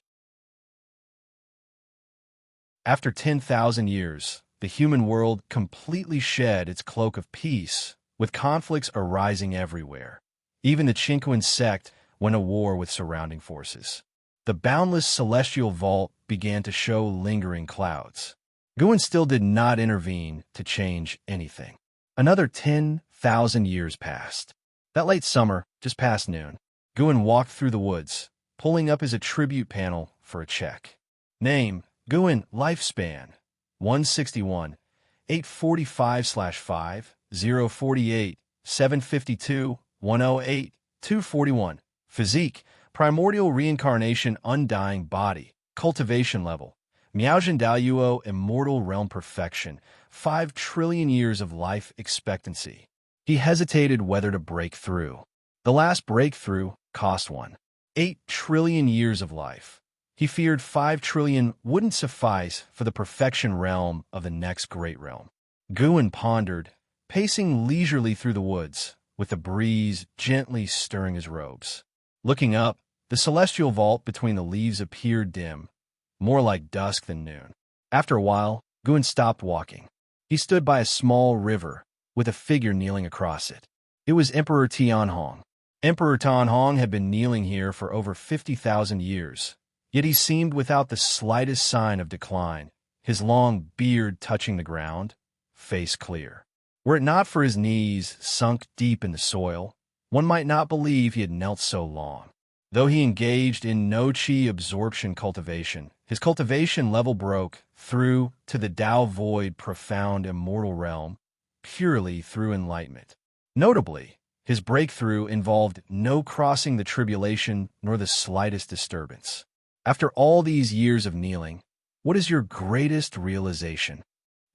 After 10,000 years, the human world completely shed its cloak of peace, with conflicts arising everywhere. Even the Qinquan sect went to war with surrounding forces. The boundless celestial vault began to show lingering clouds. Guan still did not intervene to change anything. Another 10,000 years passed. That late summer, just past noon, Guan walked through the woods, pulling up his attribute panel for a check. Name, Guan, lifespan, 161, 845/5, 048, 752, 108, 241. Physique, primordial reincarnation, undying body. Cultivation level, Miaojian Daoyuo, immortal realm perfection, 5 trillion years of life expectancy. He hesitated whether to break through. The last breakthrough cost 8 trillion years of life. He feared 5 trillion wouldn't suffice for the perfection realm of the next great realm. Guan pondered, pacing leisurely through the woods, with the breeze gently stirring his robes. Looking up, the celestial vault between the leaves appeared dim, more like dusk than noon. After a while, Guan stopped walking. He stood by a small river, with a figure kneeling across it. It was Emperor Tianhong. Emperor Tianhong had been kneeling here for over 50,000 years, yet he seemed without the slightest sign of decline, his long beard touching the ground, face clear. Were it not for his knees sunk deep in the soil, one might not believe he had knelt so long. Though he engaged in no qi absorption cultivation, his cultivation level broke through to the Tao void profound immortal realm, purely through enlightenment. Notably, his breakthrough involved no crossing the tribulation nor the slightest disturbance. After all these years of kneeling, what is your greatest realization?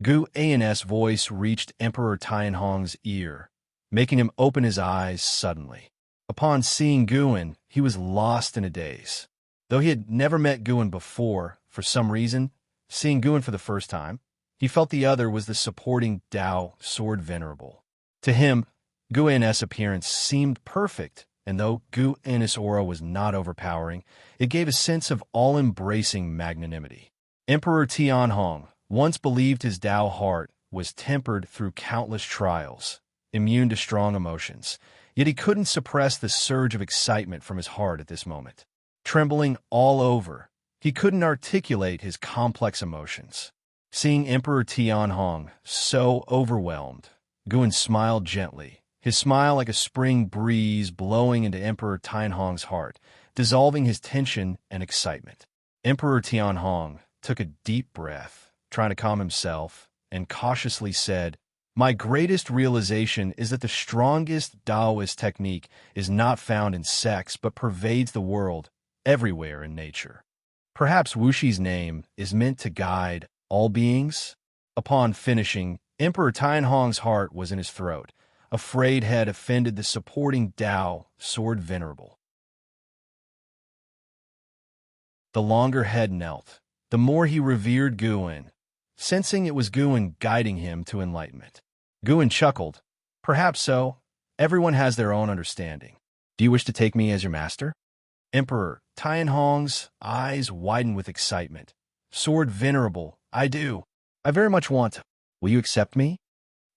Gu An's voice reached Emperor Tianhong's ear, making him open his eyes suddenly. Upon seeing Guan, he was lost in a daze. Though he had never met Guan before, for some reason, seeing Guan for the first time, he felt the other was the supporting Tao sword venerable. To him, Guan's appearance seemed perfect, and though Guan's aura was not overpowering, it gave a sense of all-embracing magnanimity. Emperor Tianhong once believed his Tao heart was tempered through countless trials, immune to strong emotions, yet he couldn't suppress the surge of excitement from his heart at this moment. Trembling all over, he couldn't articulate his complex emotions. Seeing Emperor Tianhong so overwhelmed, Guan smiled gently, his smile like a spring breeze blowing into Emperor Tianhong's heart, dissolving his tension and excitement. Emperor Tianhong took a deep breath, trying to calm himself, and cautiously said, "My greatest realization is that the strongest Taoist technique is not found in sex but pervades the world, everywhere in nature. Perhaps Wuxi's name is meant to guide all beings?" Upon finishing, Emperor Tianhong's heart was in his throat, afraid had offended the supporting Tao sword venerable. The longer head knelt, the more he revered Guan, sensing it was Guan guiding him to enlightenment. Guan chuckled. "Perhaps so. Everyone has their own understanding. Do you wish to take me as your master?" Emperor Tianhong's eyes widened with excitement. "Sword venerable, I do. I very much want to. Will you accept me?"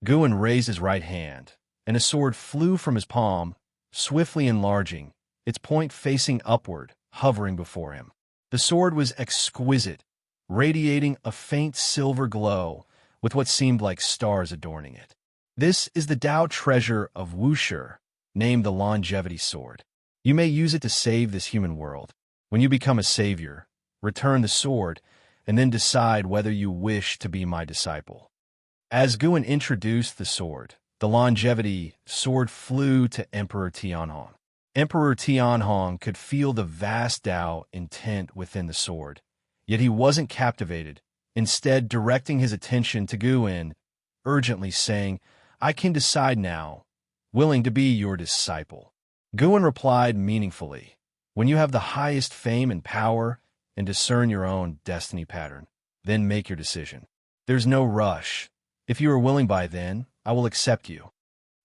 Guan raised his right hand, and a sword flew from his palm, swiftly enlarging, its point facing upward, hovering before him. The sword was exquisite, radiating a faint silver glow, with what seemed like stars adorning it. "This is the Tao treasure of Wuxia, named the Longevity Sword. You may use it to save this human world. When you become a savior, return the sword, and then decide whether you wish to be my disciple." As Guan introduced the sword, the Longevity Sword flew to Emperor Tianhong. Emperor Tianhong could feel the vast Tao intent within the sword, yet he wasn't captivated, instead directing his attention to Guan, urgently saying, "I can decide now willing to be your disciple. Guin replied meaningfully, when you have the highest fame and power and discern your own destiny pattern, then make your decision. There's no rush. If you are willing by then, I will accept you.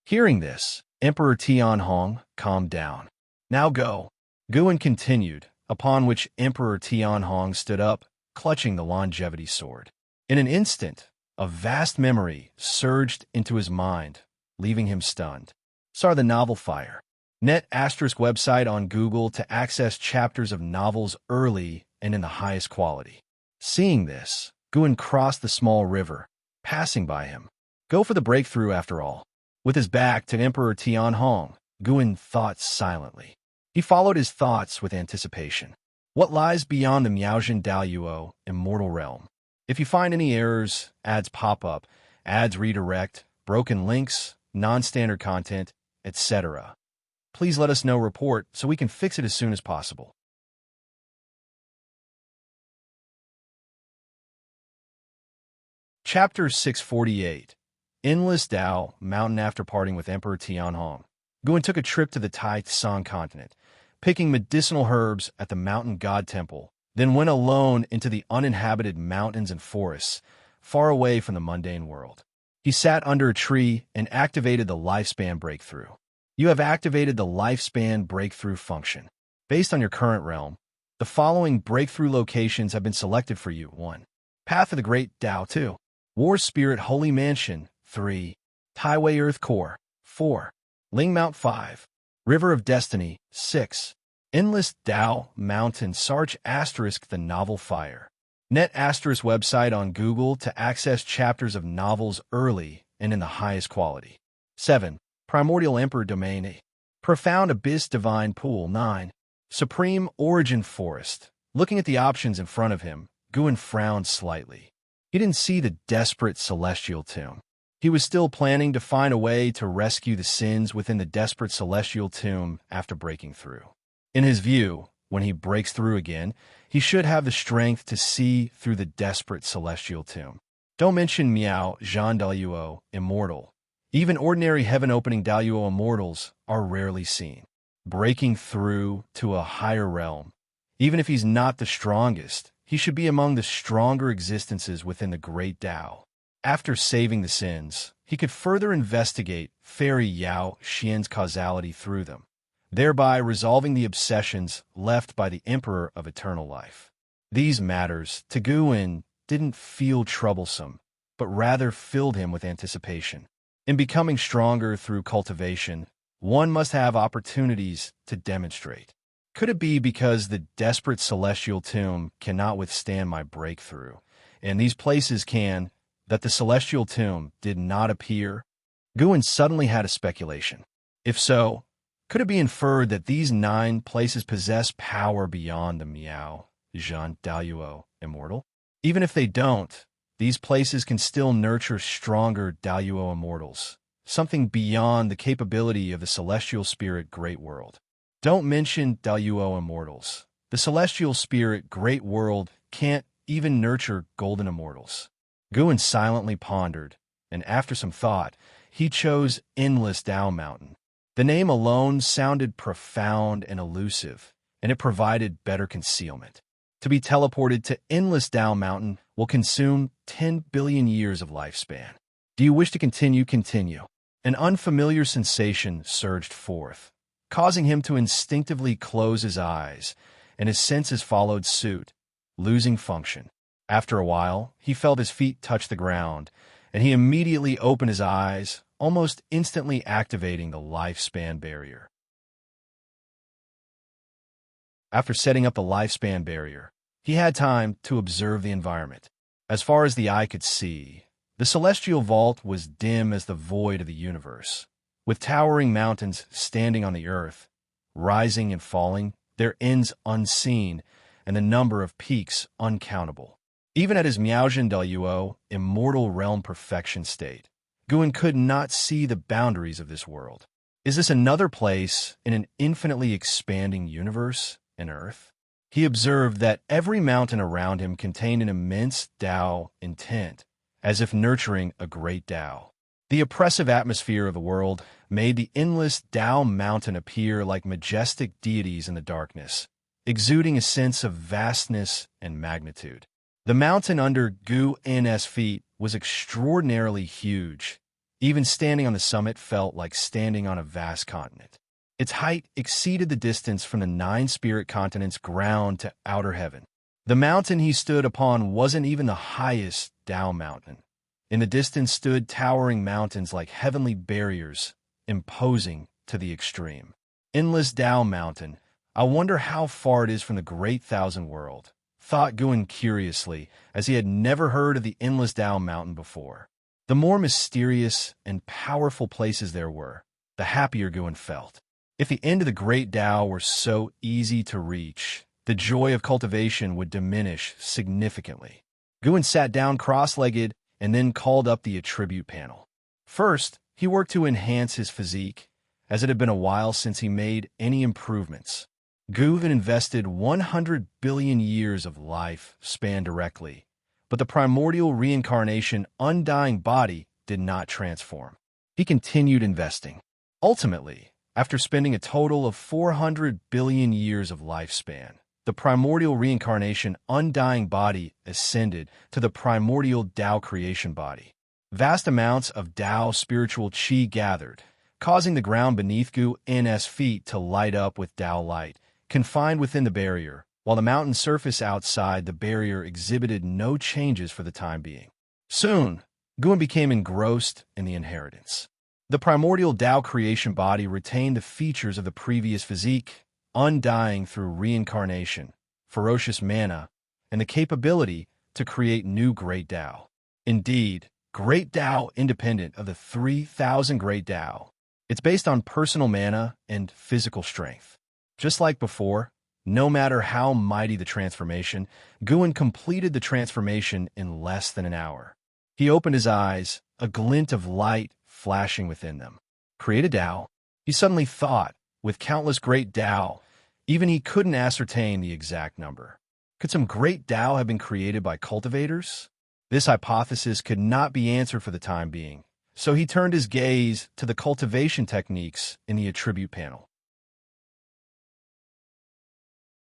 Hearing this, Emperor Tianhong calmed down. Now go. Guin continued, upon which Emperor Tianhong stood up, clutching the longevity sword. In an instant, a vast memory surged into his mind, leaving him stunned. Saw the novel Fire. Net * website on Google to access chapters of novels early and in the highest quality. Seeing this, Guin crossed the small river, passing by him. Go for the breakthrough after all. With his back to Emperor Tianhong, Guin thought silently. He followed his thoughts with anticipation. What lies beyond the Miaozhen Daluo immortal realm? If you find any errors, ads pop up, ads redirect, broken links, non-standard content, etc., please let us know report so we can fix it as soon as possible. Chapter 648. Endless Dao Mountain. After parting with Emperor Tianhong, Guin took a trip to the Tai Tsang continent, picking medicinal herbs at the mountain god temple, then went alone into the uninhabited mountains and forests, far away from the mundane world. He sat under a tree and activated the lifespan breakthrough. You have activated the lifespan breakthrough function. Based on your current realm, the following breakthrough locations have been selected for you. 1. Path of the Great Dao. 2. War Spirit Holy Mansion. 3. Taiwei Earth Core. 4. Ling Mount. 5. River of Destiny. 6. Endless Dao Mountain. Sarch * the novel Fire. Net * website on Google to access chapters of novels early and in the highest quality. 7. Primordial Emperor Domain. 8. Profound Abyss Divine Pool. 9. Supreme Origin Forest. Looking at the options in front of him, Guin frowned slightly. He didn't see the desperate celestial tomb. He was still planning to find a way to rescue the sins within the desperate celestial tomb after breaking through. In his view, when he breaks through again, he should have the strength to see through the desperate celestial tomb. Don't mention Miao Zhan Daluo immortal. Even ordinary heaven-opening Daluo immortals are rarely seen. Breaking through to a higher realm, even if he's not the strongest, he should be among the stronger existences within the Great Dao. After saving the sins, he could further investigate Fairy Yao Xian's causality through them, thereby resolving the obsessions left by the Emperor of Eternal Life. These matters, to Guin, didn't feel troublesome, but rather filled him with anticipation. In becoming stronger through cultivation, one must have opportunities to demonstrate. Could it be because the desperate celestial tomb cannot withstand my breakthrough, and these places can, that the celestial tomb did not appear? Guin suddenly had a speculation. If so, could it be inferred that these 9 places possess power beyond the Miao Zhan Daluo immortal? Even if they don't, these places can still nurture stronger Daluo immortals, something beyond the capability of the celestial spirit great world. Don't mention Daluo immortals. The celestial spirit great world can't even nurture golden immortals. Guin silently pondered, and after some thought, he chose Endless Dao Mountain. The name alone sounded profound and elusive, and it provided better concealment. To be teleported to Endless Dao Mountain will consume 10 billion years of lifespan. Do you wish to continue? Continue. An unfamiliar sensation surged forth, causing him to instinctively close his eyes, and his senses followed suit, losing function. After a while, he felt his feet touch the ground, and he immediately opened his eyes, almost instantly activating the lifespan barrier. After setting up the lifespan barrier, he had time to observe the environment. As far as the eye could see, the celestial vault was dim as the void of the universe, with towering mountains standing on the earth, rising and falling, their ends unseen, and the number of peaks uncountable. Even at his Miaozhen Daluo immortal realm perfection state, Guin could not see the boundaries of this world. Is this another place in an infinitely expanding universe, an Earth? He observed that every mountain around him contained an immense Dao intent, as if nurturing a great Dao. The oppressive atmosphere of the world made the endless Tao mountain appear like majestic deities in the darkness, exuding a sense of vastness and magnitude. The mountain under Gu N's feet was extraordinarily huge. Even standing on the summit felt like standing on a vast continent. Its height exceeded the distance from the 9 spirit continents' ground to outer heaven. The mountain he stood upon wasn't even the highest Tao mountain. In the distance stood towering mountains like heavenly barriers, imposing to the extreme. Endless Tao Mountain, I wonder how far it is from the Great Thousand World, thought Guan curiously, as he had never heard of the Endless Tao Mountain before. The more mysterious and powerful places there were, the happier Guan felt. If the end of the Great Tao were so easy to reach, the joy of cultivation would diminish significantly. Guan sat down cross-legged and then called up the attribute panel. First, he worked to enhance his physique, as it had been a while since he made any improvements. Gu had invested 100 billion years of life span directly, but the primordial reincarnation undying body did not transform. He continued investing. Ultimately, after spending a total of 400 billion years of lifespan, the primordial reincarnation undying body ascended to the primordial Tao creation body. Vast amounts of Tao spiritual qi gathered, causing the ground beneath Gu N's feet to light up with Tao light, confined within the barrier, while the mountain surface outside the barrier exhibited no changes for the time being. Soon, Guan became engrossed in the inheritance. The primordial Tao creation body retained the features of the previous physique, undying through reincarnation, ferocious mana, and the capability to create new Great Tao. Indeed, Great Tao independent of the 3,000 Great Tao. It's based on personal mana and physical strength. Just like before, no matter how mighty the transformation, Guan completed the transformation in less than an hour. He opened his eyes, a glint of light flashing within them. Create a Tao? He suddenly thought, with countless Great Tao, even he couldn't ascertain the exact number. Could some Great Tao have been created by cultivators? This hypothesis could not be answered for the time being, so he turned his gaze to the cultivation techniques in the attribute panel.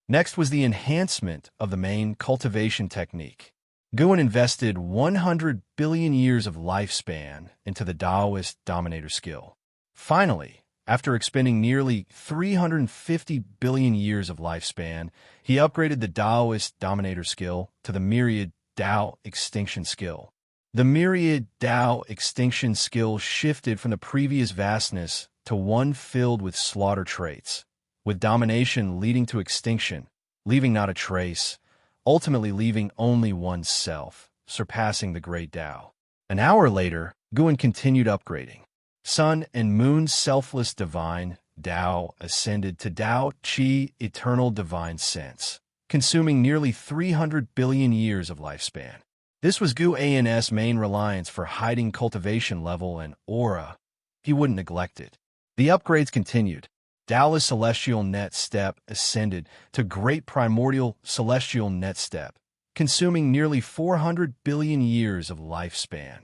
Next was the enhancement of the main cultivation technique. Guan invested 100 billion years of lifespan into the Taoist dominator skill. Finally, after expending nearly 350 billion years of lifespan, he upgraded the Taoist dominator skill to the myriad Tao extinction skill. The myriad Tao extinction skill shifted from the previous vastness to one filled with slaughter traits, with domination leading to extinction, leaving not a trace, ultimately leaving only oneself, surpassing the Great Tao. An hour later, Guan continued upgrading. Sun and Moon's selfless divine Tao ascended to Tao Qi eternal divine sense, consuming nearly 300 billion years of lifespan. This was Gu An's main reliance for hiding cultivation level and aura. He wouldn't neglect it. The upgrades continued. Taoist celestial net step ascended to great primordial celestial net step, consuming nearly 400 billion years of lifespan.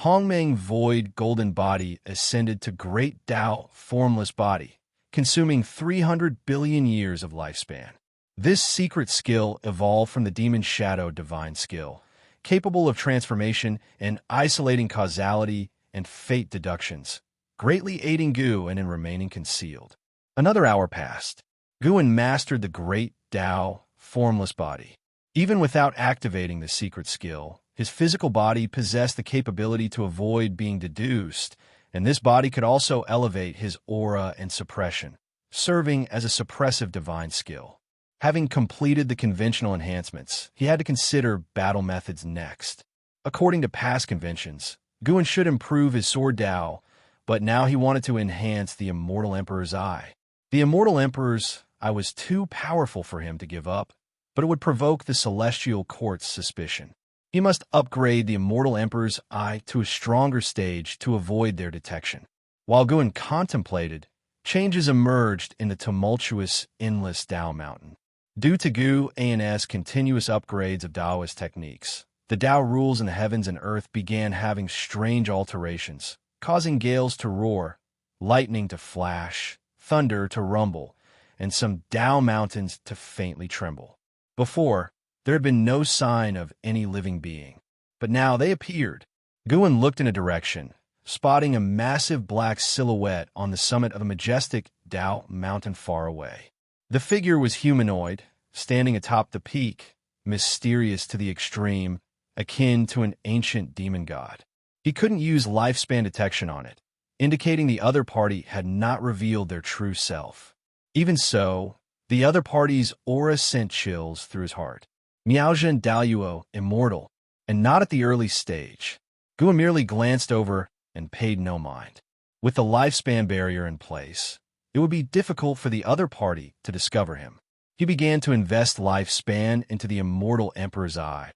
Hongmeng void golden body ascended to great Tao formless body, consuming 300 billion years of lifespan. This secret skill evolved from the demon shadow divine skill, capable of transformation and isolating causality and fate deductions, greatly aiding Gu and in remaining concealed. Another hour passed. Guan mastered the great Tao formless body. Even without activating the secret skill, his physical body possessed the capability to avoid being deduced, and this body could also elevate his aura and suppression, serving as a suppressive divine skill. Having completed the conventional enhancements, he had to consider battle methods next. According to past conventions, Guan should improve his sword Tao, but now he wanted to enhance the Immortal Emperor's Eye. The Immortal Emperor's Eye was too powerful for him to give up, but it would provoke the Celestial Court's suspicion. He must upgrade the Immortal Emperor's Eye to a stronger stage to avoid their detection. While Guan contemplated, changes emerged in the tumultuous, endless Tao Mountain. Due to Gu An's continuous upgrades of Taoist techniques, the Tao rules in the heavens and earth began having strange alterations, causing gales to roar, lightning to flash, thunder to rumble, and some Tao mountains to faintly tremble. Before, there had been no sign of any living being, but now they appeared. Guan looked in a direction, spotting a massive black silhouette on the summit of a majestic Tao mountain far away. The figure was humanoid, standing atop the peak, mysterious to the extreme, akin to an ancient demon god. He couldn't use lifespan detection on it, indicating the other party had not revealed their true self. Even so, the other party's aura sent chills through his heart. Miaozhen Daluo, immortal, and not at the early stage. Guan merely glanced over and paid no mind. With the lifespan barrier in place, it would be difficult for the other party to discover him. He began to invest lifespan into the immortal Emperor's eye.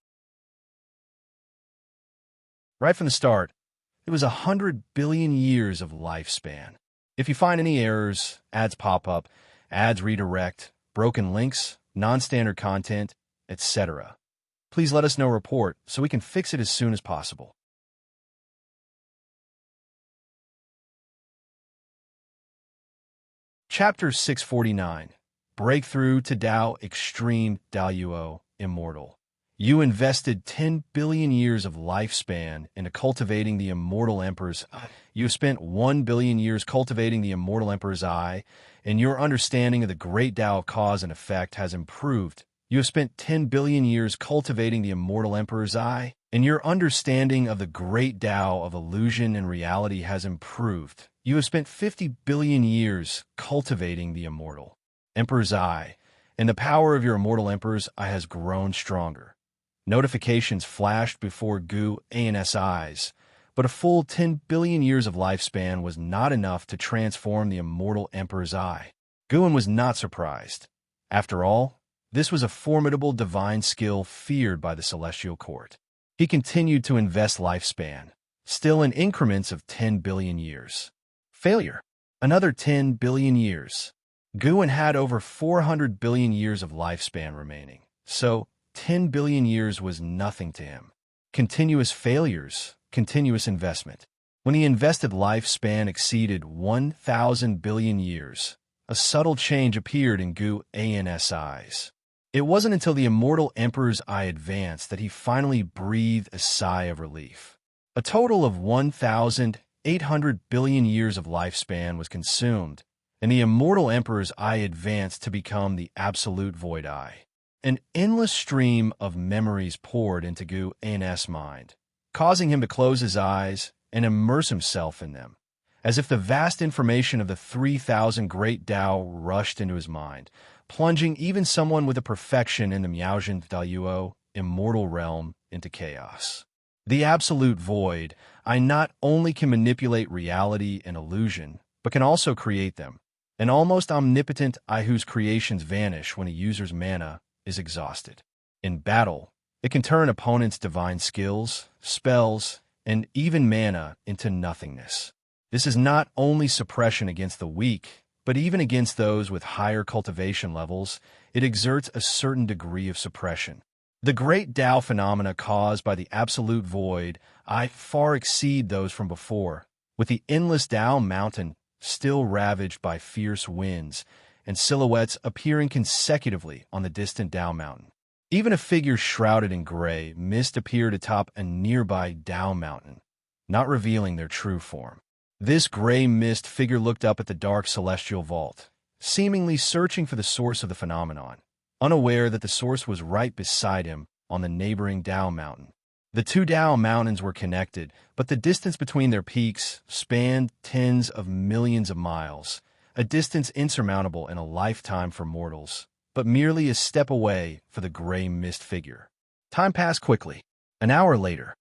Right from the start, it was 100 billion years of lifespan. If you find any errors, ads pop up, ads redirect, broken links, non-standard content, etc., please let us know report so we can fix it as soon as possible. Chapter 649, Breakthrough to Tao Extreme Daluo Immortal. You invested 10 billion years of lifespan into cultivating the Immortal Emperor's eye. You have spent 1 billion years cultivating the Immortal Emperor's eye, and your understanding of the great Tao of cause and effect has improved. You have spent 10 billion years cultivating the Immortal Emperor's eye, and your understanding of the great Tao of illusion and reality has improved. You have spent 50 billion years cultivating the Immortal Emperor's eye, and the power of your Immortal Emperor's eye has grown stronger. Notifications flashed before Guan's eyes, but a full 10 billion years of lifespan was not enough to transform the Immortal Emperor's eye. Guan was not surprised. After all, this was a formidable divine skill feared by the Celestial Court. He continued to invest lifespan, still in increments of 10 billion years. Failure. Another 10 billion years. Guan had over 400 billion years of lifespan remaining, so 10 billion years was nothing to him. Continuous failures, continuous investment. When he invested lifespan exceeded 1,000 billion years, a subtle change appeared in Guan's eyes. It wasn't until the Immortal Emperor's eye advanced that he finally breathed a sigh of relief. A total of 1,800 billion years of lifespan was consumed, and the Immortal Emperor's eye advanced to become the Absolute Void Eye. An endless stream of memories poured into Guan's mind, causing him to close his eyes and immerse himself in them, as if the vast information of the 3,000 great Tao rushed into his mind, plunging even someone with a perfection in the Miaozhen Daluo immortal realm into chaos. The Absolute Void, I not only can manipulate reality and illusion, but can also create them. An almost omnipotent I whose creations vanish when a user's mana is exhausted. In battle, it can turn opponents' divine skills, spells, and even mana into nothingness. This is not only suppression against the weak, but even against those with higher cultivation levels, it exerts a certain degree of suppression. The great Tao phenomena caused by the Absolute Void far exceed those from before, with the endless Tao mountain still ravaged by fierce winds, and silhouettes appearing consecutively on the distant Tao mountain. Even a figure shrouded in gray mist appeared atop a nearby Tao mountain, not revealing their true form. This gray mist figure looked up at the dark celestial vault, seemingly searching for the source of the phenomenon, unaware that the source was right beside him on the neighboring Tao mountain. The two Tao mountains were connected, but the distance between their peaks spanned tens of millions of miles, a distance insurmountable in a lifetime for mortals, but merely a step away for the gray mist figure. Time passed quickly. An hour later,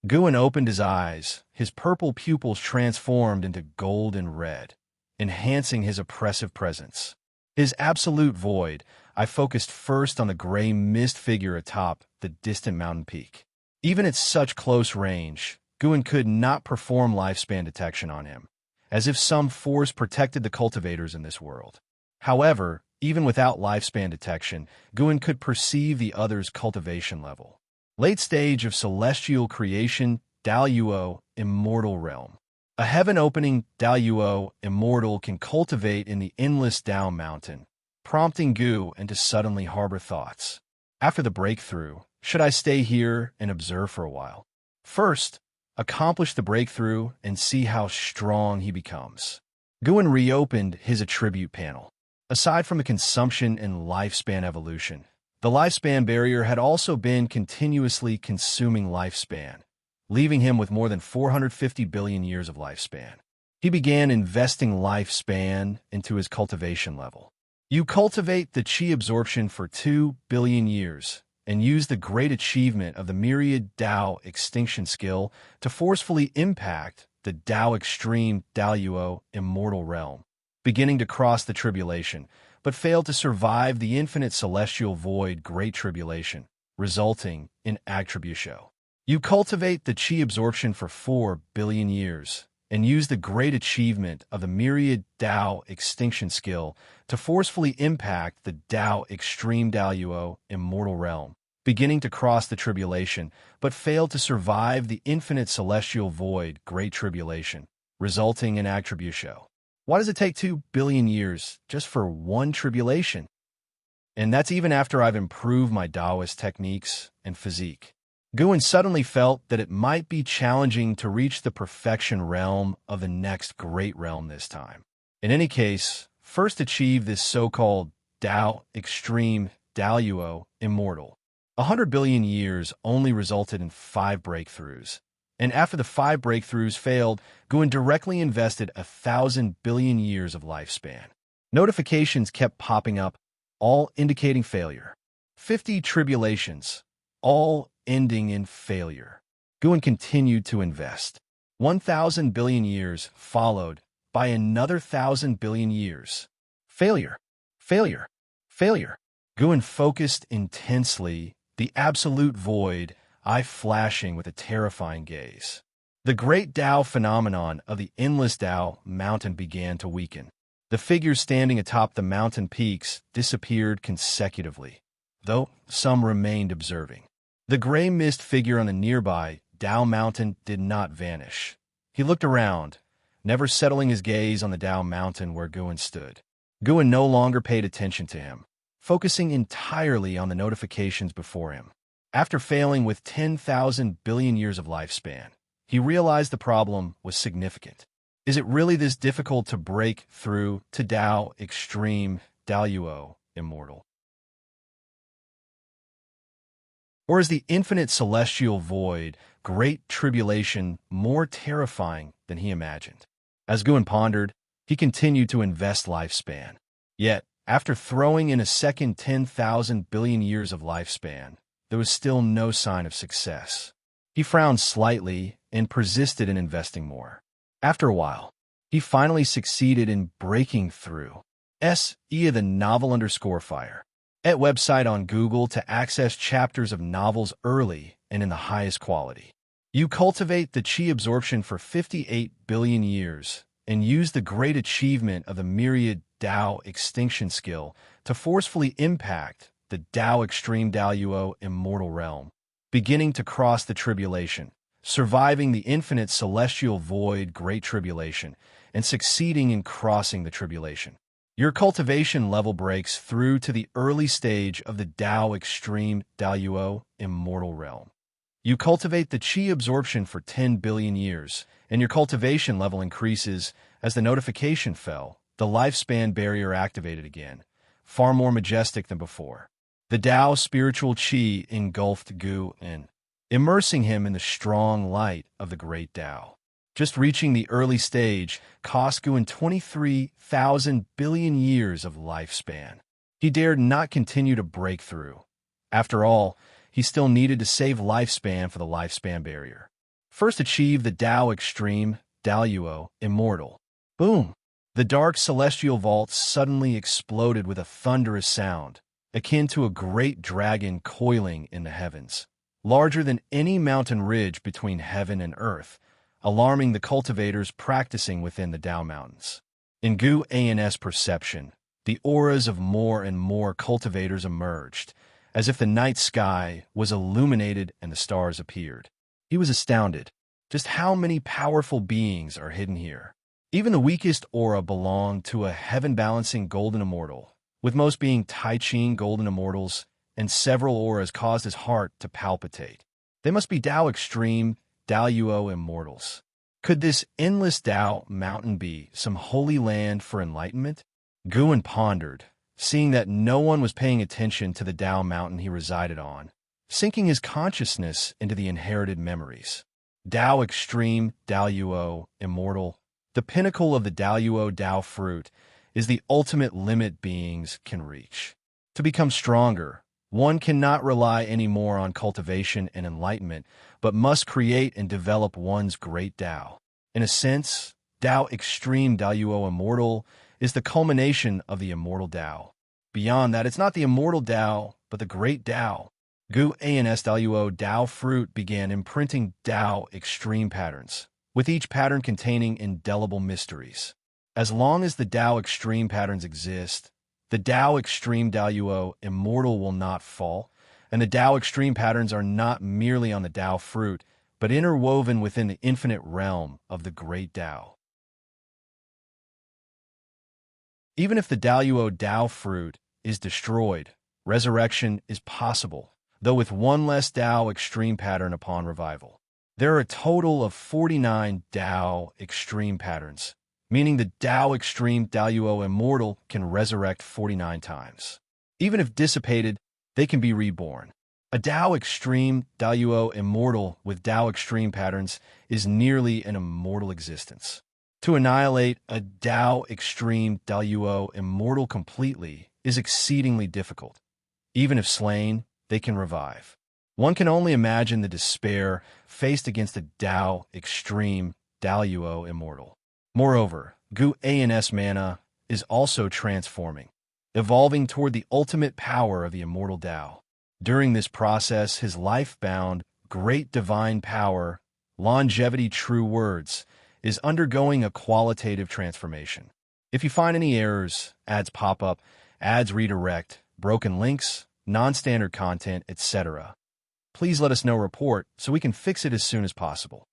Guan opened his eyes, his purple pupils transformed into gold and red, enhancing his oppressive presence. His absolute void, I focused first on the gray mist figure atop the distant mountain peak. Even at such close range, Guan could not perform lifespan detection on him, as if some force protected the cultivators in this world. However, even without lifespan detection, Guan could perceive the other's cultivation level. Late stage of celestial creation, Daluo, immortal realm. A heaven-opening Daluo, immortal, can cultivate in the endless Dao mountain, prompting Gu into suddenly harbor thoughts. After the breakthrough, should I stay here and observe for a while? First, accomplish the breakthrough and see how strong he becomes. Guin reopened his attribute panel. Aside from the consumption and lifespan evolution, the lifespan barrier had also been continuously consuming lifespan, leaving him with more than 450 billion years of lifespan. He began investing lifespan into his cultivation level. You cultivate the chi absorption for 2 billion years and use the great achievement of the myriad Dao extinction skill to forcefully impact the Dao extreme Daluo immortal realm, beginning to cross the tribulation, but failed to survive the infinite celestial void great tribulation, resulting in attributio. You cultivate the chi absorption for 4 billion years and use the great achievement of the myriad Dao extinction skill to forcefully impact the Dao extreme Daluo immortal realm, beginning to cross the tribulation, but failed to survive the infinite celestial void great tribulation, resulting in attributio. Why does it take 2 billion years just for one tribulation? And that's even after I've improved my Taoist techniques and physique. Guin suddenly felt that it might be challenging to reach the perfection realm of the next great realm this time. In any case, first achieve this so-called Dao extreme Daluo immortal. 100 billion years only resulted in 5 breakthroughs. And after the 5 breakthroughs failed, Guin directly invested 1,000 billion years of lifespan. Notifications kept popping up, all indicating failure. 50 tribulations, all ending in failure. Guin continued to invest. 1,000 billion years followed by another 1,000 billion years. Failure, failure, failure. Guin focused intensely, the absolute void, eye flashing with a terrifying gaze. The great Dao phenomenon of the endless Dao mountain began to weaken. The figures standing atop the mountain peaks disappeared consecutively, though some remained observing. The gray mist figure on the nearby Dao mountain did not vanish. He looked around, never settling his gaze on the Dao mountain where Guin stood. Guin no longer paid attention to him, focusing entirely on the notifications before him. After failing with 10,000 billion years of lifespan, he realized the problem was significant. Is it really this difficult to break through to Dao extreme Daluo immortal? Or is the infinite celestial void, great tribulation, more terrifying than he imagined? As Guin pondered, he continued to invest lifespan. Yet, after throwing in a second 10,000 billion years of lifespan, there was still no sign of success. He frowned slightly and persisted in investing more. After a while, he finally succeeded in breaking through. The novel _fire. At website on Google to access chapters of novels early and in the highest quality. You cultivate the chi absorption for 58 billion years and use the great achievement of the myriad Dao extinction skill to forcefully impact the Dao extreme Daluo immortal realm, beginning to cross the tribulation, surviving the infinite celestial void great tribulation, and succeeding in crossing the tribulation. Your cultivation level breaks through to the early stage of the Dao extreme Daluo immortal realm. You cultivate the chi absorption for 10 billion years, and your cultivation level increases as the notification fell. The lifespan barrier activated again, far more majestic than before. The Dao spiritual chi engulfed Guin, immersing him in the strong light of the great Dao. Just reaching the early stage cost Guin 23,000 billion years of lifespan. He dared not continue to break through. After all, he still needed to save lifespan for the lifespan barrier. First achieve the Dao extreme Daluo immortal. Boom! The dark celestial vault suddenly exploded with a thunderous sound, akin to a great dragon coiling in the heavens, larger than any mountain ridge between heaven and earth, alarming the cultivators practicing within the Dao Mountains. In Guin's perception, the auras of more and more cultivators emerged, as if the night sky was illuminated and the stars appeared. He was astounded. Just how many powerful beings are hidden here? Even the weakest aura belonged to a heaven-balancing golden immortal, with most being Tai Ching golden immortals, and several auras caused his heart to palpitate. They must be Tao Extreme, Dao Yuo immortals. Could this endless Tao mountain be some holy land for enlightenment? Guan pondered, seeing that no one was paying attention to the Tao mountain he resided on, sinking his consciousness into the inherited memories. Tao Extreme, Dao Yuo, immortal. The pinnacle of the Dao Yuo Tao fruit is the ultimate limit beings can reach. To become stronger, one cannot rely anymore on cultivation and enlightenment, but must create and develop one's great Tao. In a sense, Tao Extreme Dao Yuo Immortal is the culmination of the immortal Tao. Beyond that, it's not the immortal Tao, but the great Tao. Gu Ans Dao Yuo Tao fruit began imprinting Tao Extreme patterns, with each pattern containing indelible mysteries. As long as the Tao Extreme patterns exist, the Tao Extreme Dao Yuo Immortal will not fall, and the Tao Extreme patterns are not merely on the Tao fruit, but interwoven within the infinite realm of the great Tao. Even if the Dao Yuo Tao fruit is destroyed, resurrection is possible, though with one less Tao Extreme pattern upon revival. There are a total of 49 Tao Extreme patterns, meaning the Tao Extreme Dao Yuo Immortal can resurrect 49 times. Even if dissipated, they can be reborn. A Tao Extreme Dao Yuo Immortal with Tao Extreme patterns is nearly an immortal existence. To annihilate a Tao Extreme Dao Yuo Immortal completely is exceedingly difficult. Even if slain, they can revive. One can only imagine the despair faced against a Tao Extreme Dao Yuo Immortal. Moreover, Gu Ans mana is also transforming, evolving toward the ultimate power of the immortal Tao. During this process, his life-bound, great divine power, longevity true words, is undergoing a qualitative transformation. If you find any errors, ads pop up, ads redirect, broken links, non-standard content, etc., please let us know report so we can fix it as soon as possible.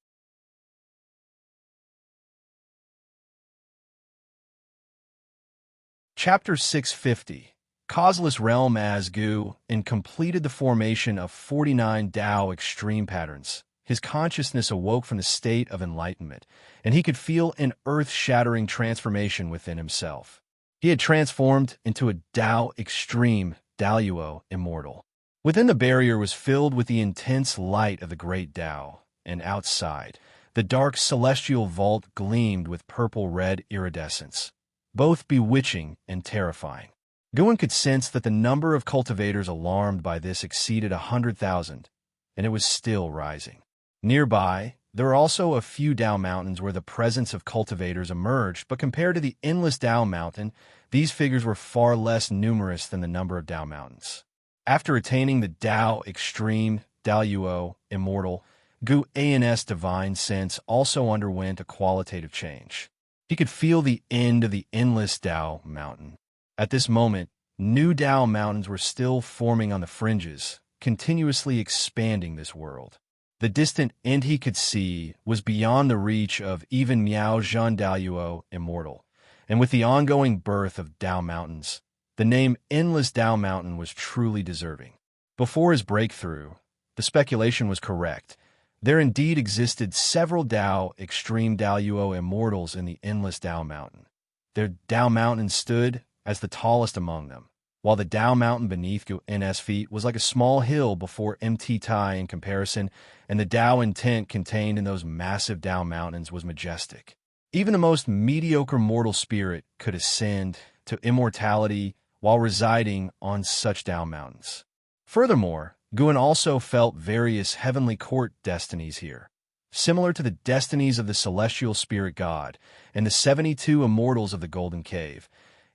Chapter 650, Causeless Realm as Gu, and completed the formation of 49 Tao Extreme patterns. His consciousness awoke from the state of enlightenment, and he could feel an earth-shattering transformation within himself. He had transformed into a Tao Extreme Dao Yuo Immortal. Within, the barrier was filled with the intense light of the great Tao, and outside, the dark celestial vault gleamed with purple-red iridescence, both bewitching and terrifying. Guan could sense that the number of cultivators alarmed by this exceeded 100,000, and it was still rising. Nearby, there are also a few Tao mountains where the presence of cultivators emerged, but compared to the endless Tao mountain, these figures were far less numerous than the number of Tao mountains. After attaining the Tao Extreme Dao Yuo Immortal, Gu Ans divine sense also underwent a qualitative change. He could feel the end of the endless Tao mountain. At this moment, new Tao mountains were still forming on the fringes, continuously expanding this world. The distant end he could see was beyond the reach of even Miao Zhan Dao Yuo Immortal, and with the ongoing birth of Tao mountains, the name Endless Tao Mountain was truly deserving. Before his breakthrough, the speculation was correct. There indeed existed several Tao Extreme Dao Yuo Immortals in the Endless Tao Mountain. Their Tao Mountain stood as the tallest among them, while the Tao Mountain beneath Gu Ns feet was like a small hill before Mt Tai in comparison, and the Tao intent contained in those massive Tao mountains was majestic. Even the most mediocre mortal spirit could ascend to immortality while residing on such Tao mountains. Furthermore, Guan also felt various heavenly court destinies here, similar to the destinies of the celestial spirit god and the 72 immortals of the Golden Cave,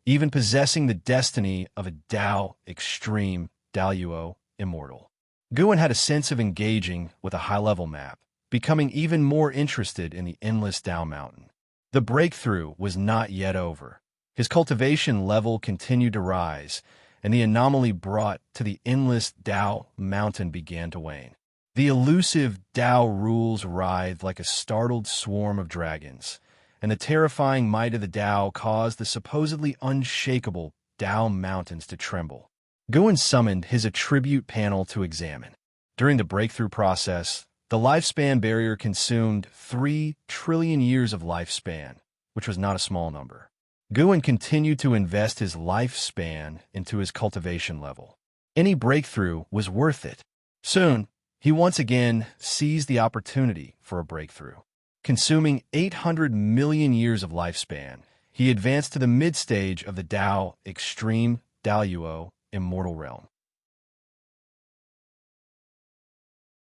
even possessing the destiny of a Tao Extreme Dao Yuo Immortal. Guan had a sense of engaging with a high-level map, becoming even more interested in the endless Tao Mountain. The breakthrough was not yet over. His cultivation level continued to rise, and the anomaly brought to the endless Tao mountain began to wane. The elusive Tao rules writhed like a startled swarm of dragons, and the terrifying might of the Tao caused the supposedly unshakable Tao mountains to tremble. Guan summoned his attribute panel to examine. During the breakthrough process, the lifespan barrier consumed 3 trillion years of lifespan, which was not a small number. Guan continued to invest his lifespan into his cultivation level. Any breakthrough was worth it. Soon, he once again seized the opportunity for a breakthrough. Consuming 800 million years of lifespan, he advanced to the mid-stage of the Tao Extreme Daoyuo Immortal Realm.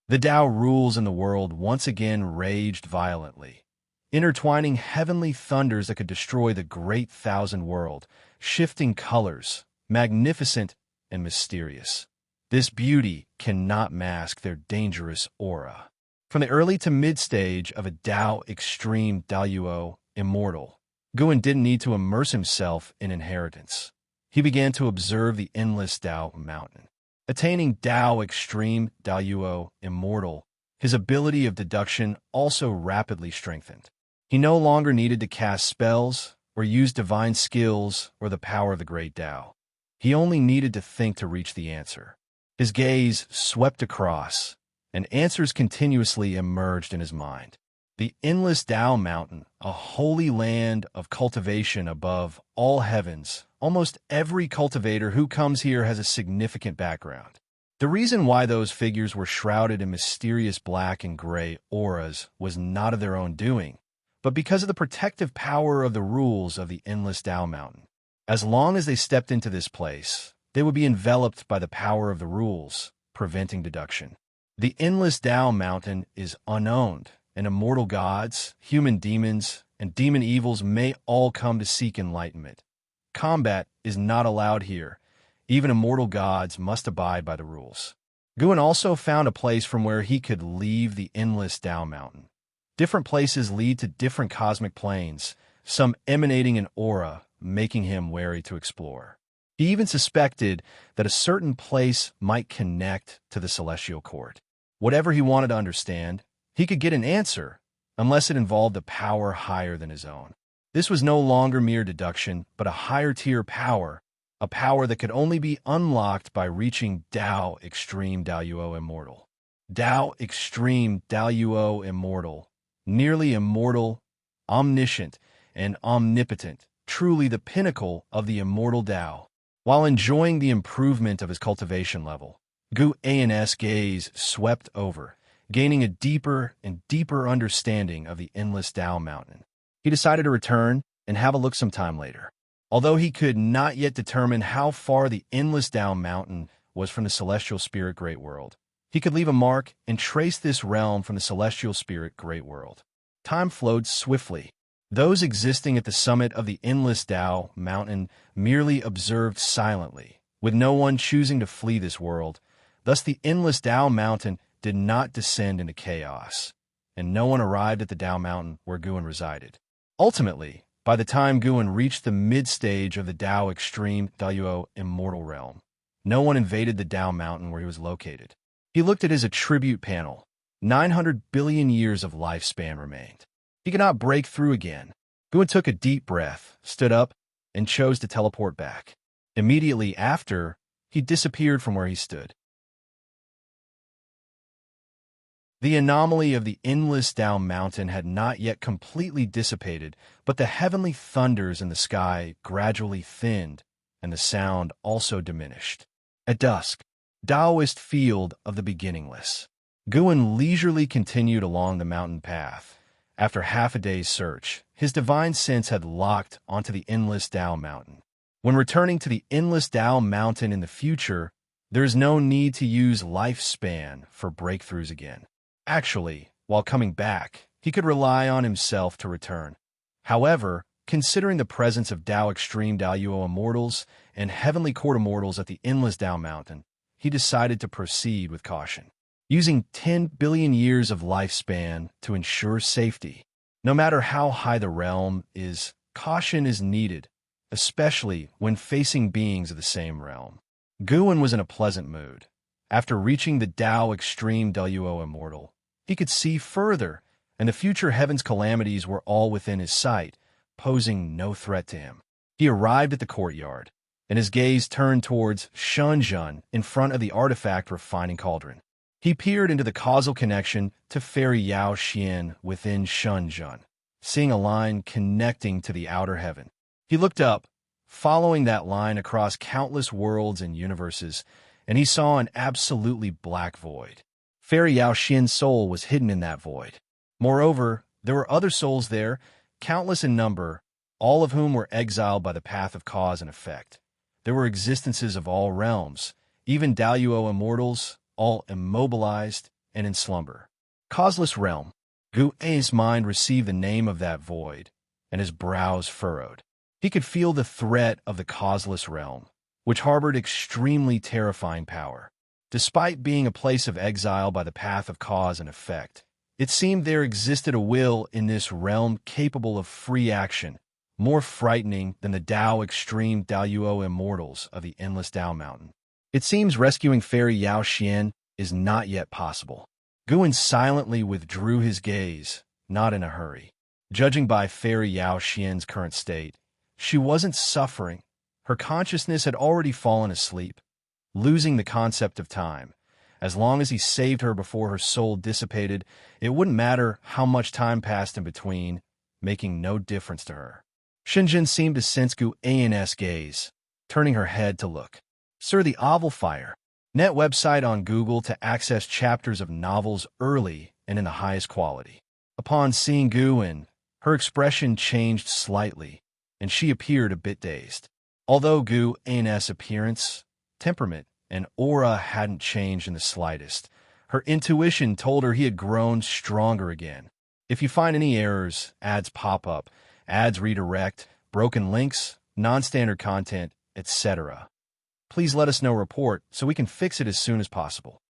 The Tao rules in the world once again raged violently, intertwining heavenly thunders that could destroy the great thousand world, shifting colors, magnificent and mysterious. This beauty cannot mask their dangerous aura. From the early to mid-stage of a Tao Extreme Daoyuo Immortal, Guan didn't need to immerse himself in inheritance. He began to observe the endless Tao mountain. Attaining Tao Extreme Daoyuo Immortal, his ability of deduction also rapidly strengthened. He no longer needed to cast spells or use divine skills or the power of the great Tao. He only needed to think to reach the answer. His gaze swept across, and answers continuously emerged in his mind. The endless Tao mountain, a holy land of cultivation above all heavens. Almost every cultivator who comes here has a significant background. The reason why those figures were shrouded in mysterious black and gray auras was not of their own doing, but because of the protective power of the rules of the endless Tao mountain. As long as they stepped into this place, they would be enveloped by the power of the rules, preventing deduction. The endless Tao mountain is unowned, and immortal gods, human demons, and demon evils may all come to seek enlightenment. Combat is not allowed here. Even immortal gods must abide by the rules. Guan also found a place from where he could leave the endless Tao mountain. Different places lead to different cosmic planes, some emanating an aura, making him wary to explore. He even suspected that a certain place might connect to the celestial court. Whatever he wanted to understand, he could get an answer, unless it involved a power higher than his own. This was no longer mere deduction, but a higher-tier power, a power that could only be unlocked by reaching Tao Extreme Daoyuo Immortal. Tao Extreme Daoyuo Immortal, nearly immortal, omniscient, and omnipotent, truly the pinnacle of the immortal Tao. While enjoying the improvement of his cultivation level, Guan's gaze swept over, gaining a deeper and deeper understanding of the endless Tao mountain. He decided to return and have a look sometime later. Although he could not yet determine how far the endless Tao mountain was from the celestial spirit great world, he could leave a mark and trace this realm from the celestial spirit great world. Time flowed swiftly. Those existing at the summit of the endless Tao mountain merely observed silently, with no one choosing to flee this world. Thus the endless Tao mountain did not descend into chaos, and no one arrived at the Tao mountain where Guan resided. Ultimately, by the time Guan reached the mid-stage of the Tao Extreme Daoyuo Immortal Realm, no one invaded the Tao mountain where he was located. He looked at his attribute panel. 900 billion years of lifespan remained. He could not break through again. Guan took a deep breath, stood up, and chose to teleport back. Immediately after, he disappeared from where he stood. The anomaly of the endless Tao mountain had not yet completely dissipated, but the heavenly thunders in the sky gradually thinned, and the sound also diminished. At dusk, Taoist field of the beginningless. Guan leisurely continued along the mountain path. After half a day's search, his divine sense had locked onto the endless Tao mountain. When returning to the endless Tao mountain in the future, there is no need to use lifespan for breakthroughs again. Actually, while coming back, he could rely on himself to return. However, considering the presence of Tao Extreme Daoyuo Immortals and Heavenly Court Immortals at the endless Tao mountain, he decided to proceed with caution, using 10 billion years of lifespan to ensure safety. No matter how high the realm is, caution is needed, especially when facing beings of the same realm. Guin was in a pleasant mood. After reaching the Tao Extreme Wo Immortal, he could see further, and the future heaven's calamities were all within his sight, posing no threat to him. He arrived at the courtyard, and his gaze turned towards Xianxia in front of the artifact refining cauldron. He peered into the causal connection to Fairy Yao Xian within Xianxia, seeing a line connecting to the outer heaven. He looked up, following that line across countless worlds and universes, and he saw an absolutely black void. Fairy Yao Xian's soul was hidden in that void. Moreover, there were other souls there, countless in number, all of whom were exiled by the path of cause and effect. There were existences of all realms, even Daluo immortals, all immobilized and in slumber. Causeless realm. Gu's mind received the name of that void, and his brows furrowed. He could feel the threat of the causeless realm, which harbored extremely terrifying power. Despite being a place of exile by the path of cause and effect, it seemed there existed a will in this realm capable of free action, more frightening than the Tao Extreme Daluo immortals of the endless Tao Mountain. It seems rescuing Fairy Yao Xian is not yet possible. Guin silently withdrew his gaze, not in a hurry. Judging by Fairy Yao Xian's current state, she wasn't suffering. Her consciousness had already fallen asleep, losing the concept of time. As long as he saved her before her soul dissipated, it wouldn't matter how much time passed in between, making no difference to her. Xianxia seemed to sense Gu's gaze, turning her head to look. Sir, the Oval Fire. Net website on Google to access chapters of novels early and in the highest quality. Upon seeing Guin, her expression changed slightly, and she appeared a bit dazed. Although Gu's appearance, temperament, and aura hadn't changed in the slightest, her intuition told her he had grown stronger again. If you find any errors, ads pop up, ads redirect, broken links, non-standard content, etc., please let us know report so we can fix it as soon as possible.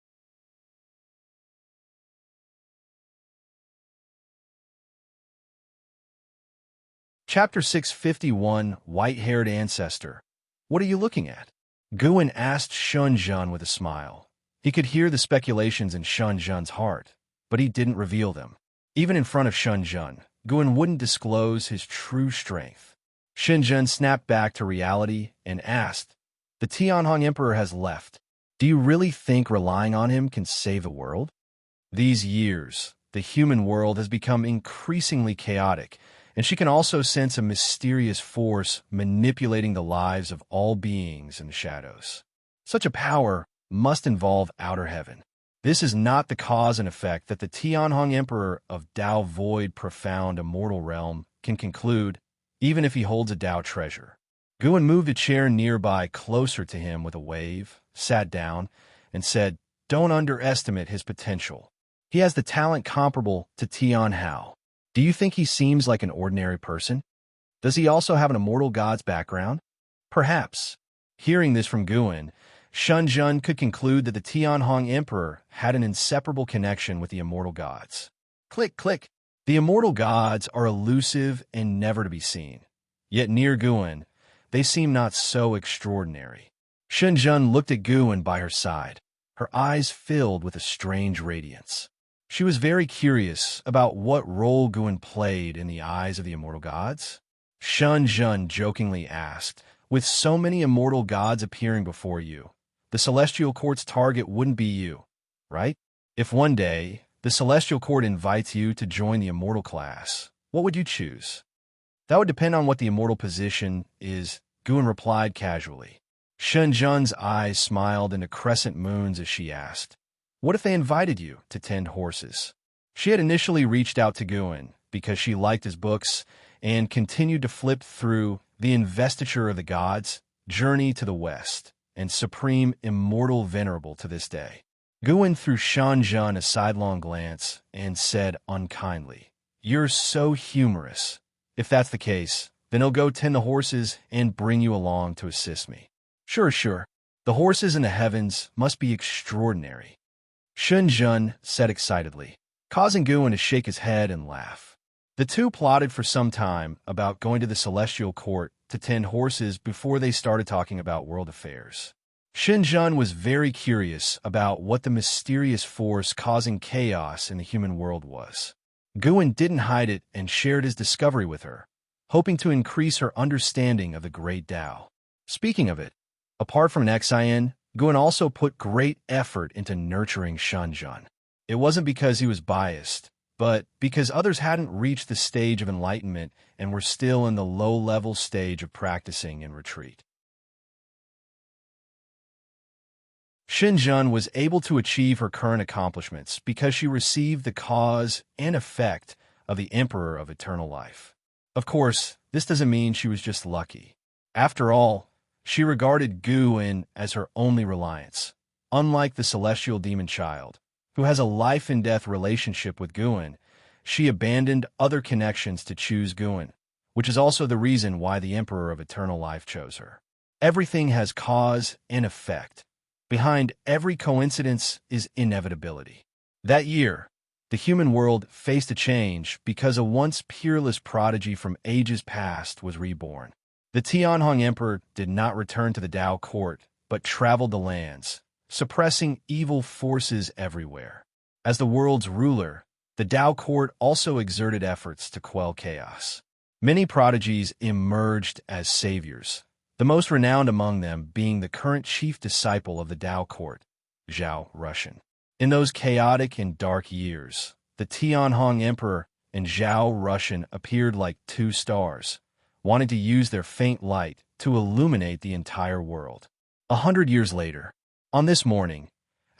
Chapter 651, White-Haired Ancestor. What are you looking at? Guin asked Xianxia with a smile. He could hear the speculations in Xianxia's heart, but he didn't reveal them. Even in front of Xianxia, Guin wouldn't disclose his true strength. Xianxia snapped back to reality and asked, "The Tianhong Emperor has left. Do you really think relying on him can save the world?" These years, the human world has become increasingly chaotic, and she can also sense a mysterious force manipulating the lives of all beings in the shadows. Such a power must involve outer heaven. This is not the cause and effect that the Tianhong Emperor of Tao Void Profound Immortal Realm can conclude, even if he holds a Tao treasure. Guin moved a chair nearby closer to him with a wave, sat down, and said, "Don't underestimate his potential. He has the talent comparable to Tian Hao. Do you think he seems like an ordinary person? Does he also have an immortal god's background? Perhaps." Hearing this from Guin, Xianxia could conclude that the Tianhong Emperor had an inseparable connection with the immortal gods. Click, click. The immortal gods are elusive and never to be seen. Yet near Guin, they seem not so extraordinary. Xianxia looked at Guin by her side, her eyes filled with a strange radiance. She was very curious about what role Guin played in the eyes of the immortal gods. Xianxia jokingly asked, "With so many immortal gods appearing before you, the Celestial Court's target wouldn't be you, right? If one day the Celestial Court invites you to join the immortal class, what would you choose?" "That would depend on what the immortal position is," Guin replied casually. Xianxia's eyes smiled into crescent moons as she asked, "What if they invited you to tend horses?" She had initially reached out to Guin because she liked his books and continued to flip through The Investiture of the Gods, Journey to the West, and Supreme Immortal Venerable to this day. Guin threw Xianxia a sidelong glance and said unkindly, "You're so humorous. If that's the case, then I'll go tend the horses and bring you along to assist me." Sure. The horses in the heavens must be extraordinary," Xianxia said excitedly, causing Guin to shake his head and laugh. The two plotted for some time about going to the Celestial Court to tend horses before they started talking about world affairs. Xianxia was very curious about what the mysterious force causing chaos in the human world was. Guan didn't hide it and shared his discovery with her, hoping to increase her understanding of the great Tao. Speaking of it, apart from Xian, Guan also put great effort into nurturing Xianxia. It wasn't because he was biased, but because others hadn't reached the stage of enlightenment and were still in the low-level stage of practicing in retreat. Xianxia was able to achieve her current accomplishments because she received the cause and effect of the Emperor of Eternal Life. Of course, this doesn't mean she was just lucky. After all, she regarded Guan as her only reliance, unlike the celestial demon child, who has a life-and-death relationship with Guan. She abandoned other connections to choose Guan, which is also the reason why the Emperor of Eternal Life chose her. Everything has cause and effect. Behind every coincidence is inevitability. That year, the human world faced a change because a once peerless prodigy from ages past was reborn. The Tianhong Emperor did not return to the Tao court, but traveled the lands, suppressing evil forces everywhere. As the world's ruler, the Tao court also exerted efforts to quell chaos. Many prodigies emerged as saviors, the most renowned among them being the current chief disciple of the Tao court, Zhao Rushan. In those chaotic and dark years, the Tianhong Emperor and Zhao Rushan appeared like two stars, wanting to use their faint light to illuminate the entire world. 100 years later, on this morning,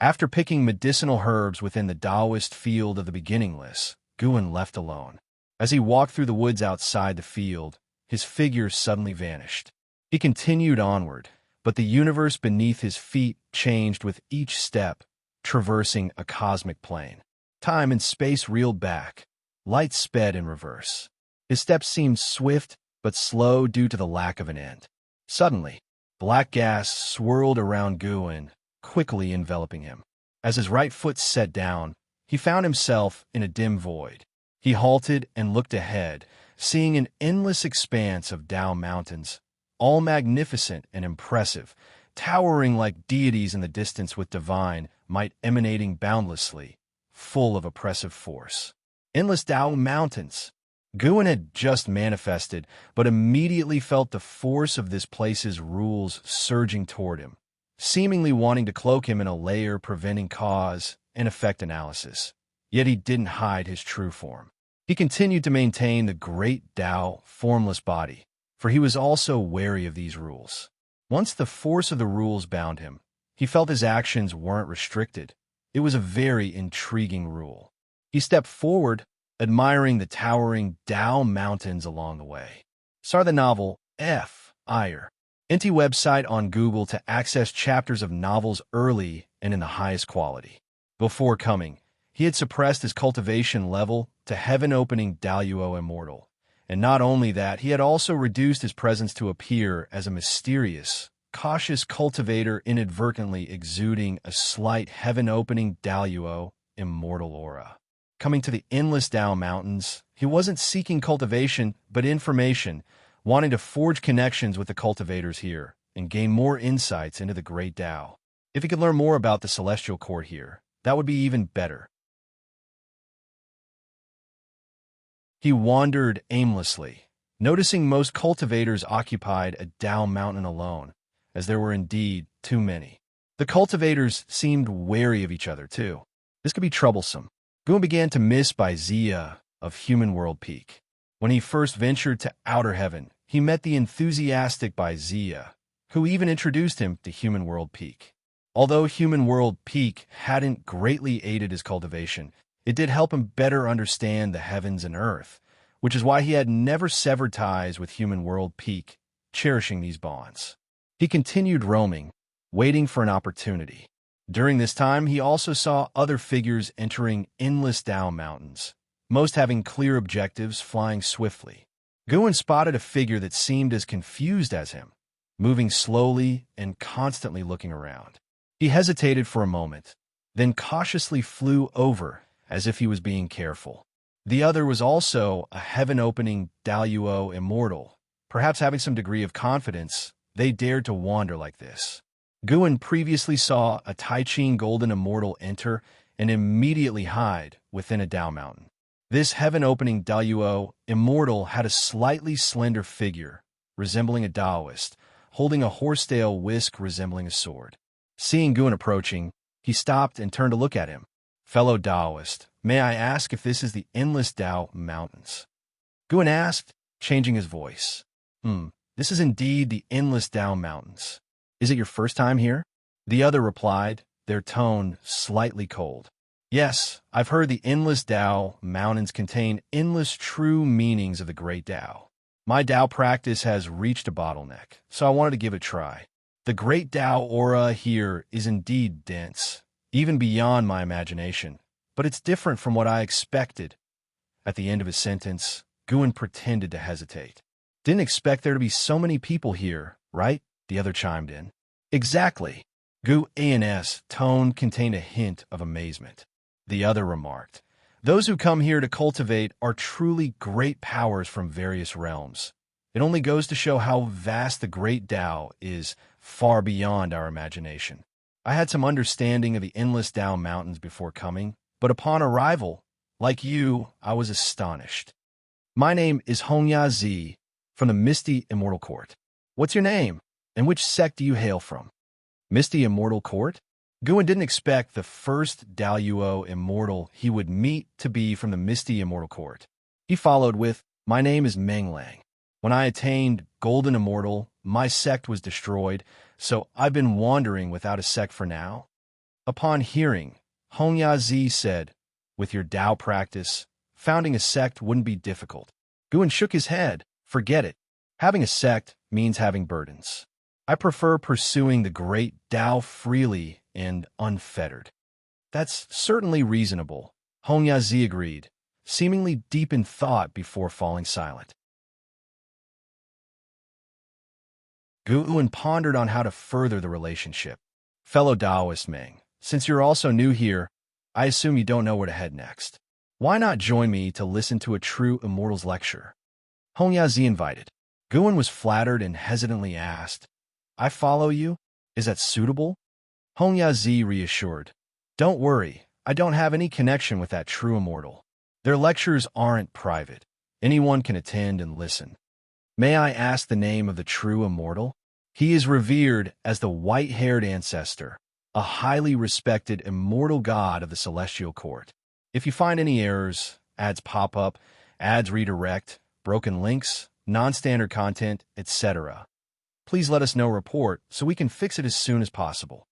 after picking medicinal herbs within the Taoist field of the beginningless, Guan left alone. As he walked through the woods outside the field, his figure suddenly vanished. He continued onward, but the universe beneath his feet changed with each step, traversing a cosmic plane. Time and space reeled back. Light sped in reverse. His steps seemed swift but slow due to the lack of an end. Suddenly, black gas swirled around Guan, quickly enveloping him. As his right foot set down, he found himself in a dim void. He halted and looked ahead, seeing an endless expanse of Tao mountains, all magnificent and impressive, towering like deities in the distance with divine might emanating boundlessly, full of oppressive force. Endless Tao mountains. Guan had just manifested, but immediately felt the force of this place's rules surging toward him, seemingly wanting to cloak him in a layer preventing cause and effect analysis. Yet he didn't hide his true form. He continued to maintain the great Tao formless body, for he was also wary of these rules. Once the force of the rules bound him, he felt his actions weren't restricted. It was a very intriguing rule. He stepped forward, admiring the towering Tao mountains along the way. Start the novel F. Ire. Enti website on Google to access chapters of novels early and in the highest quality. Before coming, he had suppressed his cultivation level to heaven-opening Daluo Immortal. And not only that, he had also reduced his presence to appear as a mysterious, cautious cultivator inadvertently exuding a slight heaven-opening Daluo Immortal aura. Coming to the endless Tao mountains, he wasn't seeking cultivation, but information, wanting to forge connections with the cultivators here and gain more insights into the great Tao. If he could learn more about the celestial court here, that would be even better. He wandered aimlessly, noticing most cultivators occupied a Tao mountain alone, as there were indeed too many. The cultivators seemed wary of each other, too. This could be troublesome. Guan began to miss Wuxia of Human World Peak. When he first ventured to Outer Heaven, he met the enthusiastic Wuxia, who even introduced him to Human World Peak. Although Human World Peak hadn't greatly aided his cultivation, it did help him better understand the heavens and earth, which is why he had never severed ties with Human World Peak, cherishing these bonds. He continued roaming, waiting for an opportunity. During this time, he also saw other figures entering endless Tao mountains, most having clear objectives flying swiftly. Guan spotted a figure that seemed as confused as him, moving slowly and constantly looking around. He hesitated for a moment, then cautiously flew over as if he was being careful. The other was also a heaven-opening Daluo Immortal, Perhaps having some degree of confidence, they dared to wander like this. Guan previously saw a Tai Ching golden immortal enter and immediately hide within a Dao mountain. This heaven-opening Daoyuo immortal had a slightly slender figure, resembling a Taoist, holding a horsetail whisk resembling a sword. Seeing Guan approaching, he stopped and turned to look at him. "Fellow Taoist, may I ask if this is the Endless Dao Mountains?" Guan asked, changing his voice. This is indeed the Endless Dao Mountains. Is it your first time here?" The other replied, their tone slightly cold. "Yes, I've heard the Endless Dao Mountains contain endless true meanings of the Great Dao. My Dao practice has reached a bottleneck, so I wanted to give it a try. The Great Dao aura here is indeed dense, even beyond my imagination, but it's different from what I expected." At the end of his sentence, Guan pretended to hesitate. "Didn't expect there to be so many people here, right?" the other chimed in. "Exactly." Guan's tone contained a hint of amazement. The other remarked, "Those who come here to cultivate are truly great powers from various realms. It only goes to show how vast the Great Dao is, far beyond our imagination. I had some understanding of the Endless Dao Mountains before coming, but upon arrival, like you, I was astonished. My name is Hongya Zi, from the Misty Immortal Court. What's your name, and which sect do you hail from?" Misty Immortal Court? Guan didn't expect the first Daoyuo immortal he would meet to be from the Misty Immortal Court. He followed with, "My name is Menglang. When I attained Golden Immortal, my sect was destroyed, so I've been wandering without a sect for now." Upon hearing, Hongya Zi said, "With your Dao practice, founding a sect wouldn't be difficult." Guan shook his head. "Forget it. Having a sect means having burdens. I prefer pursuing the Great Dao freely and unfettered." "That's certainly reasonable," Hongya Zi agreed, seemingly deep in thought before falling silent. Guan pondered on how to further the relationship. "Fellow Taoist Meng, since you're also new here, I assume you don't know where to head next. Why not join me to listen to a true immortal's lecture?" Hongya Zi invited. Guan was flattered and hesitantly asked, "I follow you? Is that suitable?" Hongya Zi reassured, "Don't worry, I don't have any connection with that true immortal. Their lectures aren't private. Anyone can attend and listen. May I ask the name of the true immortal?" "He is revered as the white-haired ancestor, a highly respected immortal god of the celestial court. If you find any errors, ads pop up, ads redirect, broken links, non-standard content, etc., please let us know report so we can fix it as soon as possible."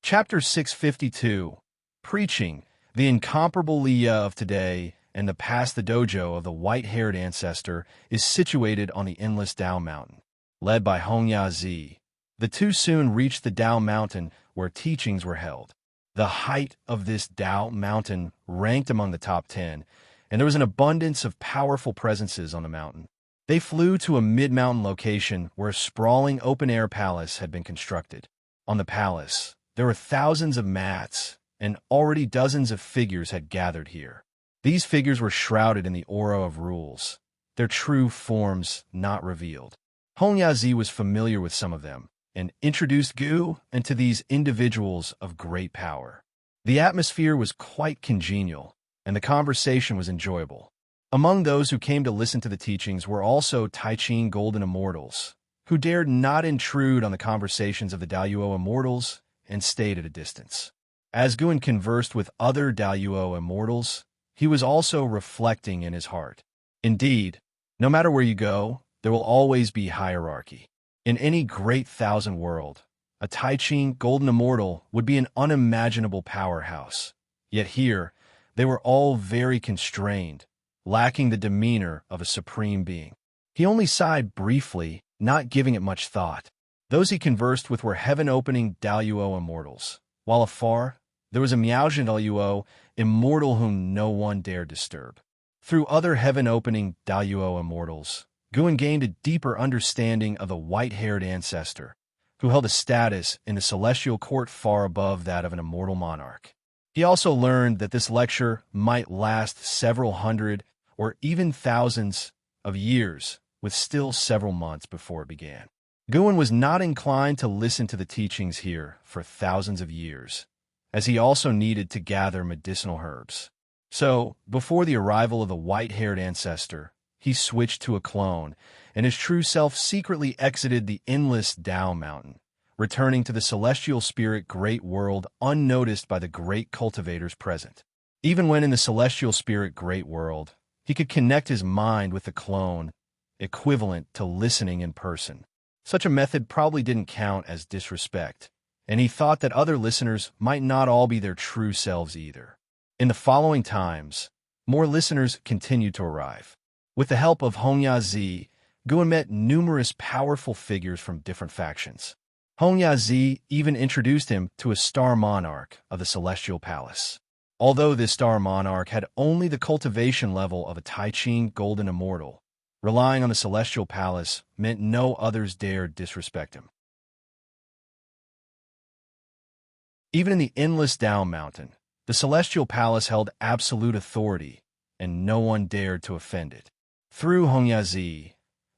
Chapter 652, Preaching, the incomparable Liya of today and the past. The dojo of the white-haired ancestor is situated on the Endless Dao Mountain. Led by Hongya Zi, the two soon reached the Dao Mountain where teachings were held. The height of this Dao Mountain ranked among the top 10, and there was an abundance of powerful presences on the mountain. They flew to a mid-mountain location where a sprawling open-air palace had been constructed. On the palace, there were thousands of mats, and already dozens of figures had gathered here. These figures were shrouded in the aura of rules, their true forms not revealed. Hongya Zi was familiar with some of them, and introduced Gu into these individuals of great power. The atmosphere was quite congenial, and the conversation was enjoyable. Among those who came to listen to the teachings were also Tai Ching Golden Immortals, who dared not intrude on the conversations of the Daoyuo Immortals and stayed at a distance. As Guan conversed with other Daoyuo Immortals, he was also reflecting in his heart. Indeed, no matter where you go, there will always be hierarchy. In any great thousand world, a Tai Ching Golden Immortal would be an unimaginable powerhouse. Yet here, they were all very constrained, lacking the demeanor of a supreme being. He only sighed briefly, not giving it much thought. Those he conversed with were heaven-opening Daoyuo Immortals, while afar, there was a Miaojin Daoyuo immortal whom no one dared disturb. Through other heaven-opening Daoyuo Immortals, Guan gained a deeper understanding of the white-haired ancestor, who held a status in the celestial court far above that of an immortal monarch. He also learned that this lecture might last several hundred or even thousands of years, with still several months before it began. Guan was not inclined to listen to the teachings here for thousands of years, as he also needed to gather medicinal herbs. So, before the arrival of the white-haired ancestor, he switched to a clone, and his true self secretly exited the endless Tao Mountain, returning to the celestial spirit great world unnoticed by the great cultivators present. Even when in the celestial spirit great world, he could connect his mind with the clone, equivalent to listening in person. Such a method probably didn't count as disrespect, and he thought that other listeners might not all be their true selves either. In the following times, more listeners continued to arrive. With the help of Hongya Zi, Guan met numerous powerful figures from different factions. Hongya Zi even introduced him to a star monarch of the Celestial Palace. Although this star monarch had only the cultivation level of a Tai-Ching golden immortal, relying on the Celestial Palace meant no others dared disrespect him. Even in the endless Tao Mountain, the Celestial Palace held absolute authority, and no one dared to offend it. Through Hongya Zi,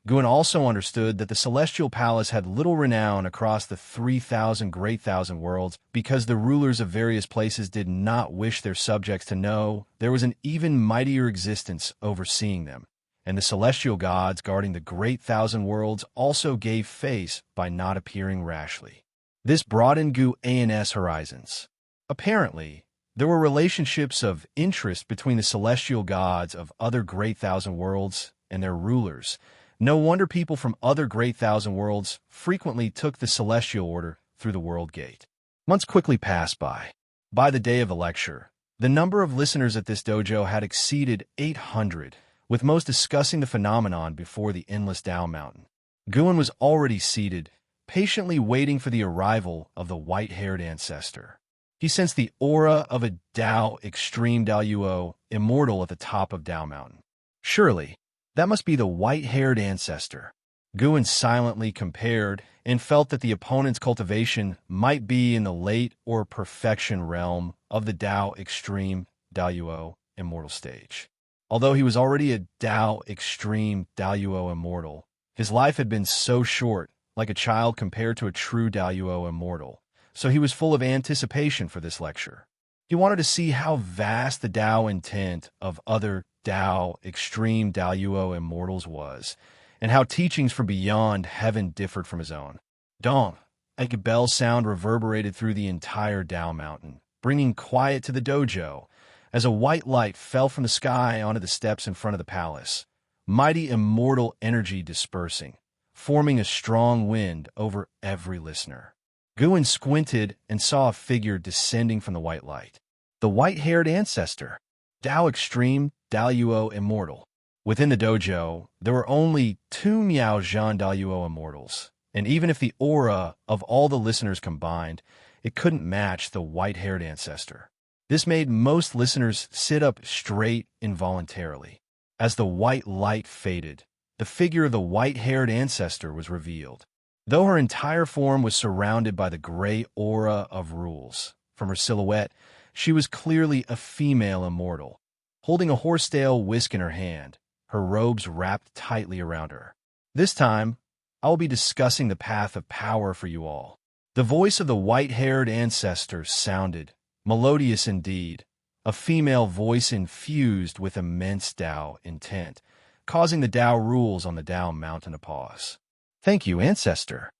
Guan also understood that the Celestial Palace had little renown across the 3,000 Great Thousand Worlds because the rulers of various places did not wish their subjects to know there was an even mightier existence overseeing them, and the celestial gods guarding the Great Thousand Worlds also gave face by not appearing rashly. This broadened Guan's horizons. Apparently, there were relationships of interest between the celestial gods of other Great Thousand Worlds and their rulers. No wonder people from other Great Thousand Worlds frequently took the celestial order through the World Gate. Months quickly passed by. By the day of the lecture, the number of listeners at this dojo had exceeded 800, with most discussing the phenomenon before the endless Tao Mountain. Guan was already seated, patiently waiting for the arrival of the white-haired ancestor. He sensed the aura of a Tao extreme Daoyuo immortal at the top of Tao Mountain. Surely, that must be the white-haired ancestor. Guan silently compared and felt that the opponent's cultivation might be in the late or perfection realm of the Tao extreme Daoyuo immortal stage. Although he was already a Tao extreme Daoyuo immortal, his life had been so short, like a child compared to a true Daoyuo immortal, so he was full of anticipation for this lecture. He wanted to see how vast the Tao intent of other Tao extreme Daoyuo immortals was, and how teachings from beyond heaven differed from his own. Dong, a bell sound reverberated through the entire Tao Mountain, bringing quiet to the dojo, as a white light fell from the sky onto the steps in front of the palace, mighty immortal energy dispersing, forming a strong wind over every listener. Guan squinted and saw a figure descending from the white light. The white-haired ancestor, Tao Extreme Daoyuo Immortal. Within the dojo, there were only 2 Miao Zhan Daoyuo Immortals, and even if the aura of all the listeners combined, it couldn't match the white-haired ancestor. This made most listeners sit up straight involuntarily. As the white light faded, the figure of the white-haired ancestor was revealed. Though her entire form was surrounded by the gray aura of rules, from her silhouette, she was clearly a female immortal, holding a horsetail whisk in her hand, her robes wrapped tightly around her. This time, I will be discussing the path of power for you all. The voice of the white-haired ancestor sounded, melodious indeed, a female voice infused with immense Tao intent, causing the Tao rules on the Tao Mountain to pause. Thank you, ancestor.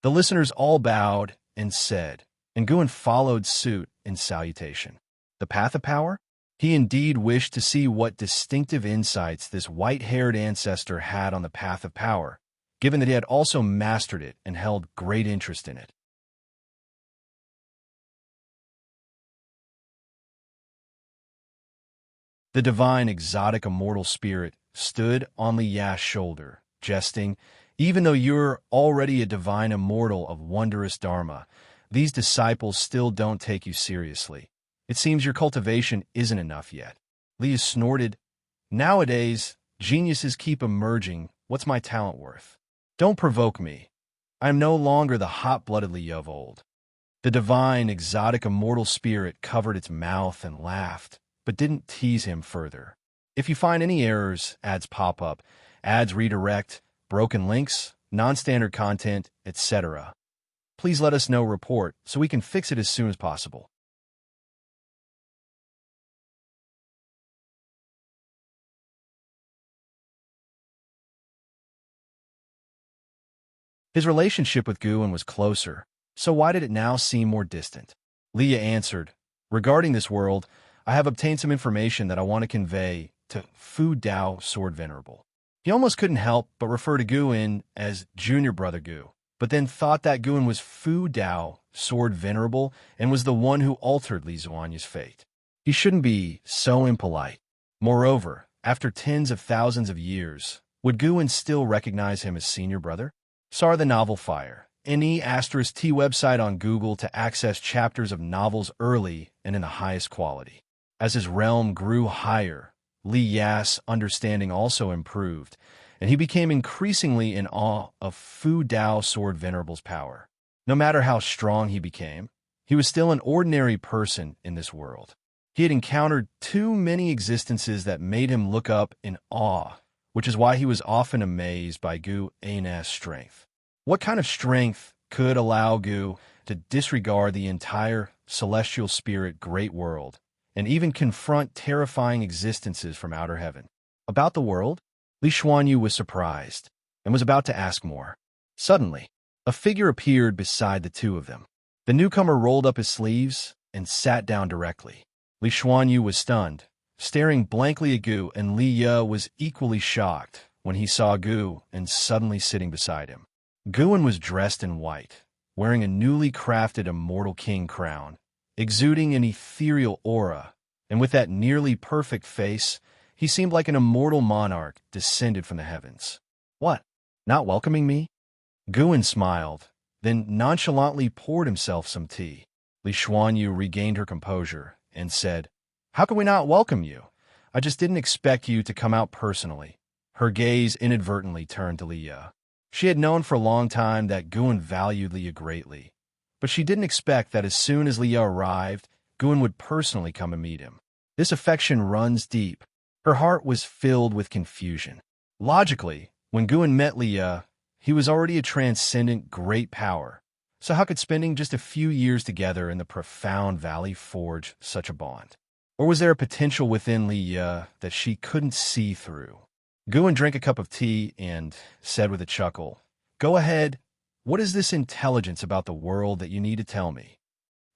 The listeners all bowed and said, and Guan followed suit in salutation. The path of power? He indeed wished to see what distinctive insights this white-haired ancestor had on the path of power, given that he had also mastered it and held great interest in it. The divine exotic immortal spirit stood on Li Ya's shoulder, jesting, "Even though you're already a divine immortal of wondrous dharma, these disciples still don't take you seriously. It seems your cultivation isn't enough yet." Li snorted, "Nowadays, geniuses keep emerging. What's my talent worth? Don't provoke me. I am no longer the hot-blooded Li of old." The divine, exotic, immortal spirit covered its mouth and laughed, but didn't tease him further. If you find any errors, ads pop up, ads redirect, broken links, non-standard content, etc., please let us know report so we can fix it as soon as possible. His relationship with Guan was closer, so why did it now seem more distant? Leah answered, regarding this world, I have obtained some information that I want to convey to Fu Dao Sword Venerable. He almost couldn't help but refer to Guan as Junior Brother Gu, but then thought that Guan was Fu Dao Sword Venerable and was the one who altered Li Zuanya's fate. He shouldn't be so impolite. Moreover, after tens of thousands of years, would Guan still recognize him as senior brother? Sar the Novel Fire, NE*T website on Google to access chapters of novels early and in the highest quality. As his realm grew higher, Li Yas' understanding also improved, and he became increasingly in awe of Fu Dao Sword Venerable's power. No matter how strong he became, he was still an ordinary person in this world. He had encountered too many existences that made him look up in awe, which is why he was often amazed by Gu An's strength. What kind of strength could allow Gu to disregard the entire celestial spirit great world and even confront terrifying existences from outer heaven? About the world, Li Xuanyu was surprised and was about to ask more. Suddenly, a figure appeared beside the two of them. The newcomer rolled up his sleeves and sat down directly. Li Xuanyu was stunned, staring blankly at Gu, and Li Ye was equally shocked when he saw Gu and suddenly sitting beside him. Guan was dressed in white, wearing a newly crafted Immortal King crown, exuding an ethereal aura, and with that nearly perfect face, he seemed like an immortal monarch descended from the heavens. What? Not welcoming me? Guan smiled, then nonchalantly poured himself some tea. Li Xuanyu regained her composure and said, How can we not welcome you? I just didn't expect you to come out personally. Her gaze inadvertently turned to Li Ye. She had known for a long time that Guan valued Li Ye greatly, but she didn't expect that as soon as Li Ye arrived, Guan would personally come and meet him. This affection runs deep. Her heart was filled with confusion. Logically, when Guan met Li Ye, he was already a transcendent great power, so how could spending just a few years together in the profound valley forge such a bond? Or was there a potential within Li Ye that she couldn't see through? Guan drank a cup of tea and said with a chuckle, Go ahead. What is this intelligence about the world that you need to tell me?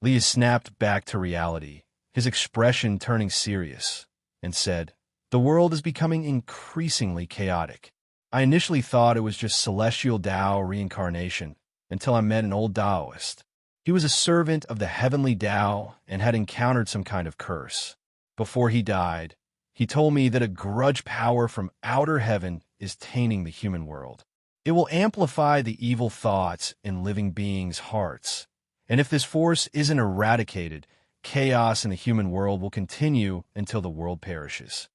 Li snapped back to reality, his expression turning serious, and said, The world is becoming increasingly chaotic. I initially thought it was just celestial Tao reincarnation until I met an old Taoist. He was a servant of the heavenly Tao and had encountered some kind of curse. Before he died, he told me that a grudge power from outer heaven is tainting the human world. It will amplify the evil thoughts in living beings' hearts. And if this force isn't eradicated, chaos in the human world will continue until the world perishes.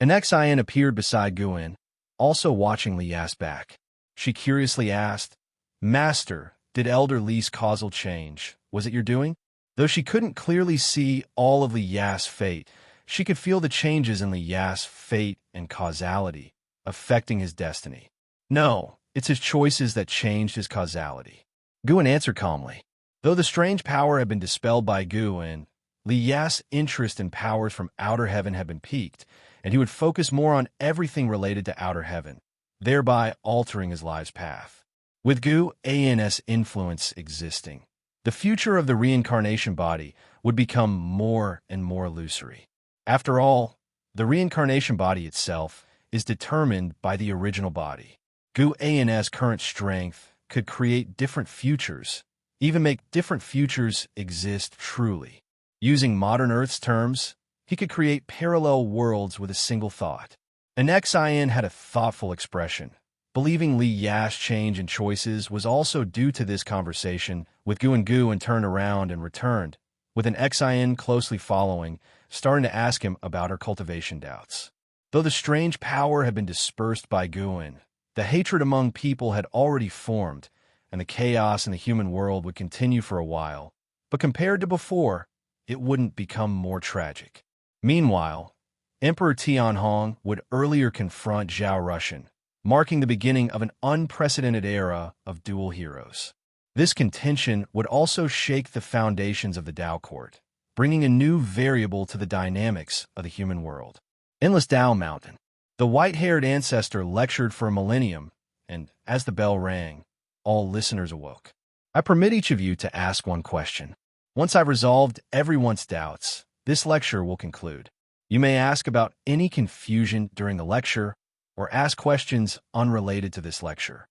An Xian appeared beside Guan, also watching Li Yas back. She curiously asked, Master, did Elder Li's causal change? Was it your doing? Though she couldn't clearly see all of Li Yas' fate, she could feel the changes in Li Yas' fate and causality, affecting his destiny. No, it's his choices that changed his causality. Guan answered calmly. Though the strange power had been dispelled by Guan, Li Yas' interest in powers from outer heaven had been piqued, and he would focus more on everything related to outer heaven, thereby altering his life's path. With Gu An's influence existing, the future of the reincarnation body would become more and more illusory. After all, the reincarnation body itself is determined by the original body. Gu An's current strength could create different futures, even make different futures exist truly. Using modern Earth's terms, he could create parallel worlds with a single thought. An Xian had a thoughtful expression, believing Li Ya's change in choices was also due to this conversation with Gu and turned around and returned, with an Xian closely following, starting to ask him about her cultivation doubts. Though the strange power had been dispersed by Guin, the hatred among people had already formed, and the chaos in the human world would continue for a while. But compared to before, it wouldn't become more tragic. Meanwhile, Emperor Tianhong would earlier confront Zhao Rushan, marking the beginning of an unprecedented era of dual heroes. This contention would also shake the foundations of the Dao Court, bringing a new variable to the dynamics of the human world. Endless Dao Mountain. The white-haired ancestor lectured for a millennium, and as the bell rang, all listeners awoke. I permit each of you to ask one question. Once I've resolved everyone's doubts, this lecture will conclude. You may ask about any confusion during the lecture, or ask questions unrelated to this lecture.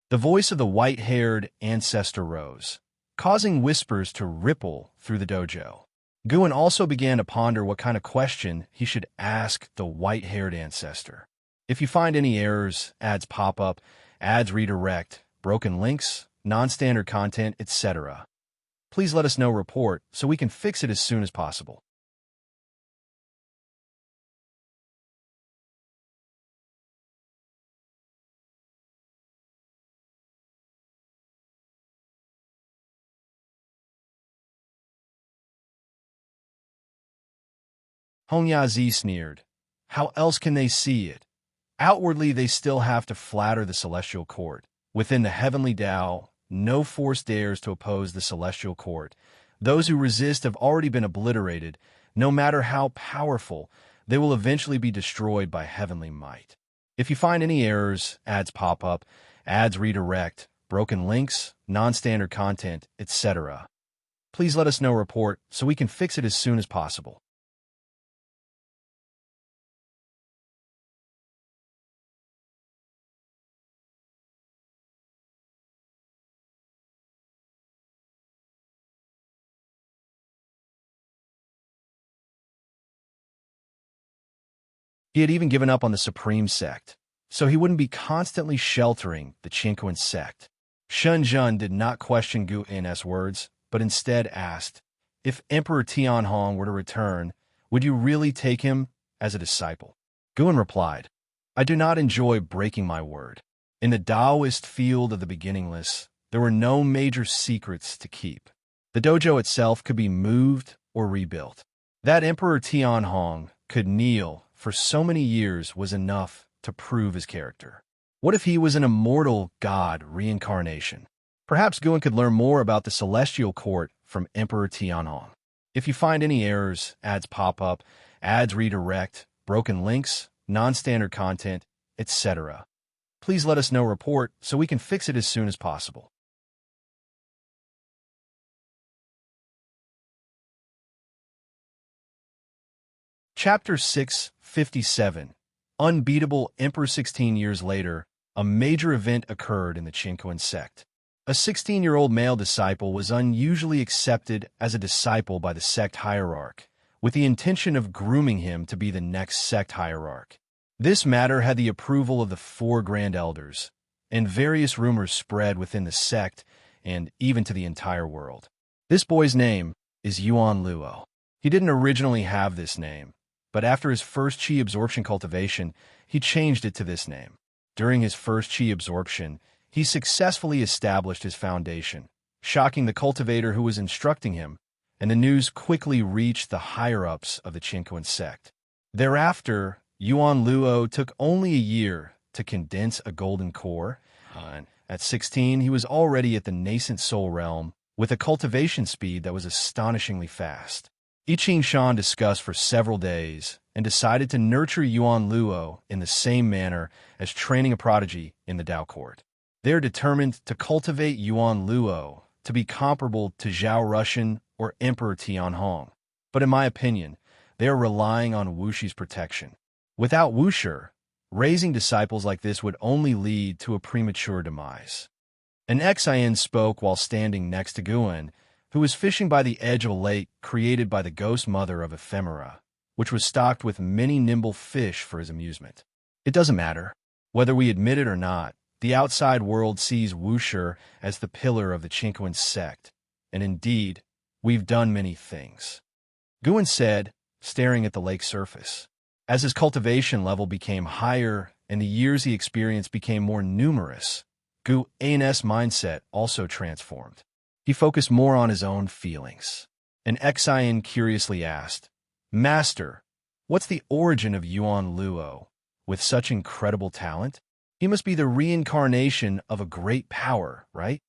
The voice of the white-haired ancestor rose, causing whispers to ripple through the dojo. Guin also began to ponder what kind of question he should ask the white-haired ancestor. If you find any errors, ads pop up, ads redirect, broken links, non-standard content, etc., please let us know report so we can fix it as soon as possible. Hong Yazi sneered. How else can they see it? Outwardly, they still have to flatter the celestial court. Within the heavenly Tao, no force dares to oppose the celestial court. Those who resist have already been obliterated. No matter how powerful, they will eventually be destroyed by heavenly might. If you find any errors, ads pop up, ads redirect, broken links, non-standard content, etc., please let us know report so we can fix it as soon as possible. He had even given up on the Supreme Sect, so he wouldn't be constantly sheltering the Qinquan sect. Shun Jun did not question Gu In's words, but instead asked, if Emperor Tianhong were to return, would you really take him as a disciple? Guin replied, I do not enjoy breaking my word. In the Taoist field of the beginningless, there were no major secrets to keep. The dojo itself could be moved or rebuilt. That Emperor Tianhong could kneel for so many years was enough to prove his character. What if he was an immortal god reincarnation? Perhaps Guin could learn more about the celestial court from Emperor Tianhong. If you find any errors, ads pop up, ads redirect, broken links, non-standard content, etc., please let us know report so we can fix it as soon as possible. Chapter 657. Unbeatable Emperor. 16 years later, a major event occurred in the Qinquan sect. A 16-year-old male disciple was unusually accepted as a disciple by the sect hierarch, with the intention of grooming him to be the next sect hierarch. This matter had the approval of the 4 grand elders, and various rumors spread within the sect and even to the entire world. This boy's name is Yuan Luo. He didn't originally have this name, but after his first qi absorption cultivation, he changed it to this name. During his first qi absorption, he successfully established his foundation, shocking the cultivator who was instructing him, and the news quickly reached the higher-ups of the Qinquan sect. Thereafter, Yuan Luo took only a year to condense a golden core. At 16, he was already at the nascent soul realm, with a cultivation speed that was astonishingly fast. I Ching Shan discussed for several days and decided to nurture Yuan Luo in the same manner as training a prodigy in the Dao Court. They are determined to cultivate Yuan Luo to be comparable to Zhao Rushan or Emperor Tianhong. But in my opinion, they are relying on Wuxi's protection. Without Wuxia, raising disciples like this would only lead to a premature demise. An Xian spoke while standing next to Guin, who was fishing by the edge of a lake created by the ghost mother of Ephemera, which was stocked with many nimble fish for his amusement. It doesn't matter. Whether we admit it or not, the outside world sees Wuxia as the pillar of the Qingquan sect, and indeed, we've done many things. Guan said, staring at the lake's surface. As his cultivation level became higher and the years he experienced became more numerous, Guan's mindset also transformed. He focused more on his own feelings. And Xian curiously asked, Master, what's the origin of Yuan Luo? With such incredible talent? He must be the reincarnation of a great power, right?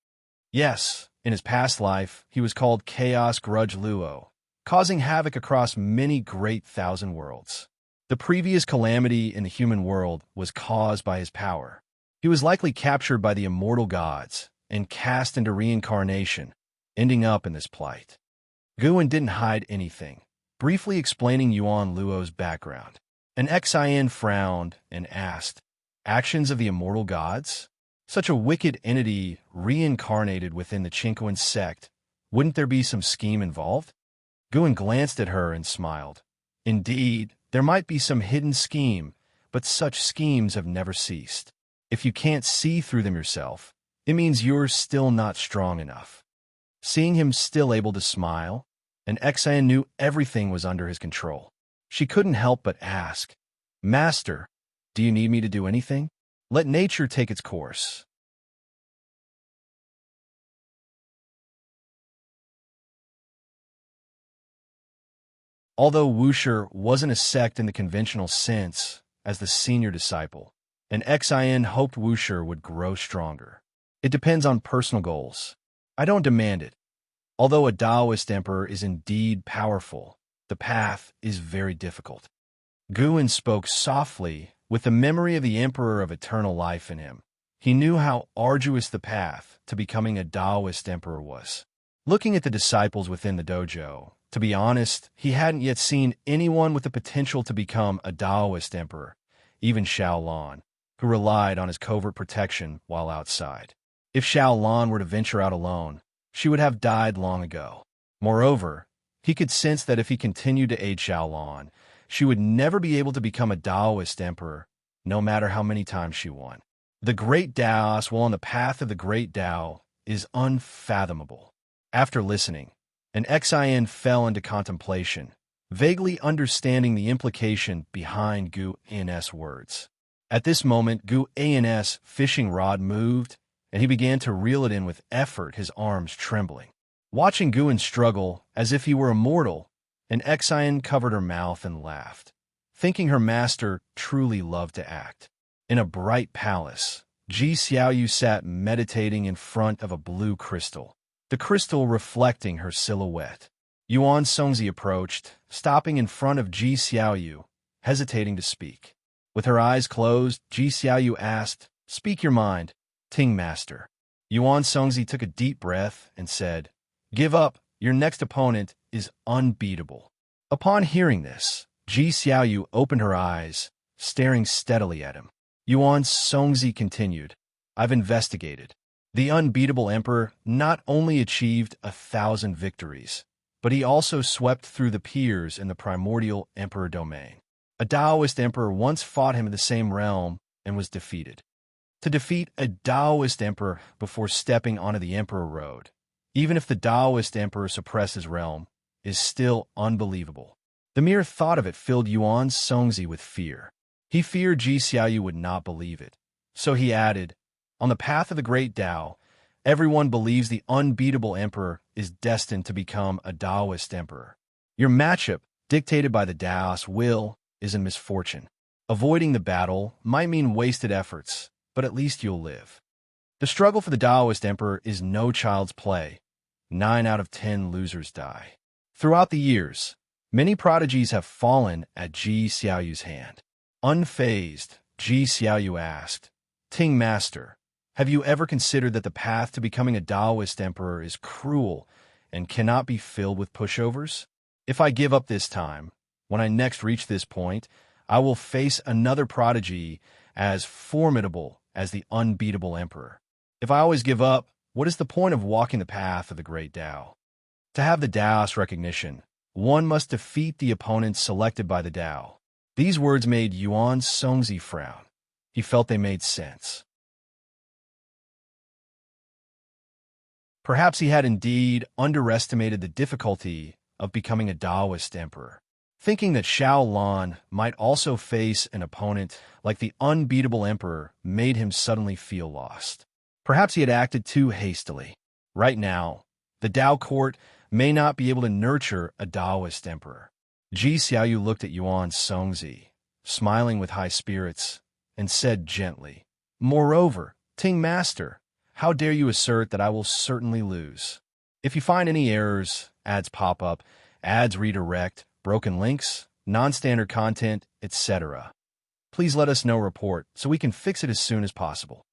Yes, in his past life, he was called Chaos Grudge Luo, causing havoc across many great thousand worlds. The previous calamity in the human world was caused by his power. He was likely captured by the immortal gods and cast into reincarnation, ending up in this plight. Guan didn't hide anything, briefly explaining Yuan Luo's background. And Xian frowned and asked, Actions of the immortal gods? Such a wicked entity reincarnated within the Qingquan sect, wouldn't there be some scheme involved? Guan glanced at her and smiled. Indeed, there might be some hidden scheme, but such schemes have never ceased. If you can't see through them yourself, it means you're still not strong enough. Seeing him still able to smile, and Xian knew everything was under his control. She couldn't help but ask, Master, do you need me to do anything? Let nature take its course. Although Wuxia wasn't a sect in the conventional sense as the senior disciple, and Xian hoped Wuxia would grow stronger. It depends on personal goals. I don't demand it. Although a Taoist emperor is indeed powerful, the path is very difficult. Guan spoke softly, with the memory of the emperor of eternal life in him. He knew how arduous the path to becoming a Taoist emperor was. Looking at the disciples within the dojo, to be honest, he hadn't yet seen anyone with the potential to become a Taoist emperor, even Xiaolan, who relied on his covert protection while outside. If Xiaolan were to venture out alone, she would have died long ago. Moreover, he could sense that if he continued to aid Xiaolan, she would never be able to become a Taoist emperor, no matter how many times she won. The great Taoist while on the path of the great Tao is unfathomable. After listening, and Xian fell into contemplation, vaguely understanding the implication behind Guan's words. At this moment, Guan's fishing rod moved, and he began to reel it in with effort, his arms trembling. Watching Guan struggle as if he were immortal, and Xian covered her mouth and laughed, thinking her master truly loved to act. In a bright palace, Xiaoyu sat meditating in front of a blue crystal, the crystal reflecting her silhouette. Yuan Songzi approached, stopping in front of Xiaoyu, hesitating to speak. With her eyes closed, Xiaoyu asked, Speak your mind, Ting Master. Yuan Songzi took a deep breath and said, Give up, your next opponent is unbeatable. Upon hearing this, Xiaoyu opened her eyes, staring steadily at him. Yuan Songzi continued, I've investigated. The unbeatable emperor not only achieved 1,000 victories, but he also swept through the peers in the primordial emperor domain. A Taoist emperor once fought him in the same realm and was defeated. To defeat a Taoist emperor before stepping onto the emperor road, even if the Taoist emperor suppressed his realm, is still unbelievable. The mere thought of it filled Yuan Songzi with fear. He feared Xiaoyu would not believe it. So he added, On the path of the great Tao, everyone believes the unbeatable emperor is destined to become a Taoist emperor. Your matchup, dictated by the Taoist will, is in misfortune. Avoiding the battle might mean wasted efforts, but at least you'll live. The struggle for the Taoist emperor is no child's play. 9 out of 10 losers die. Throughout the years, many prodigies have fallen at Xiaoyu's hand. Unfazed, Xiaoyu asked, Ting Master, have you ever considered that the path to becoming a Taoist emperor is cruel and cannot be filled with pushovers? If I give up this time, when I next reach this point, I will face another prodigy as formidable as the unbeatable emperor. If I always give up, what is the point of walking the path of the great Tao? To have the Taoist recognition, one must defeat the opponents selected by the Tao. These words made Yuan Songzi frown. He felt they made sense. Perhaps he had indeed underestimated the difficulty of becoming a Taoist emperor. Thinking that Xiao Lan might also face an opponent like the unbeatable emperor made him suddenly feel lost. Perhaps he had acted too hastily. Right now, the Dao court may not be able to nurture a Taoist emperor. Ji Xiaoyu looked at Yuan Songzi, smiling with high spirits, and said gently, "Moreover, Ting Master, how dare you assert that I will certainly lose? If you find any errors, ads pop up, ads redirect, broken links, non-standard content, etc., please let us know report so we can fix it as soon as possible."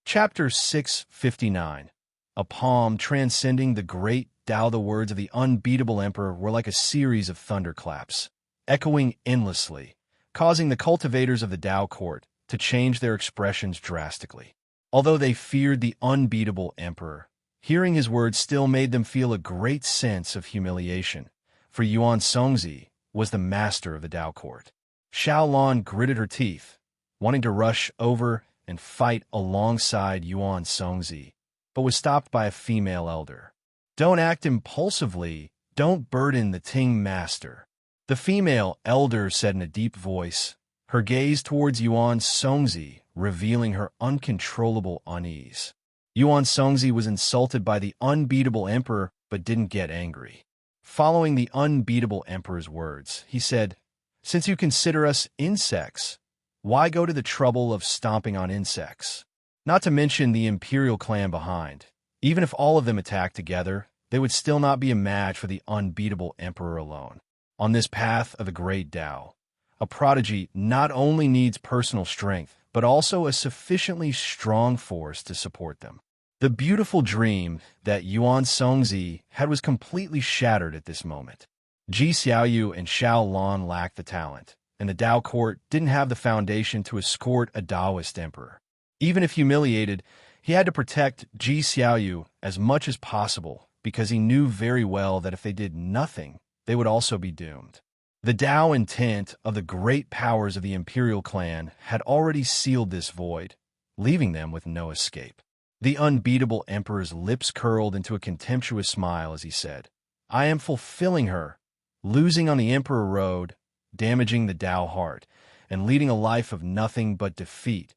Chapter 659. A palm transcending the great Tao. The words of the unbeatable emperor were like a series of thunderclaps, echoing endlessly, causing the cultivators of the Tao court to change their expressions drastically. Although they feared the unbeatable emperor, hearing his words still made them feel a great sense of humiliation, for Yuan Songzi was the master of the Tao court. Xiao Lan gritted her teeth, wanting to rush over and fight alongside Yuan Songzi, but was stopped by a female elder. "Don't act impulsively, don't burden the Ting Master," the female elder said in a deep voice, her gaze towards Yuan Songzi revealing her uncontrollable unease. Yuan Songzi was insulted by the unbeatable emperor but didn't get angry. Following the unbeatable emperor's words, he said, "Since you consider us insects, why go to the trouble of stomping on insects? Not to mention the imperial clan behind. Even if all of them attacked together, they would still not be a match for the unbeatable emperor alone. On this path of the great Tao, a prodigy not only needs personal strength, but also a sufficiently strong force to support them." The beautiful dream that Yuan Songzi had was completely shattered at this moment. Ji Xiaoyu and Xiao Lan lacked the talent, and the Tao court didn't have the foundation to escort a Taoist emperor. Even if humiliated, he had to protect Ji Xiaoyu as much as possible because he knew very well that if they did nothing, they would also be doomed. The Tao intent of the great powers of the imperial clan had already sealed this void, leaving them with no escape. The unbeatable emperor's lips curled into a contemptuous smile as he said, "I am fulfilling her, losing on the emperor road, damaging the Tao heart, and leading a life of nothing but defeat.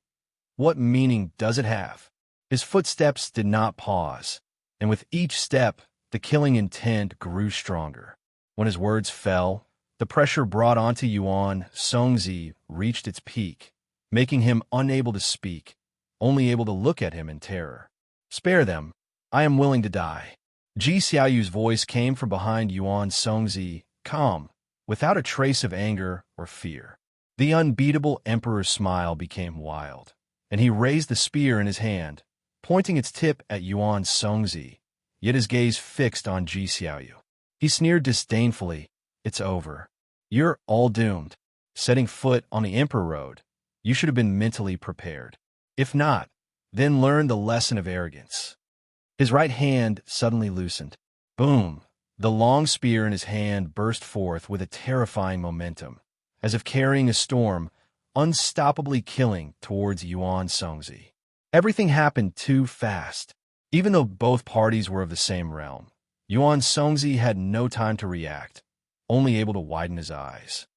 What meaning does it have?" His footsteps did not pause, and with each step, the killing intent grew stronger. When his words fell, the pressure brought onto Yuan Songzi reached its peak, making him unable to speak, only able to look at him in terror. "Spare them. I am willing to die." Ji Xiaoyu's voice came from behind Yuan Songzi, calm, without a trace of anger or fear. The unbeatable emperor's smile became wild, and he raised the spear in his hand, pointing its tip at Yuan Songzi, yet his gaze fixed on Ji Xiaoyu. He sneered disdainfully, "It's over. You're all doomed. Setting foot on the emperor road, you should have been mentally prepared. If not, then learn the lesson of arrogance." His right hand suddenly loosened. Boom! The long spear in his hand burst forth with a terrifying momentum, as if carrying a storm, unstoppably killing towards Yuan Songzi. Everything happened too fast. Even though both parties were of the same realm, Yuan Songzi had no time to react, only able to widen his eyes.